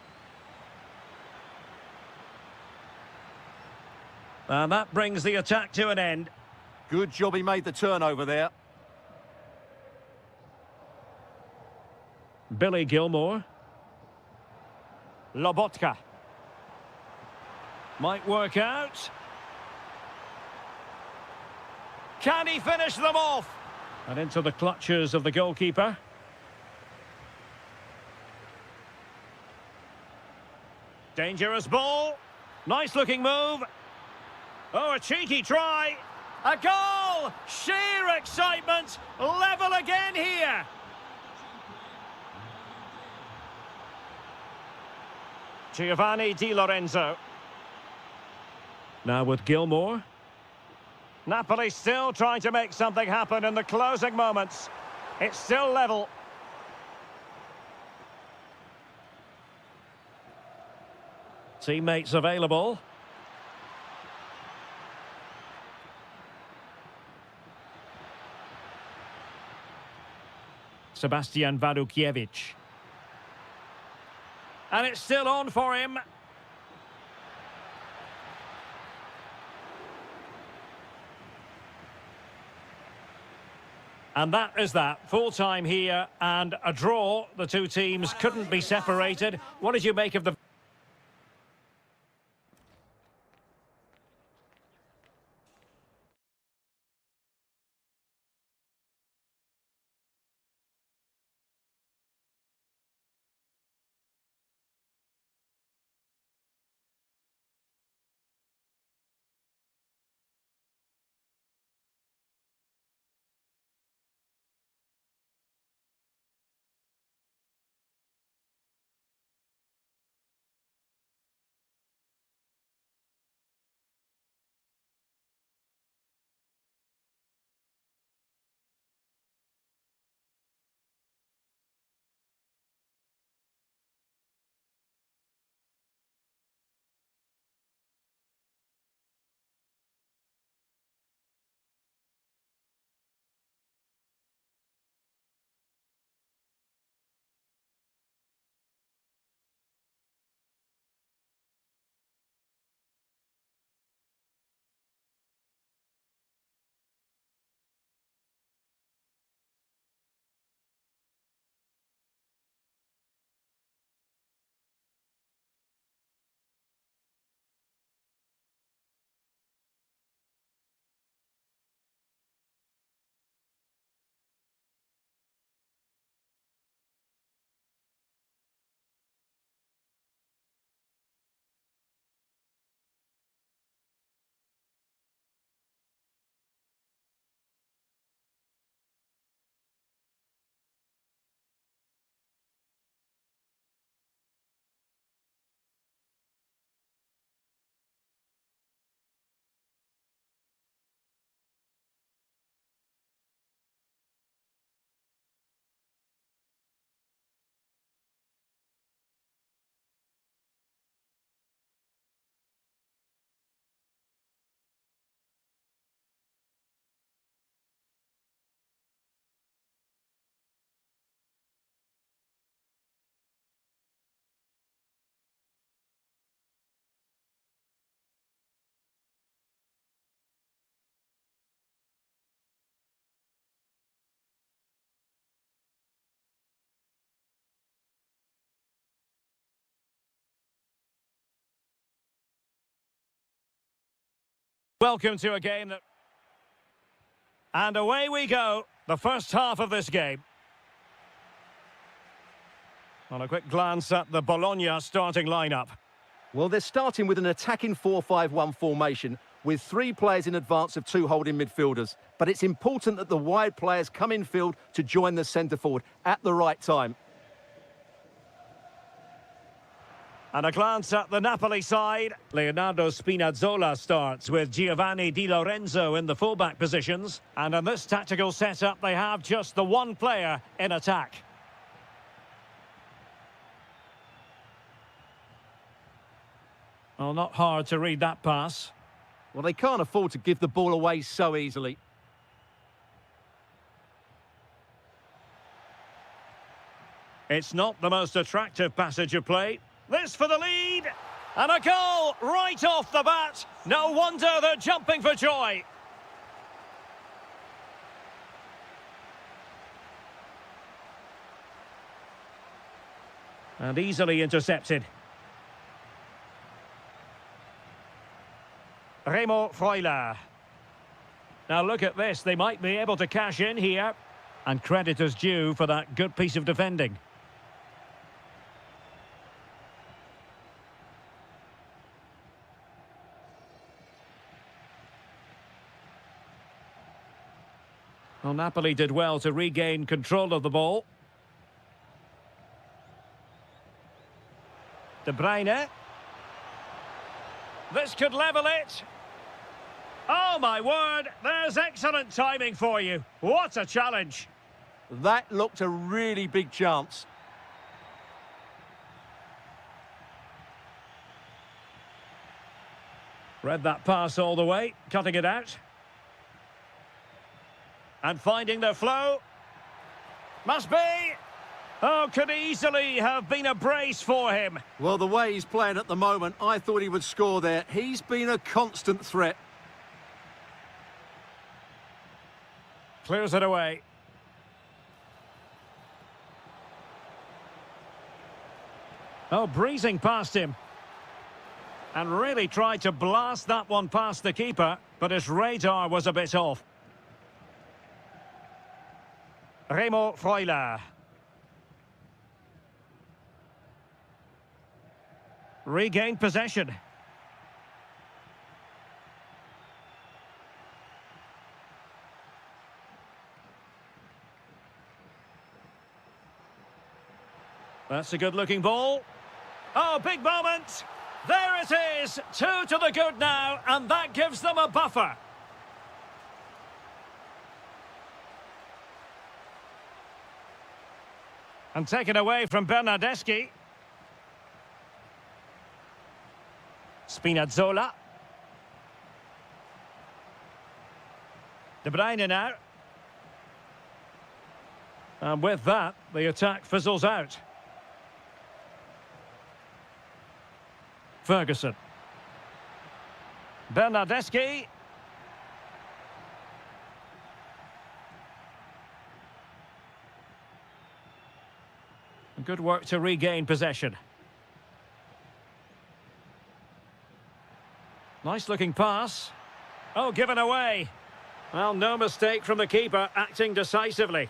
And that brings the attack to an end. Good job he made the turnover there. Billy Gilmore. Lobotka. Might work out. Can he finish them off? And into the clutches of the goalkeeper. Dangerous ball. Nice looking move. Oh, a cheeky try. A goal! Sheer excitement. Level again here. Giovanni Di Lorenzo. Now with Gilmore. Napoli still trying to make something happen in the closing moments. It's still level. Teammates available. Sebastian Wadukiewicz. And it's still on for him. And that is that. Full time here and a draw. The two teams couldn't be separated. What did you make of the... Welcome to a game that... And away we go, the first half of this game. On a quick glance at the Bologna starting lineup. Well, they're starting with an attacking 4-5-1 formation with 3 players in advance of 2 holding midfielders. But it's important that the wide players come in field to join the centre forward at the right time. And a glance at the Napoli side. Leonardo Spinazzola starts with Giovanni Di Lorenzo in the fullback positions. And in this tactical setup, they have just the one player in attack. Well, not hard to read that pass. Well, they can't afford to give the ball away so easily. It's not the most attractive passage of play. This for the lead, and a goal right off the bat. No wonder they're jumping for joy. And easily intercepted. Remo Freuler. Now look at this, they might be able to cash in here. And credit is due for that good piece of defending. Well, Napoli did well to regain control of the ball. De Bruyne. This could level it. Oh, my word, there's excellent timing for you. What a challenge. That looked a really big chance. Read that pass all the way, cutting it out. And finding their flow. Must be. Oh, could easily have been a brace for him. Well, the way he's playing at the moment, I thought he would score there. He's been a constant threat. Clears it away. Oh, breezing past him. And really tried to blast that one past the keeper, but his radar was a bit off. Remo Freuler. Regained possession. That's a good-looking ball. Oh, big moment. There it is. 2 to the good now, and that gives them a buffer. And taken away from Bernardeschi. Spinazzola. De Bruyne now. And with that, the attack fizzles out. Ferguson. Bernardeschi. Good work to regain possession. Nice looking pass. Oh, given away. Well, no mistake from the keeper, acting decisively.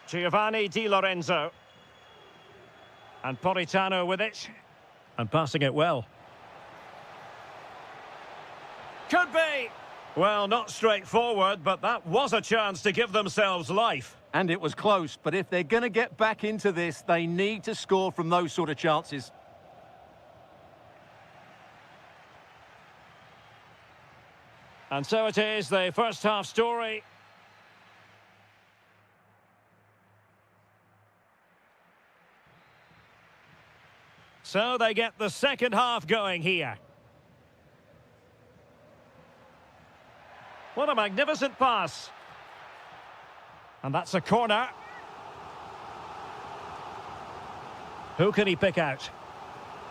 Giovanni Di Lorenzo. And Politano with it. And passing it well. Could be. Well, not straightforward, but that was a chance to give themselves life. And it was close, but if they're going to get back into this, they need to score from those sort of chances. And so it is, the first half story. So they get the second half going here. What a magnificent pass. And that's a corner. Who can he pick out?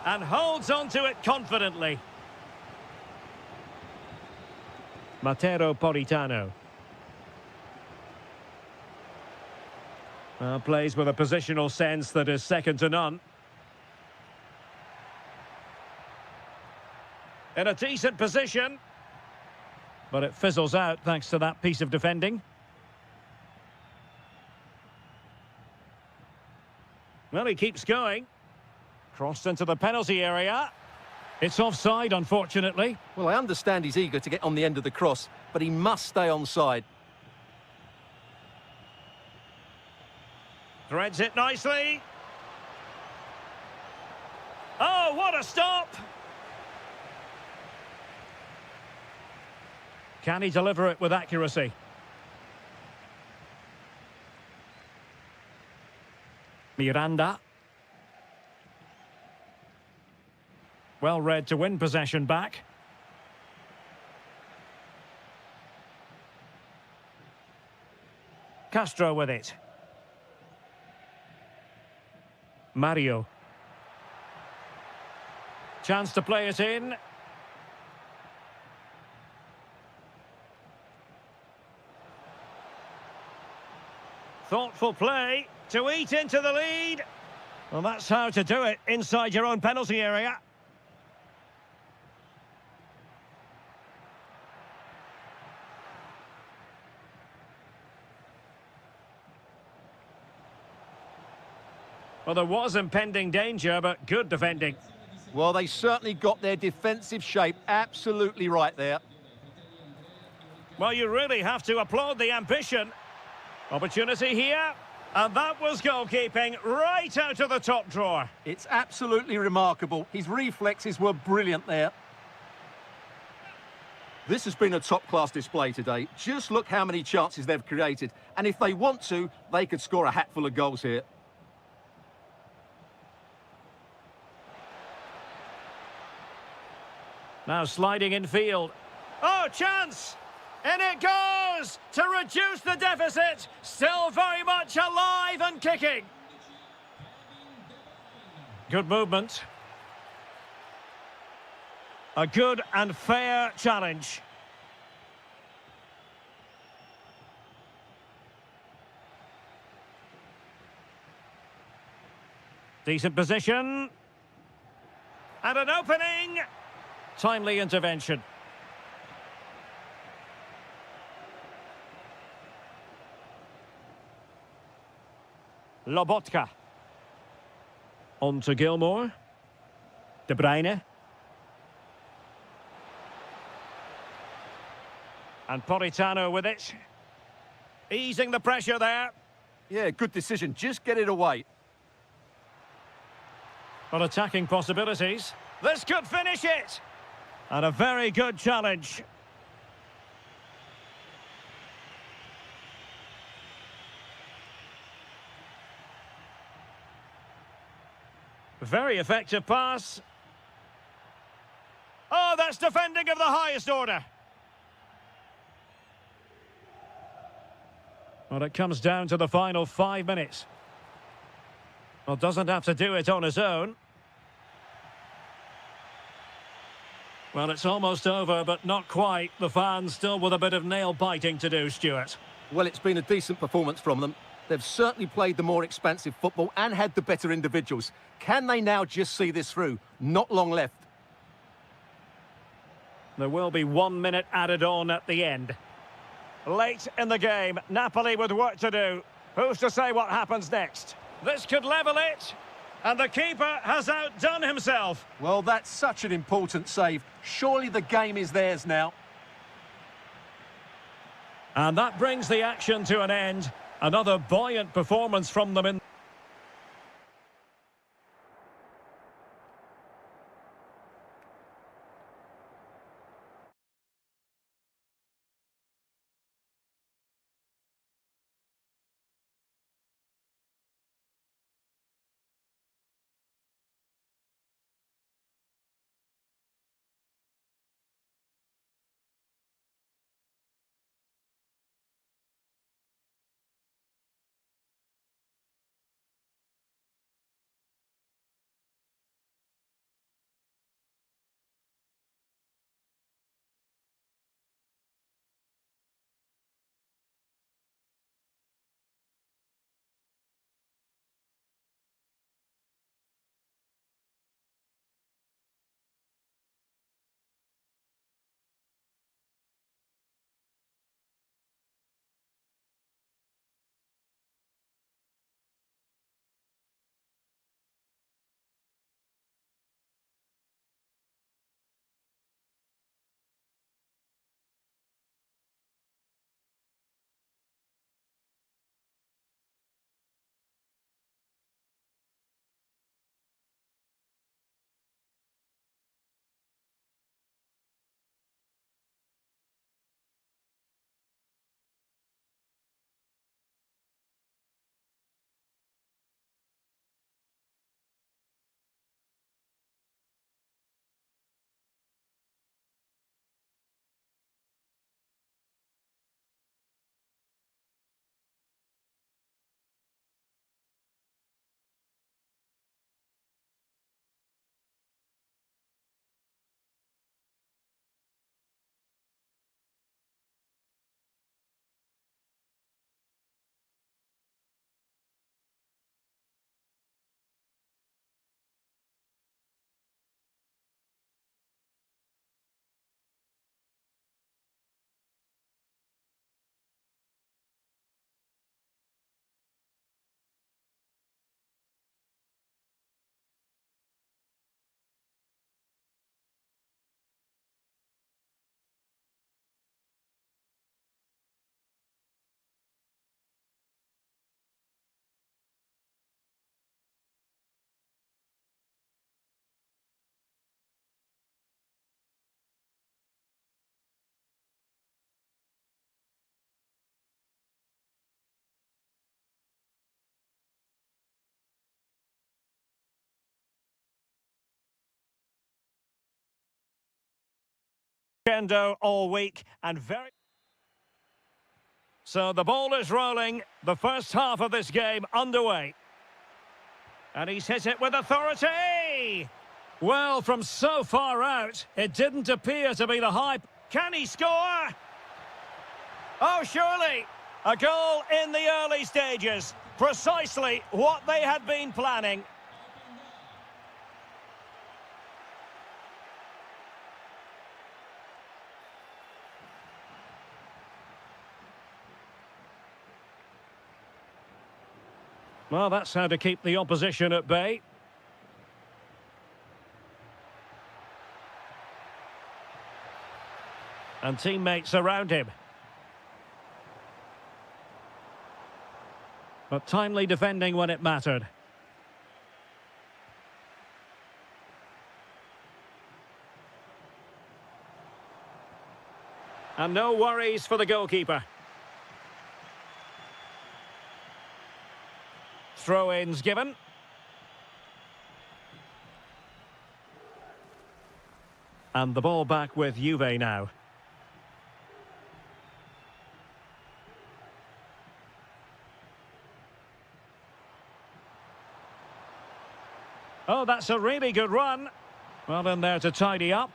And holds onto it confidently. Matteo Politano. Plays with a positional sense that is second to none. In a decent position. But it fizzles out thanks to that piece of defending. Well, he keeps going. Crossed into the penalty area. It's offside, unfortunately. Well, I understand he's eager to get on the end of the cross, but he must stay onside. Threads it nicely. Oh, what a stop! Can he deliver it with accuracy? Miranda. Well read to win possession back. Castro with it. Mario. Chance to play it in. Thoughtful play to eat into the lead. Well, that's how to do it inside your own penalty area. Well, there was impending danger, but good defending. Well, they certainly got their defensive shape absolutely right there. Well, you really have to applaud the ambition. Opportunity here, and that was goalkeeping right out of the top drawer. It's absolutely remarkable. His reflexes were brilliant there. This has been a top-class display today. Just look how many chances they've created. And if they want to, they could score a hatful of goals here. Now sliding in field. Oh, chance! In it goes to reduce the deficit. Still very much alive and kicking. Good movement. A good and fair challenge. Decent position. And an opening. Timely intervention. Lobotka. On to Gilmore. De Bruyne. And Politano with it. Easing the pressure there. Yeah, good decision. Just get it away. But attacking possibilities. This could finish it. And a very good challenge. Very effective pass. Oh, that's defending of the highest order. Well, it comes down to the final 5 minutes. Well, doesn't have to do it on his own. Well, it's almost over, but not quite. The fans still with a bit of nail-biting to do, Stuart. Well, it's been a decent performance from them. They've certainly played the more expansive football and had the better individuals. Can they now just see this through? Not long left. There will be 1 minute added on at the end. Late in the game, Napoli with work to do. Who's to say what happens next? This could level it. And the keeper has outdone himself. Well, that's such an important save. Surely the game is theirs now. And that brings the action to an end. Another buoyant performance from them in Crescendo all week and very... So the ball is rolling. The first half of this game underway. And he's hit it with authority! Well, from so far out, it didn't appear to be the hype. Can he score? Oh, surely! A goal in the early stages. Precisely what they had been planning. Well, that's how to keep the opposition at bay. And teammates around him. But timely defending when it mattered. And no worries for the goalkeeper. Throw-ins given. And the ball back with Juve now. Oh, that's a really good run. Well in there to tidy up.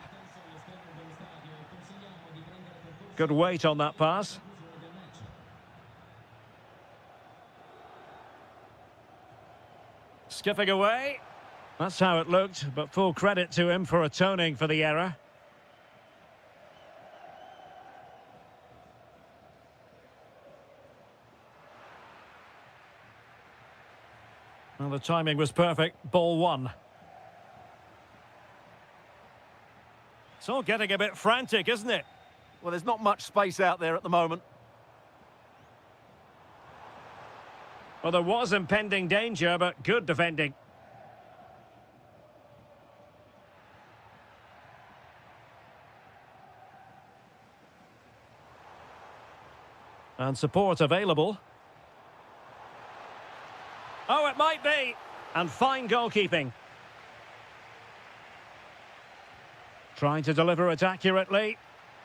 Good weight on that pass. Skipping away. That's how it looked, but full credit to him for atoning for the error. Well, the timing was perfect. Ball one. It's all getting a bit frantic, isn't it? Well, there's not much space out there at the moment. Well, there was impending danger, but good defending. And support available. Oh, it might be. And fine goalkeeping. Trying to deliver it accurately.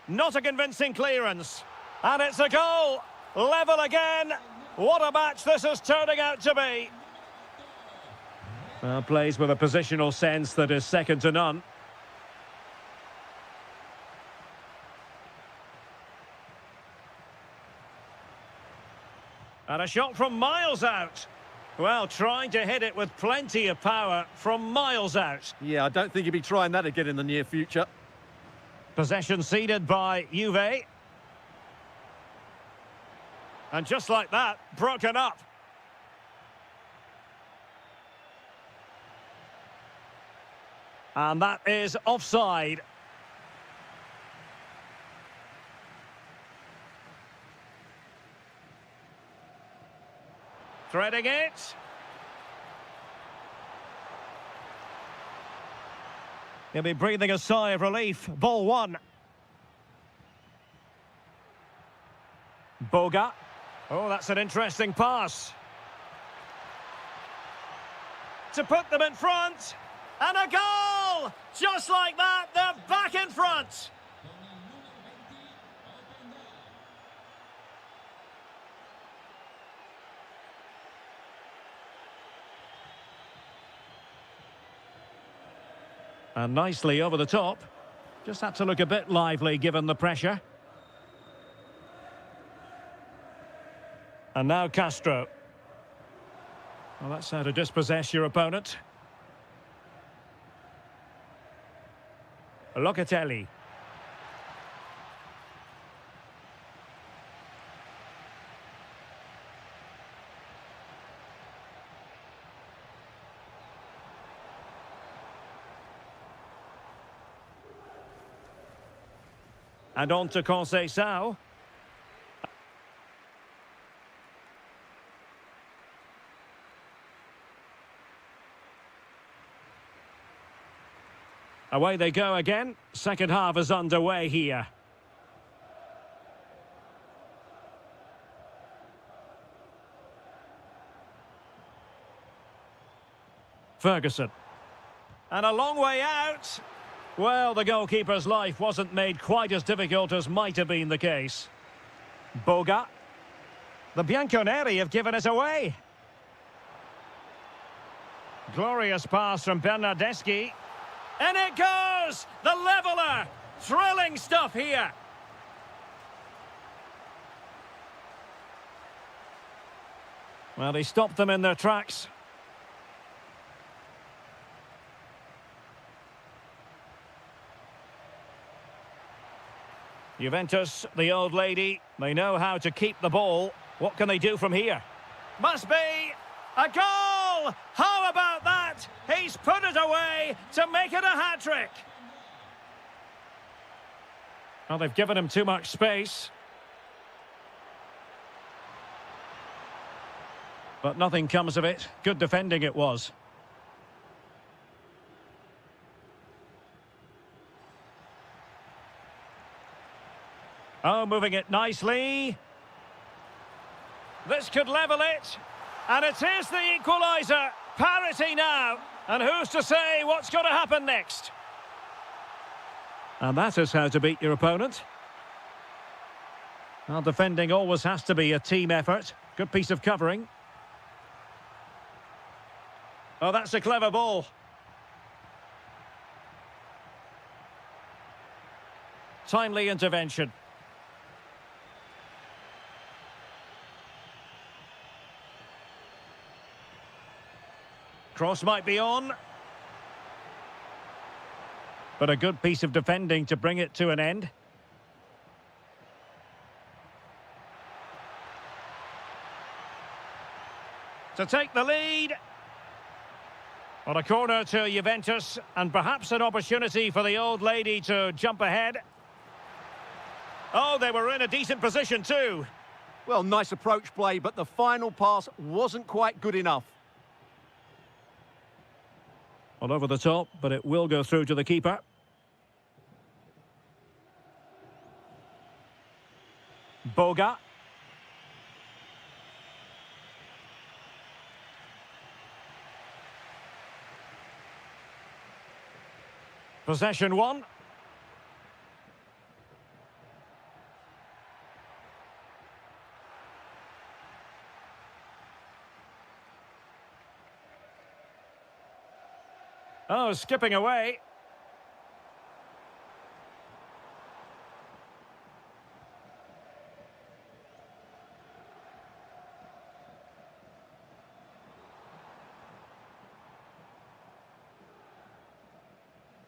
Not a convincing clearance. And it's a goal. Level again. What a match this is turning out to be. Well, plays with a positional sense that is second to none. And a shot from miles out. Well, trying to hit it with plenty of power from miles out. Yeah, I don't think he'll be trying that again in the near future. Possession ceded by Juve. And just like that, broken up. And that is offside. Threading it. He'll be breathing a sigh of relief. Ball one. Boga. Oh, that's an interesting pass. To put them in front. And a goal! Just like that, they're back in front. And nicely over the top. Just had to look a bit lively given the pressure. And now Castro. Well, that's how to dispossess your opponent. Locatelli. And on to Conceição. Away they go again. Second half is underway here. Ferguson. And a long way out. Well, the goalkeeper's life wasn't made quite as difficult as might have been the case. Boga. The Bianconeri have given it away. Glorious pass from Bernardeschi. And it goes! The leveller! Thrilling stuff here. Well, he stopped them in their tracks. Juventus, the old lady, they know how to keep the ball. What can they do from here? Must be a goal! How about that? He's put it away to make it a hat-trick. Well, they've given him too much space. But nothing comes of it. Good defending it was. Oh, moving it nicely. This could level it. And it is the equaliser. Parity now. And who's to say what's going to happen next? And that is how to beat your opponent. Well, defending always has to be a team effort. Good piece of covering. Oh, that's a clever ball. Timely intervention. Cross might be on. But a good piece of defending to bring it to an end. To take the lead. On a corner to Juventus, and perhaps an opportunity for the old lady to jump ahead. Oh, they were in a decent position too. Well, nice approach play, but the final pass wasn't quite good enough. All over the top, but it will go through to the keeper. Boga. Possession one. Oh, skipping away.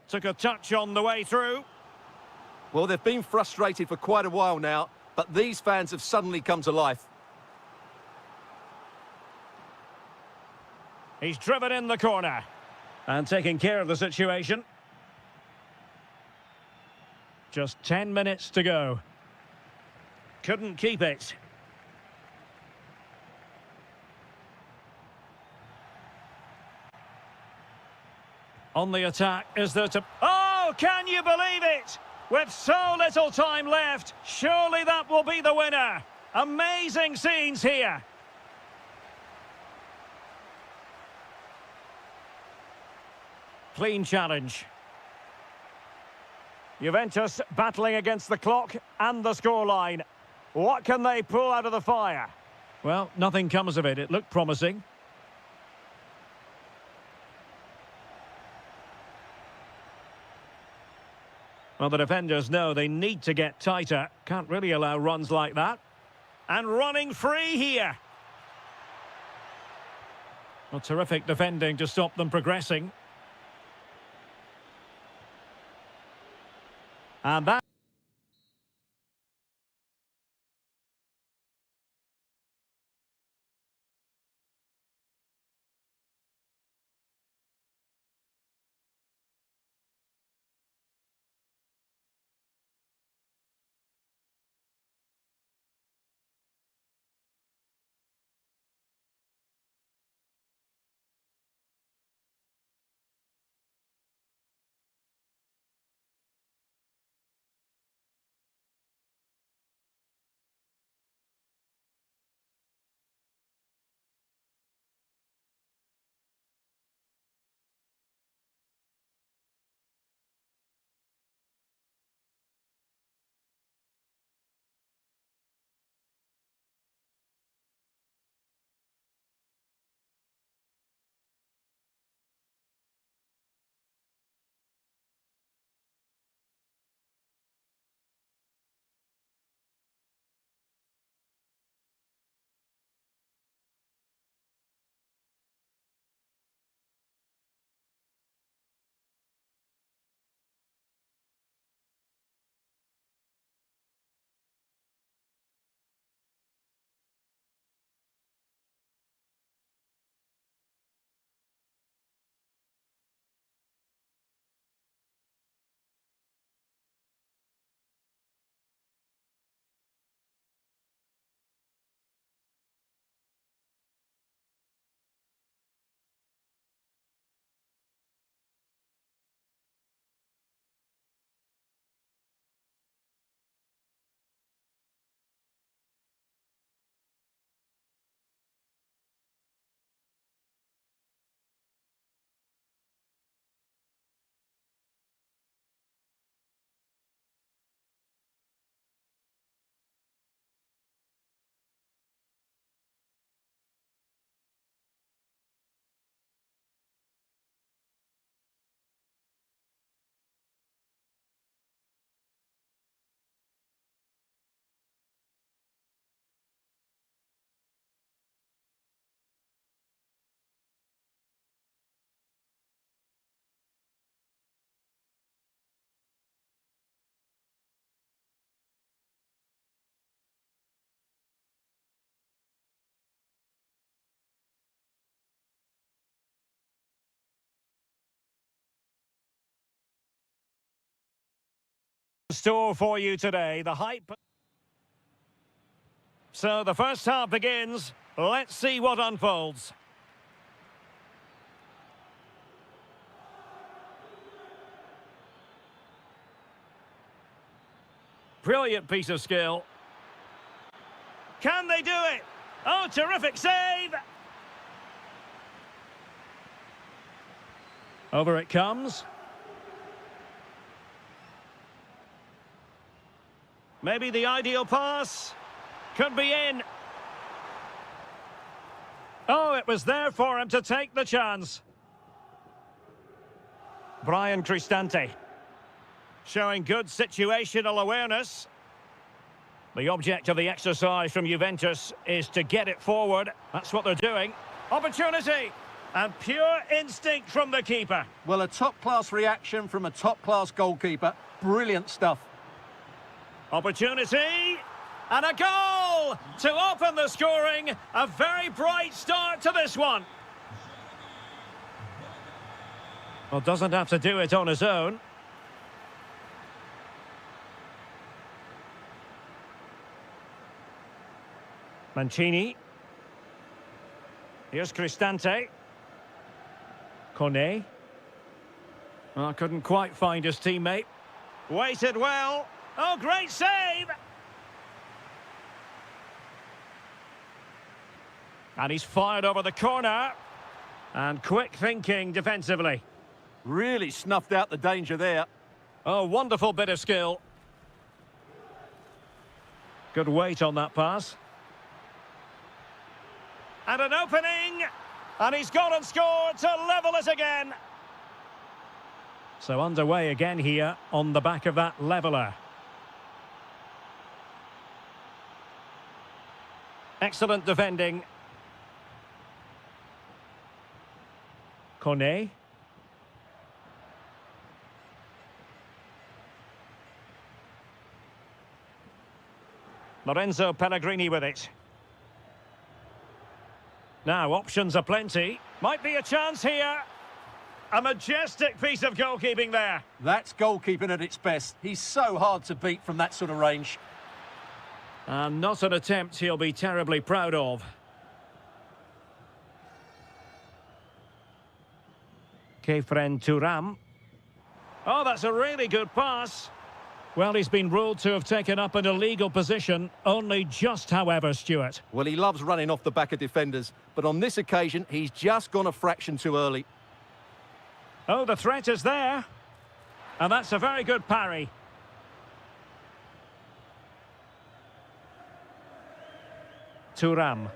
Took a touch on the way through. Well, they've been frustrated for quite a while now, but these fans have suddenly come to life. He's driven in the corner and taking care of the situation. Just 10 minutes to go. Couldn't keep it. On the attack, is there to... Oh, can you believe it? With so little time left, surely that will be the winner. Amazing scenes here. Clean challenge. Juventus battling against the clock and the scoreline. What can they pull out of the fire? Well, nothing comes of it. It looked promising. Well, the defenders know they need to get tighter. Can't really allow runs like that. And running free here. Well, terrific defending to stop them progressing. And that... Store for you today, the hype. So the first half begins. Let's see what unfolds. Brilliant piece of skill. Can they do it? Oh, terrific save! Over it comes. Maybe the ideal pass. Could be in. Oh, it was there for him to take the chance. Brian Cristante. Showing good situational awareness. The object of the exercise from Juventus is to get it forward. That's what they're doing. Opportunity! And pure instinct from the keeper. Well, a top-class reaction from a top-class goalkeeper. Brilliant stuff. Opportunity! And a goal to open the scoring. A very bright start to this one. Well, doesn't have to do it on his own. Mancini. Here's Cristante. Kone. Well, couldn't quite find his teammate. Waited well. Oh, great save! And he's fired over the corner. And quick thinking defensively. Really snuffed out the danger there. Oh, wonderful bit of skill. Good weight on that pass. And an opening. And he's gone and scored to level it again. So underway again here on the back of that leveller. Excellent defending. Kone. Lorenzo Pellegrini with it. Now, options are plenty. Might be a chance here. A majestic piece of goalkeeping there. That's goalkeeping at its best. He's so hard to beat from that sort of range. And not an attempt he'll be terribly proud of. Kefren Turam. Oh, that's a really good pass. Well, he's been ruled to have taken up an illegal position, only just, however, Stuart. Well, he loves running off the back of defenders, but on this occasion, he's just gone a fraction too early. Oh, the threat is there. And that's a very good parry. Turam.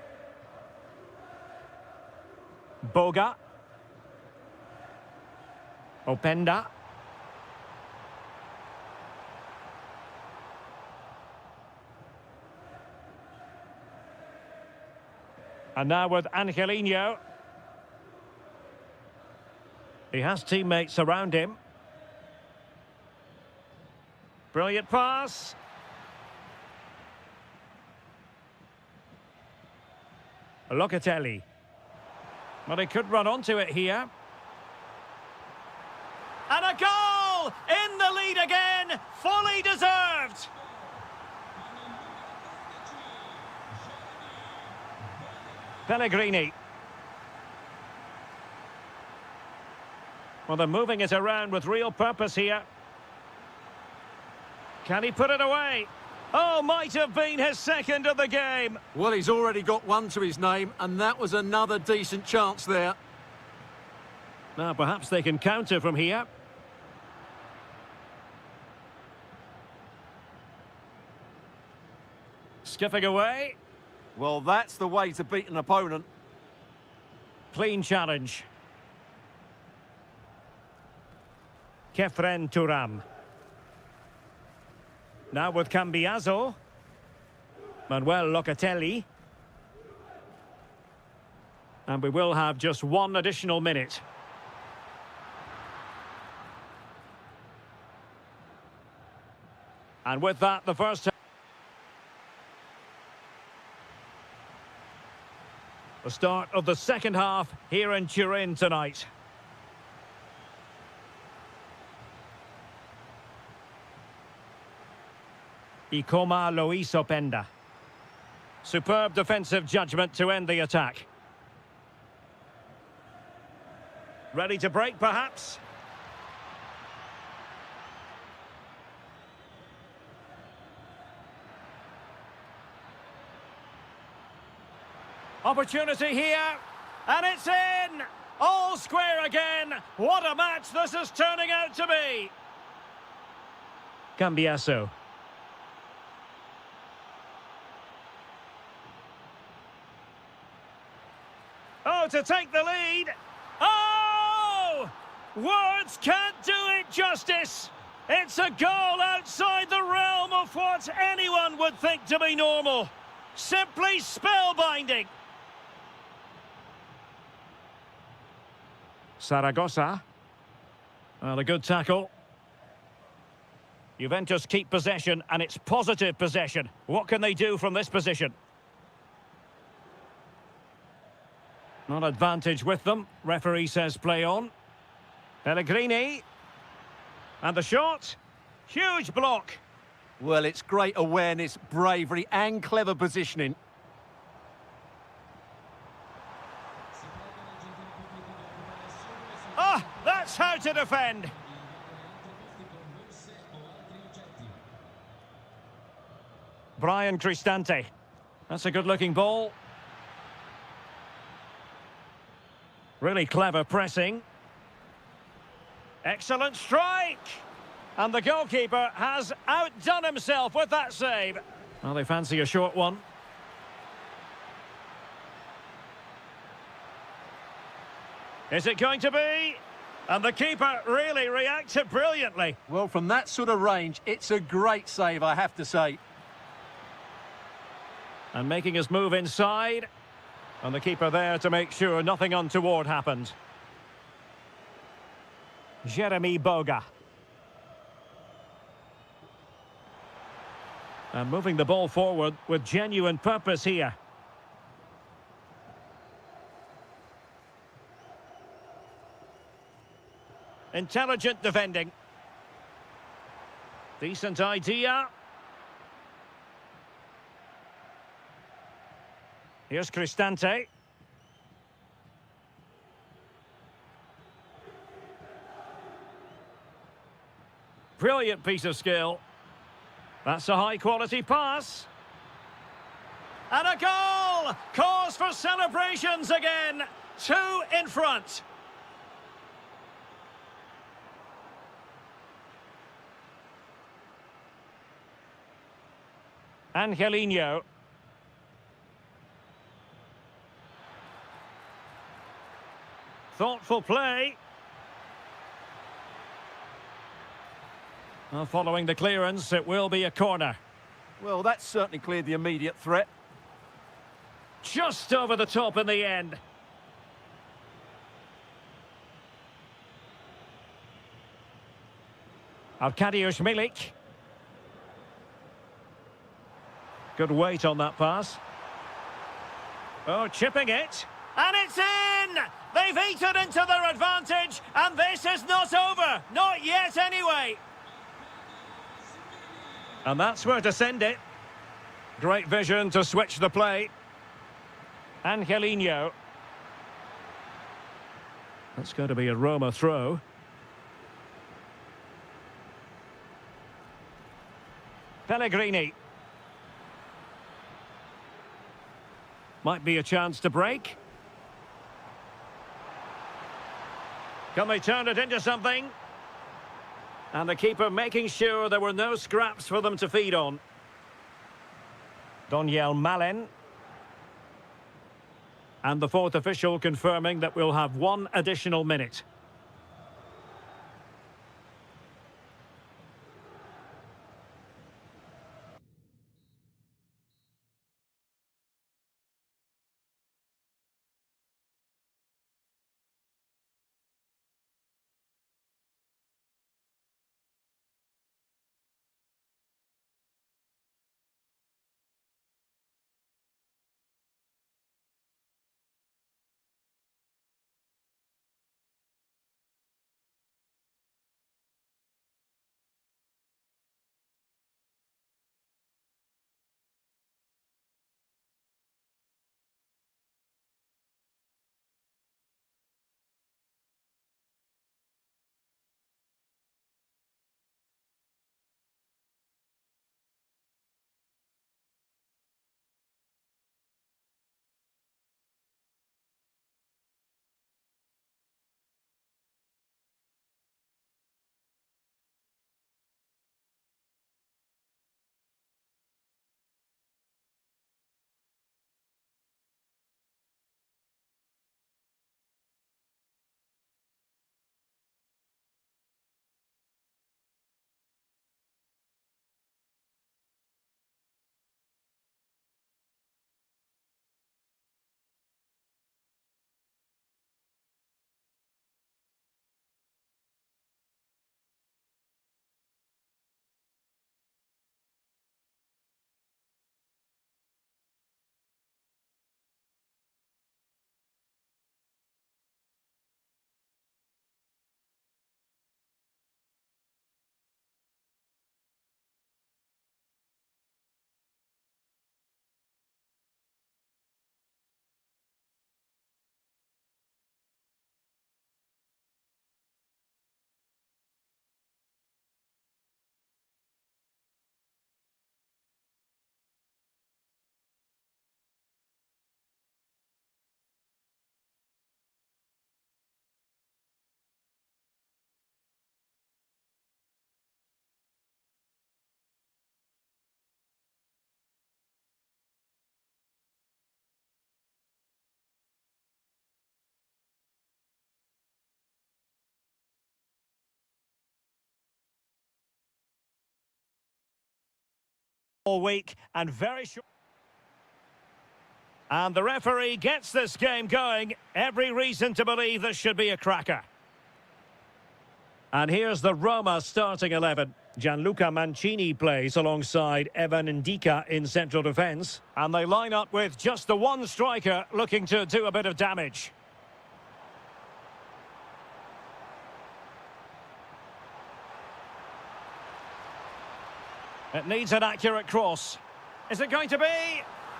Boga. Openda. And now with Angelino. He has teammates around him. Brilliant pass. Locatelli. Well, he could run onto it here. And a goal! In the lead again! Fully deserved! Pellegrini. Well, they're moving it around with real purpose here. Can he put it away? Oh, might have been his second of the game. Well, he's already got one to his name, and that was another decent chance there. Now, perhaps they can counter from here. Skipping away. Well, that's the way to beat an opponent. Clean challenge. Kefren Turam. Now with Cambiaso. Manuel Locatelli. And we will have just one additional minute. And with that, the first... The start of the second half here in Turin tonight. Y como lo hizo Penda. Superb defensive judgment to end the attack. Ready to break, perhaps? Opportunity here, and it's in! All square again! What a match this is turning out to be! Cambiaso. Oh, to take the lead! Oh! Words can't do it justice! It's a goal outside the realm of what anyone would think to be normal. Simply spellbinding. Zaragoza. Well, a good tackle. Juventus keep possession, and it's positive possession. What can they do from this position? Not advantage with them. Referee says play on. Pellegrini. And the shot. Huge block. Well, it's great awareness, bravery and clever positioning. Ah, that's how to defend. Brian Cristante. That's a good-looking ball. Really clever pressing. Excellent strike! And the goalkeeper has outdone himself with that save. Well, they fancy a short one. Is it going to be? And the keeper really reacted brilliantly. Well, from that sort of range, it's a great save, I have to say. And making his move inside. And the keeper there to make sure nothing untoward happened. Jeremy Boga. And moving the ball forward with genuine purpose here. Intelligent defending. Decent idea. Here's Cristante. Brilliant piece of skill. That's a high-quality pass. And a goal! Cause for celebrations again. 2 in front. Angelino. Thoughtful play. Well, following the clearance, it will be a corner. Well, that's certainly cleared the immediate threat. Just over the top in the end. Arkadiusz Milik. Good weight on that pass. Oh, chipping it. And it's in! They've eaten into their advantage, and this is not over. Not yet, anyway. And that's where to send it. Great vision to switch the play. Angelino. That's going to be a Roma throw. Pellegrini. Might be a chance to break. Can they turn it into something? And the keeper making sure there were no scraps for them to feed on. Doniel Malen. And the fourth official confirming that we'll have 1 additional minute. all week and very short. And the referee gets this game going. Every reason to believe this should be a cracker. And here's the Roma starting 11. Gianluca Mancini plays alongside Evan Ndika in central defence. And they line up with just the one striker looking to do a bit of damage. It needs an accurate cross. Is it going to be?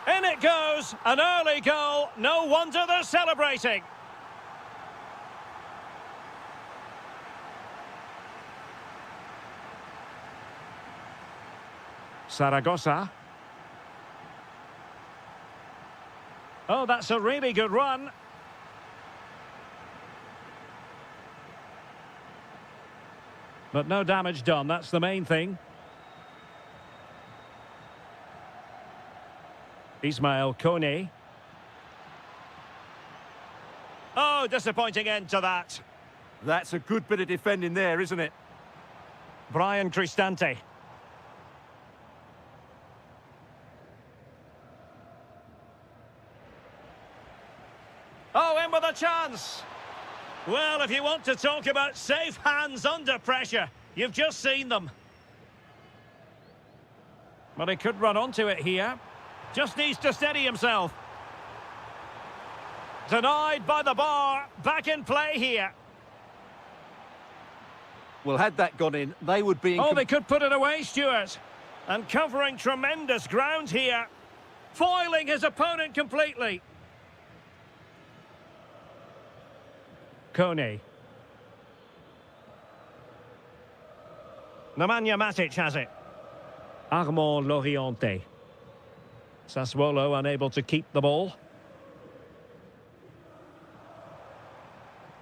In it goes! An early goal. No wonder they're celebrating. Zaragoza. Oh, that's a really good run. But no damage done, that's the main thing. Ismail Kone. Oh, disappointing end to that. That's a good bit of defending there, isn't it? Brian Cristante. Oh, in with a chance. Well, if you want to talk about safe hands under pressure, you've just seen them. But he could run onto it here. Just needs to steady himself. Denied by the bar. Back in play here. Well, had that gone in, they would be in... Oh, they could put it away, Stuart. And covering tremendous ground here. Foiling his opponent completely. Kone. Nemanja Matic has it. Armand Loriente. Sassuolo unable to keep the ball.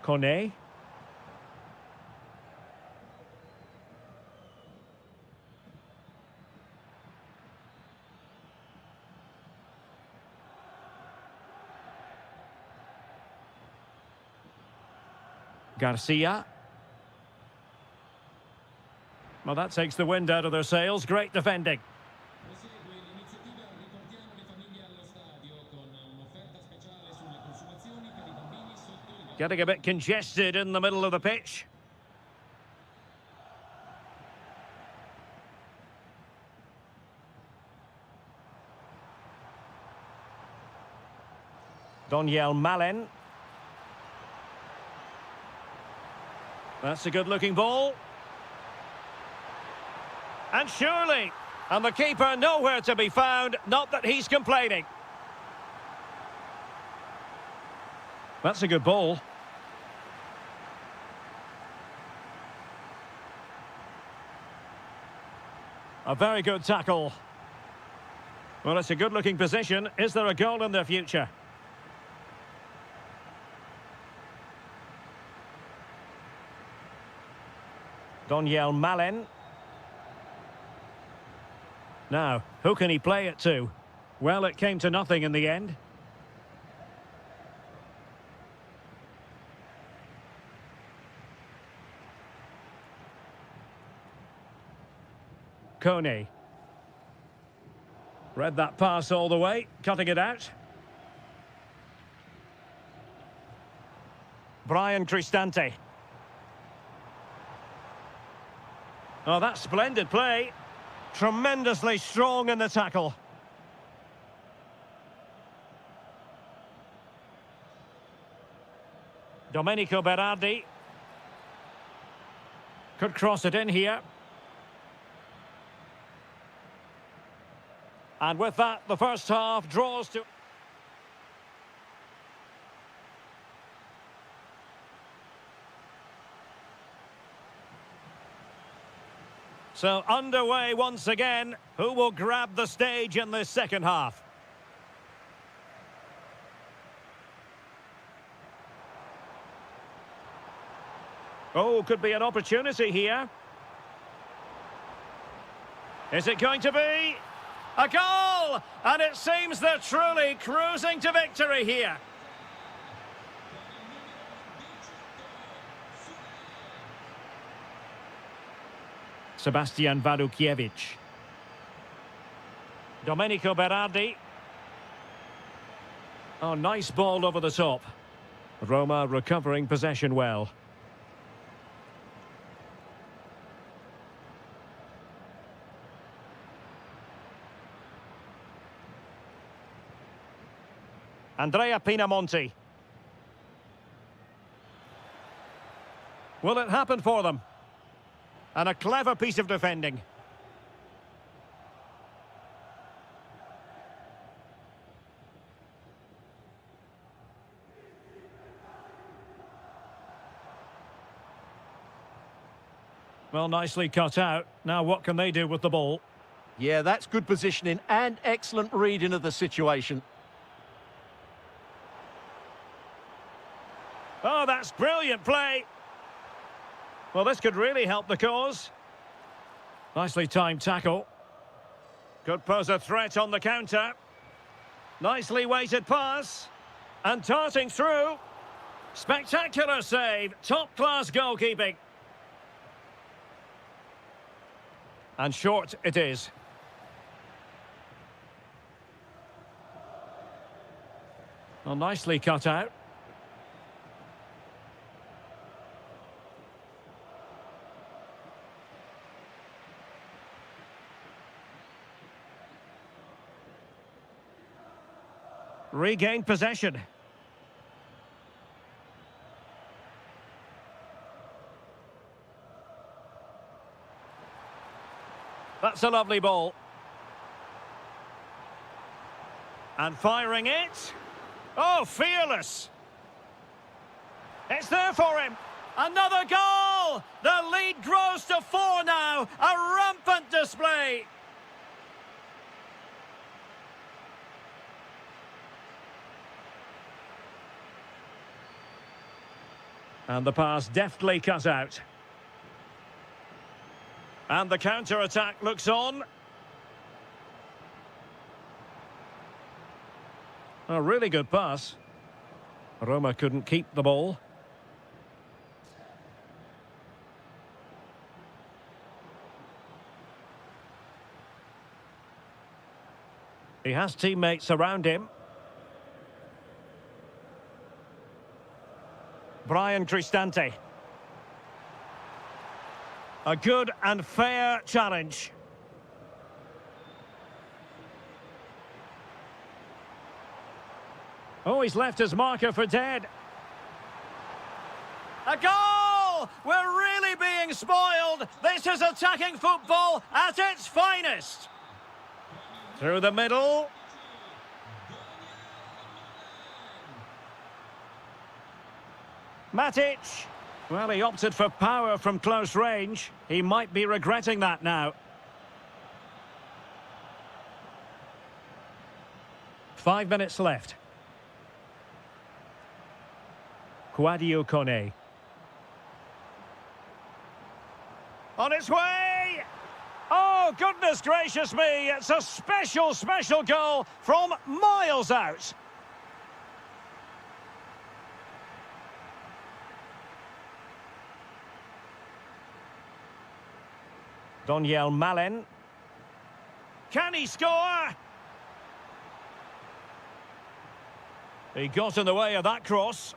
Kone. Garcia. Well, that takes the wind out of their sails. Great defending. Getting a bit congested in the middle of the pitch. Daniel Malen. That's a good-looking ball. And surely, and the keeper nowhere to be found, not that he's complaining. That's a good ball. A very good tackle. Well, it's a good-looking position. Is there a goal in their future? Daniel Malen. Now, who can he play it to? Well, it came to nothing in the end. Kone. Read that pass all the way, cutting it out. Brian Cristante. Oh, that's splendid play. Tremendously strong in the tackle. Domenico Berardi. Could cross it in here. And with that, the first half draws to... So underway once again. Who will grab the stage in this second half? Oh, could be an opportunity here. Is it going to be a goal? And it seems they're truly cruising to victory here. Sebastian Wadukiewicz. Domenico Berardi. Oh, nice ball over the top. Roma recovering possession well. Andrea Pinamonti. Will it happen for them? And a clever piece of defending. Well, nicely cut out. Now what can they do with the ball? Yeah, that's good positioning and excellent reading of the situation. Oh, that's brilliant play. Well, this could really help the cause. Nicely timed tackle. Could pose a threat on the counter. Nicely weighted pass. And darting through. Spectacular save. Top-class goalkeeping. And short it is. Well, nicely cut out. Regained possession. That's a lovely ball. And firing it. Oh, fearless. It's there for him. Another goal! The lead grows to 4 now. A rampant display. And the pass deftly cut out. And the counter-attack looks on. A really good pass. Roma couldn't keep the ball. He has teammates around him. Brian Cristante. A good and fair challenge. Oh, he's left his marker for dead. A goal! We're really being spoiled. This is attacking football at its finest. Through the middle. Matic. Well, he opted for power from close range. He might be regretting that now. 5 minutes left. Quadio Kone. On its way! Oh, goodness gracious me! It's a special, special goal from miles out. Doniel Malen. Can he score? He got in the way of that cross.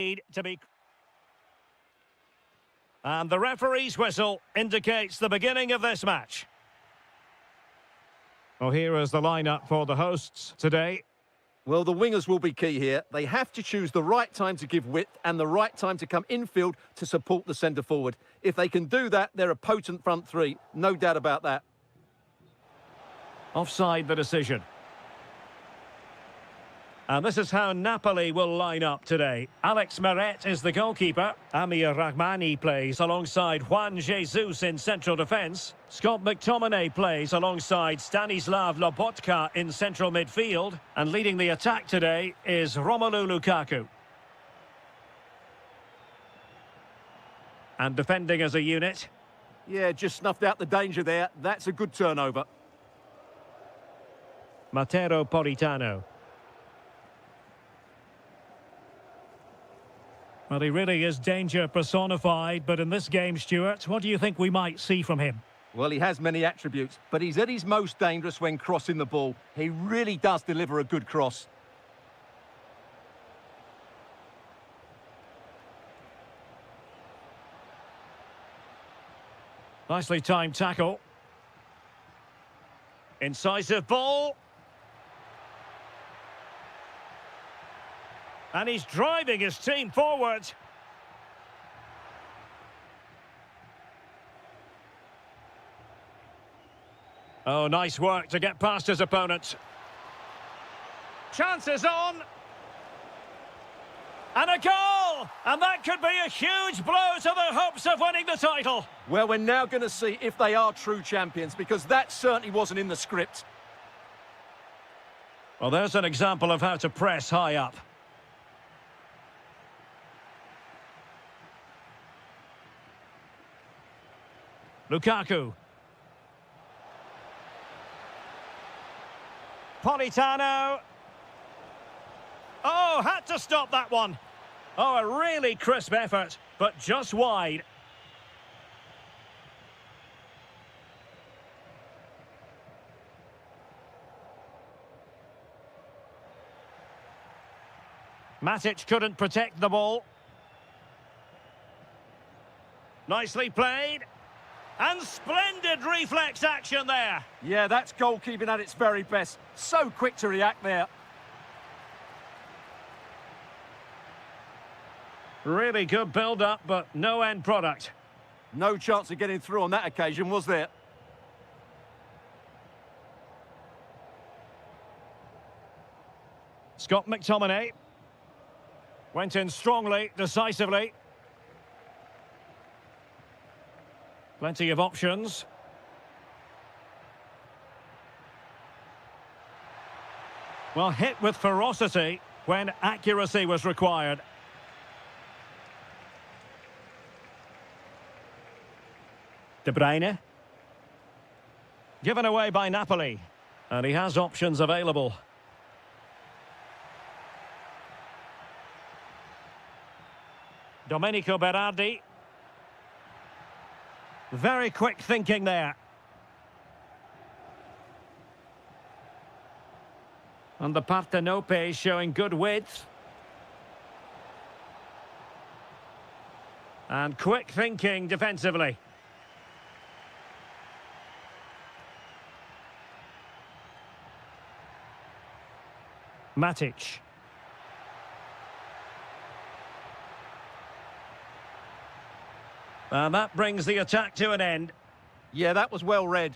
To be... And the referee's whistle indicates the beginning of this match. Well, here is the lineup for the hosts today. Well, the wingers will be key here. They have to choose the right time to give width and the right time to come infield to support the centre forward. If they can do that, they're a potent front three. No doubt about that. Offside the decision. And this is how Napoli will line up today. Alex Meret is the goalkeeper. Amir Rahmani plays alongside Juan Jesus in central defence. Scott McTominay plays alongside Stanislav Lobotka in central midfield. And leading the attack today is Romelu Lukaku. And defending as a unit. Yeah, just snuffed out the danger there. That's a good turnover. Matteo Politano. Well, he really is danger personified, but in this game, Stuart, what do you think we might see from him? Well, he has many attributes, but he's at his most dangerous when crossing the ball. He really does deliver a good cross. Nicely timed tackle. Incisive ball. And he's driving his team forward. Oh, nice work to get past his opponent. Chances on. And a goal! And that could be a huge blow to the hopes of winning the title. Well, we're now going to see if they are true champions, because that certainly wasn't in the script. Well, there's an example of how to press high up. Lukaku. Politano. Oh, had to stop that one. Oh, a really crisp effort, but just wide. Matic couldn't protect the ball. Nicely played. And splendid reflex action there. Yeah, that's goalkeeping at its very best. So quick to react there. Really good build-up, but no end product. No chance of getting through on that occasion, was there? Scott McTominay. Went in strongly, decisively. Plenty of options. Well, hit with ferocity when accuracy was required. De Bruyne. Given away by Napoli. And he has options available. Domenico Berardi. Very quick thinking there. And the Partenope showing good width. And quick thinking defensively. Matic. And that brings the attack to an end. Yeah, that was well read.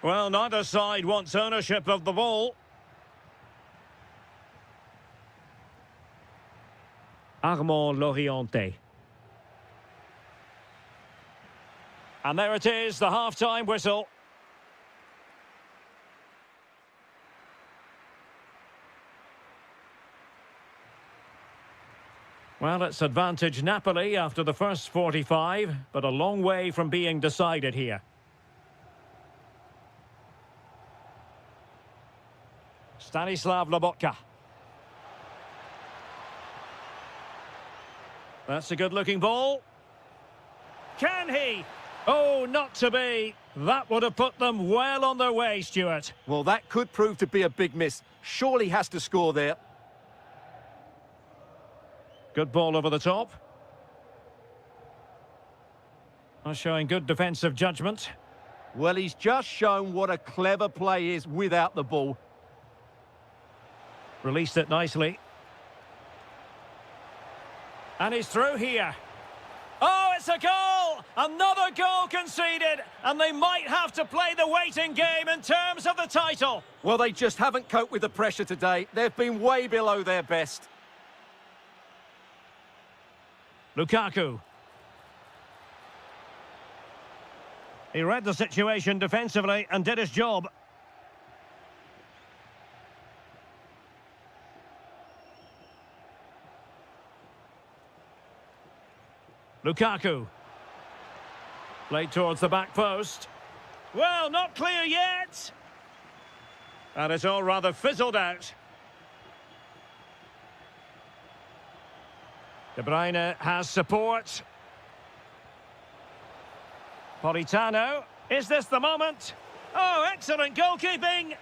Well, neither side wants ownership of the ball. Armand Loriente. And there it is, the half-time whistle. Well, it's advantage Napoli after the first 45, but a long way from being decided here. Stanislav Lobotka. That's a good-looking ball. Can he? Oh, not to be. That would have put them well on their way, Stuart. Well, that could prove to be a big miss. Surely has to score there. Good ball over the top. Showing good defensive judgment. Well, he's just shown what a clever play is without the ball. Released it nicely. And he's through here. Oh, it's a goal! Another goal conceded! And they might have to play the waiting game in terms of the title. Well, they just haven't coped with the pressure today. They've been way below their best. Lukaku. He read the situation defensively and did his job. Lukaku. Played towards the back post. Well, not clear yet. And it's all rather fizzled out. De Bruyne has support. Politano. Is this the moment? Oh, excellent goalkeeping.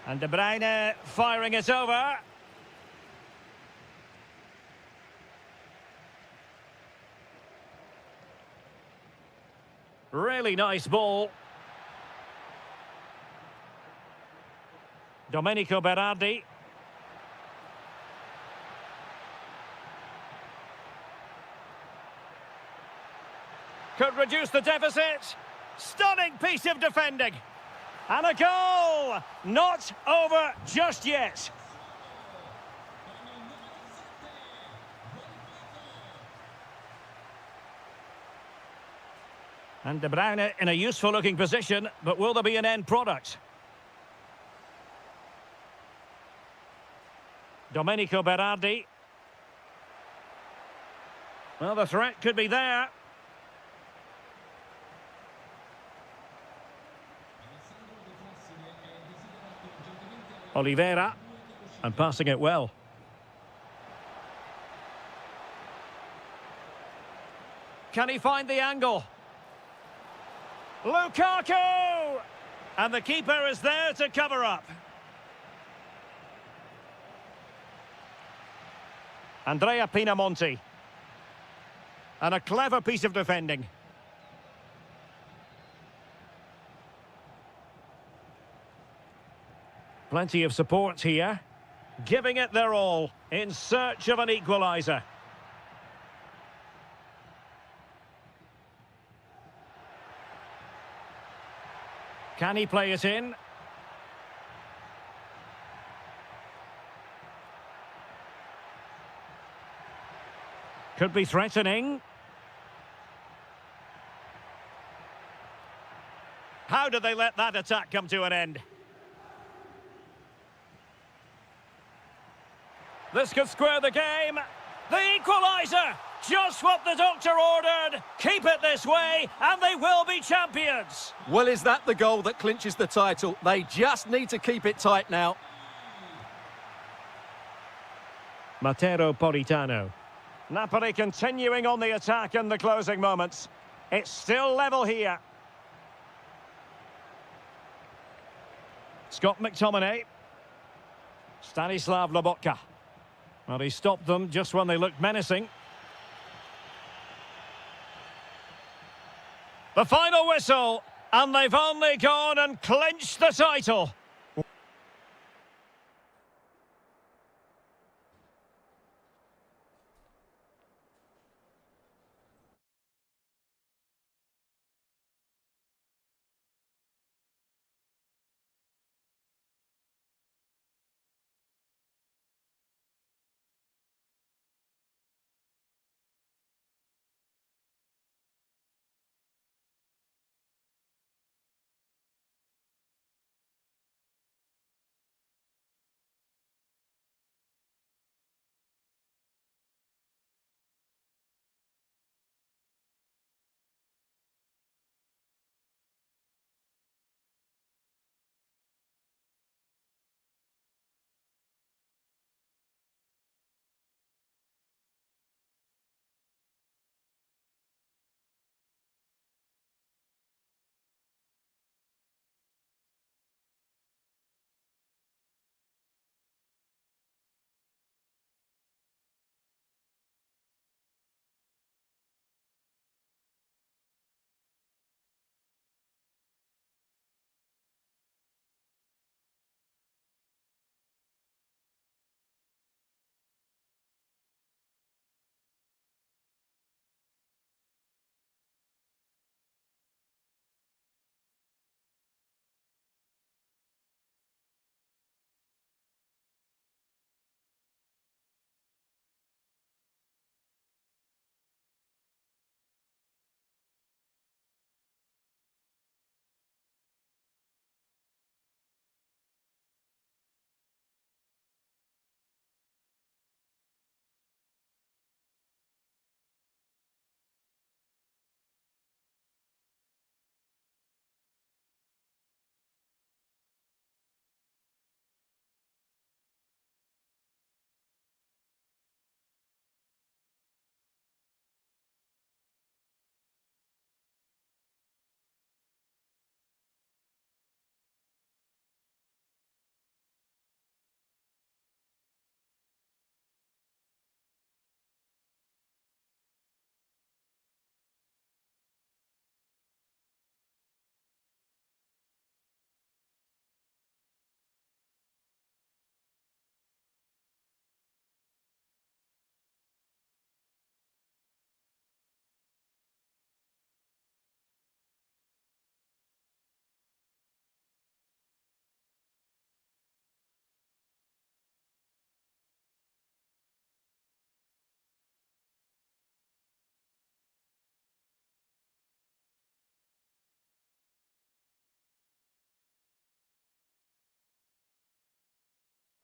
And De Bruyne firing it over. Really nice ball. Domenico Berardi. Could reduce the deficit. Stunning piece of defending. And a goal! Not over just yet. And De Bruyne in a useful-looking position, but will there be an end product? Domenico Berardi. Well, the threat could be there. Oliveira. And passing it well. Can he find the angle? Lukaku! And the keeper is there to cover up. Andrea Pinamonti. And a clever piece of defending. Plenty of support here. Giving it their all in search of an equaliser. Can he play it in? Could be threatening. How did they let that attack come to an end? This could square the game. The equaliser! Just what the doctor ordered. Keep it this way, and they will be champions. Well, is that the goal that clinches the title? They just need to keep it tight now. Matteo Politano. Napoli continuing on the attack in the closing moments. It's still level here. Scott McTominay. Stanislav Lobotka. Well, he stopped them just when they looked menacing. The final whistle, and they've only gone and clinched the title.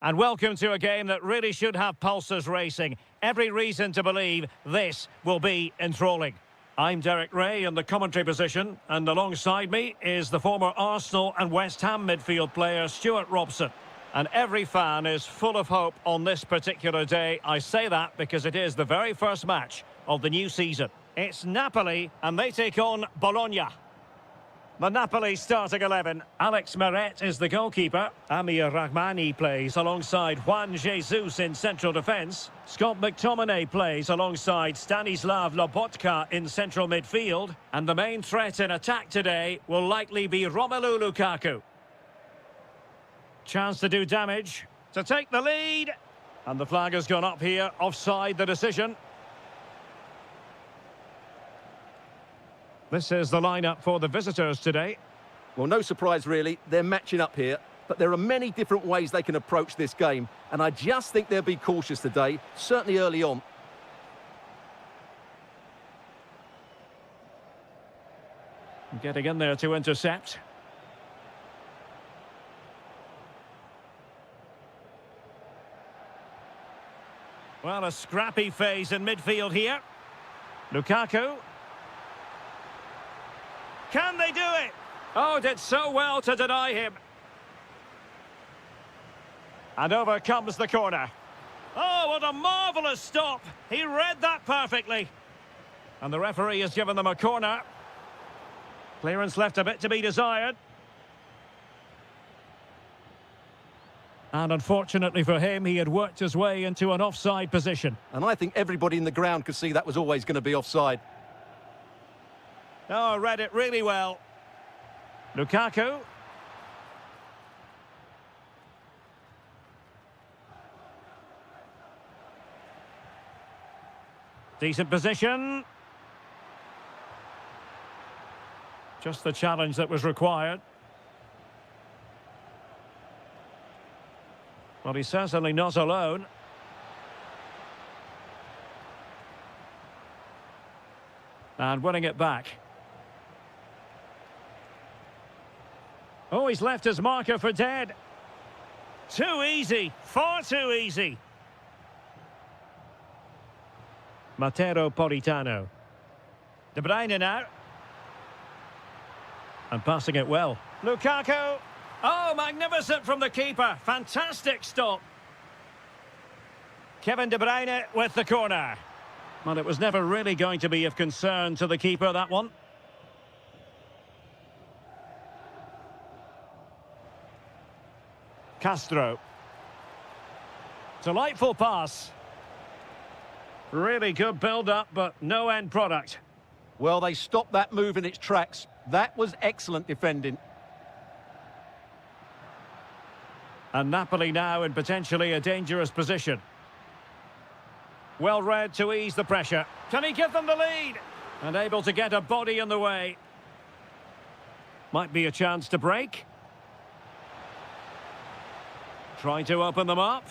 And welcome to a game that really should have pulses racing. Every reason to believe this will be enthralling. I'm Derek Ray in the commentary position, and alongside me is the former Arsenal and West Ham midfield player Stuart Robson. And every fan is full of hope on this particular day. I say that because it is the very first match of the new season. It's Napoli, and they take on Bologna. The Napoli starting 11. Alex Meret is the goalkeeper. Amir Rahmani plays alongside Juan Jesus in central defence. Scott McTominay plays alongside Stanislav Lobotka in central midfield. And the main threat in attack today will likely be Romelu Lukaku. Chance to do damage, to take the lead. And the flag has gone up here, offside the decision. This is the lineup for the visitors today. Well, no surprise really, they're matching up here, but there are many different ways they can approach this game, and I just think they'll be cautious today, certainly early on. Getting in there to intercept. Well, a scrappy phase in midfield here. Lukaku. Can they do it? Oh, did so well to deny him. And over comes the corner. Oh, what a marvellous stop. He read that perfectly. And the referee has given them a corner. Clearance left a bit to be desired. And unfortunately for him, he had worked his way into an offside position. And I think everybody in the ground could see that was always going to be offside. Oh, read it really well. Lukaku. Decent position. Just the challenge that was required. Well, he's certainly not alone. And winning it back. Oh, he's left his marker for dead. Too easy. Far too easy. Matteo Politano. De Bruyne now. And passing it well. Lukaku. Oh, magnificent from the keeper. Fantastic stop. Kevin De Bruyne with the corner. Well, it was never really going to be of concern to the keeper, that one. Castro. Delightful pass. Really good build-up, but no end product. Well, they stopped that move in its tracks. That was excellent defending. And Napoli now in potentially a dangerous position. Well read to ease the pressure. Can he give them the lead? And able to get a body in the way. Might be a chance to break. Trying to open them up.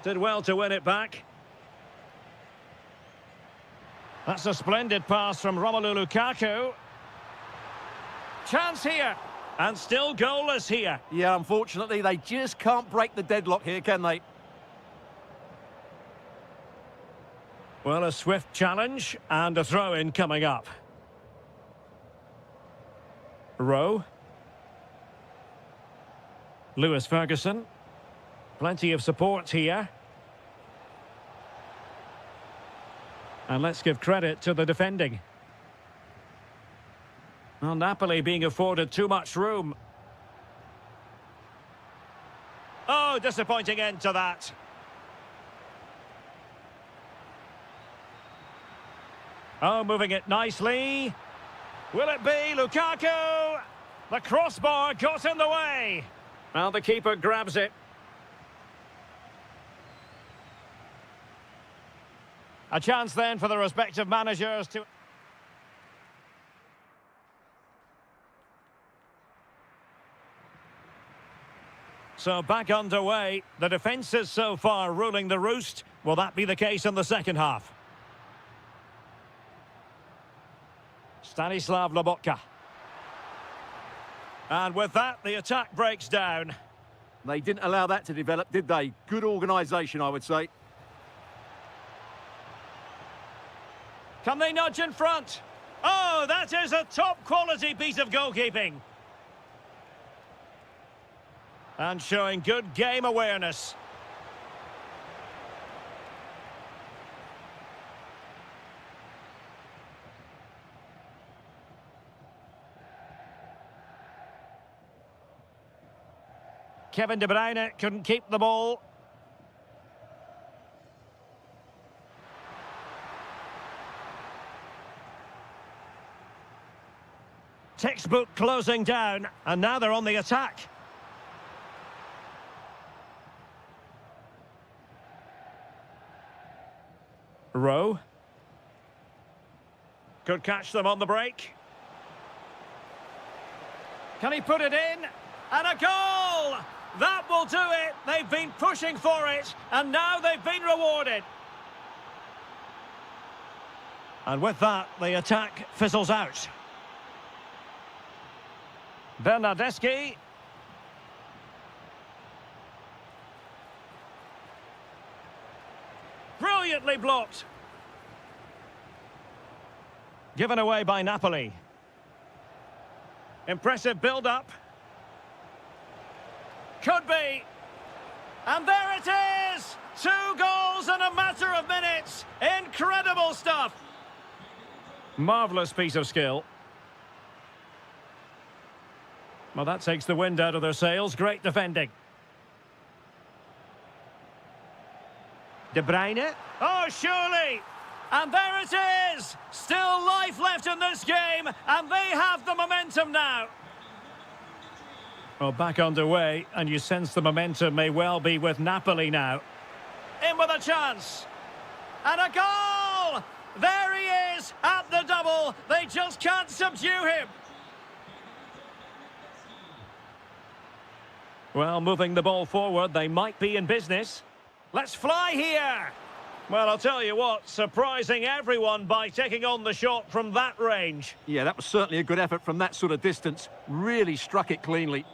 Did well to win it back. That's a splendid pass from Romelu Lukaku. Chance here. And still goalless here. Yeah, unfortunately, they just can't break the deadlock here, can they? Well, a swift challenge and a throw-in coming up. Rowe. Lewis Ferguson. Plenty of support here. And let's give credit to the defending. Well, Napoli being afforded too much room. Oh, disappointing end to that. Oh, moving it nicely. Will it be Lukaku? The crossbar got in the way. Well, the keeper grabs it. A chance then for the respective managers to... So back underway. The defences so far ruling the roost. Will that be the case in the second half? Stanislav Lobotka. And with that, the attack breaks down. They didn't allow that to develop, did they? Good organisation, I would say. Can they nudge in front? Oh, that is a top-quality piece of goalkeeping. And showing good game awareness. Kevin De Bruyne couldn't keep the ball. Textbook closing down, and now they're on the attack. Rowe. Could catch them on the break. Can he put it in? And a goal! That will do it. They've been pushing for it, and now they've been rewarded. And with that, the attack fizzles out. Bernardeschi. Brilliantly blocked. Given away by Napoli. Impressive build-up. Could be. And there it is! 2 goals in a matter of minutes. Incredible stuff. Marvellous piece of skill. Well, that takes the wind out of their sails. Great defending. De Bruyne. Oh, surely! And there it is! Still life left in this game, and they have the momentum now. Well, back underway, and you sense the momentum may well be with Napoli now. In with a chance. And a goal! There he is, at the double. They just can't subdue him. Well, moving the ball forward, they might be in business. Let's fly here! Well, I'll tell you what, surprising everyone by taking on the shot from that range. Yeah, that was certainly a good effort from that sort of distance. Really struck it cleanly.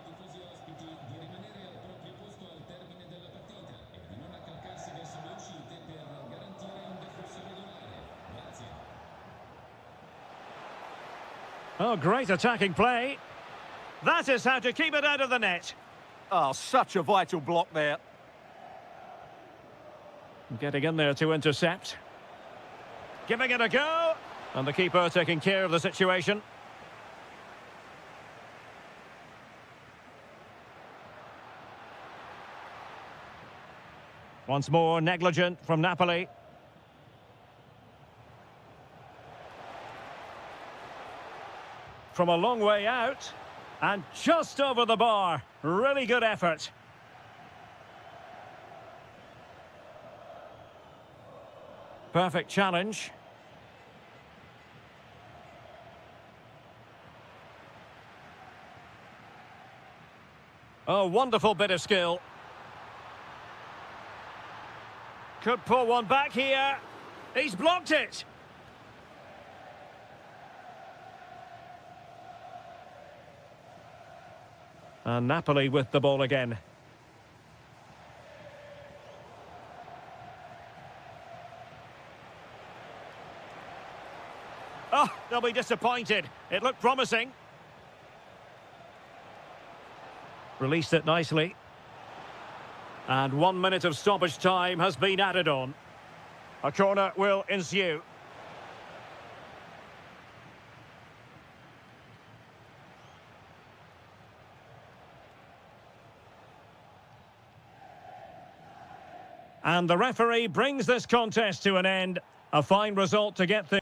Oh, great attacking play. That is how to keep it out of the net. Oh, such a vital block there. Getting in there to intercept. Giving it a go. And the keeper taking care of the situation. Once more, negligent from Napoli. From a long way out. And just over the bar. Really good effort. Perfect challenge. Oh, wonderful bit of skill. Could pull one back here. He's blocked it. And Napoli with the ball again. Oh, they'll be disappointed. It looked promising. Released it nicely. And 1 minute of stoppage time has been added on. A corner will ensue. And the referee brings this contest to an end. A fine result to get things.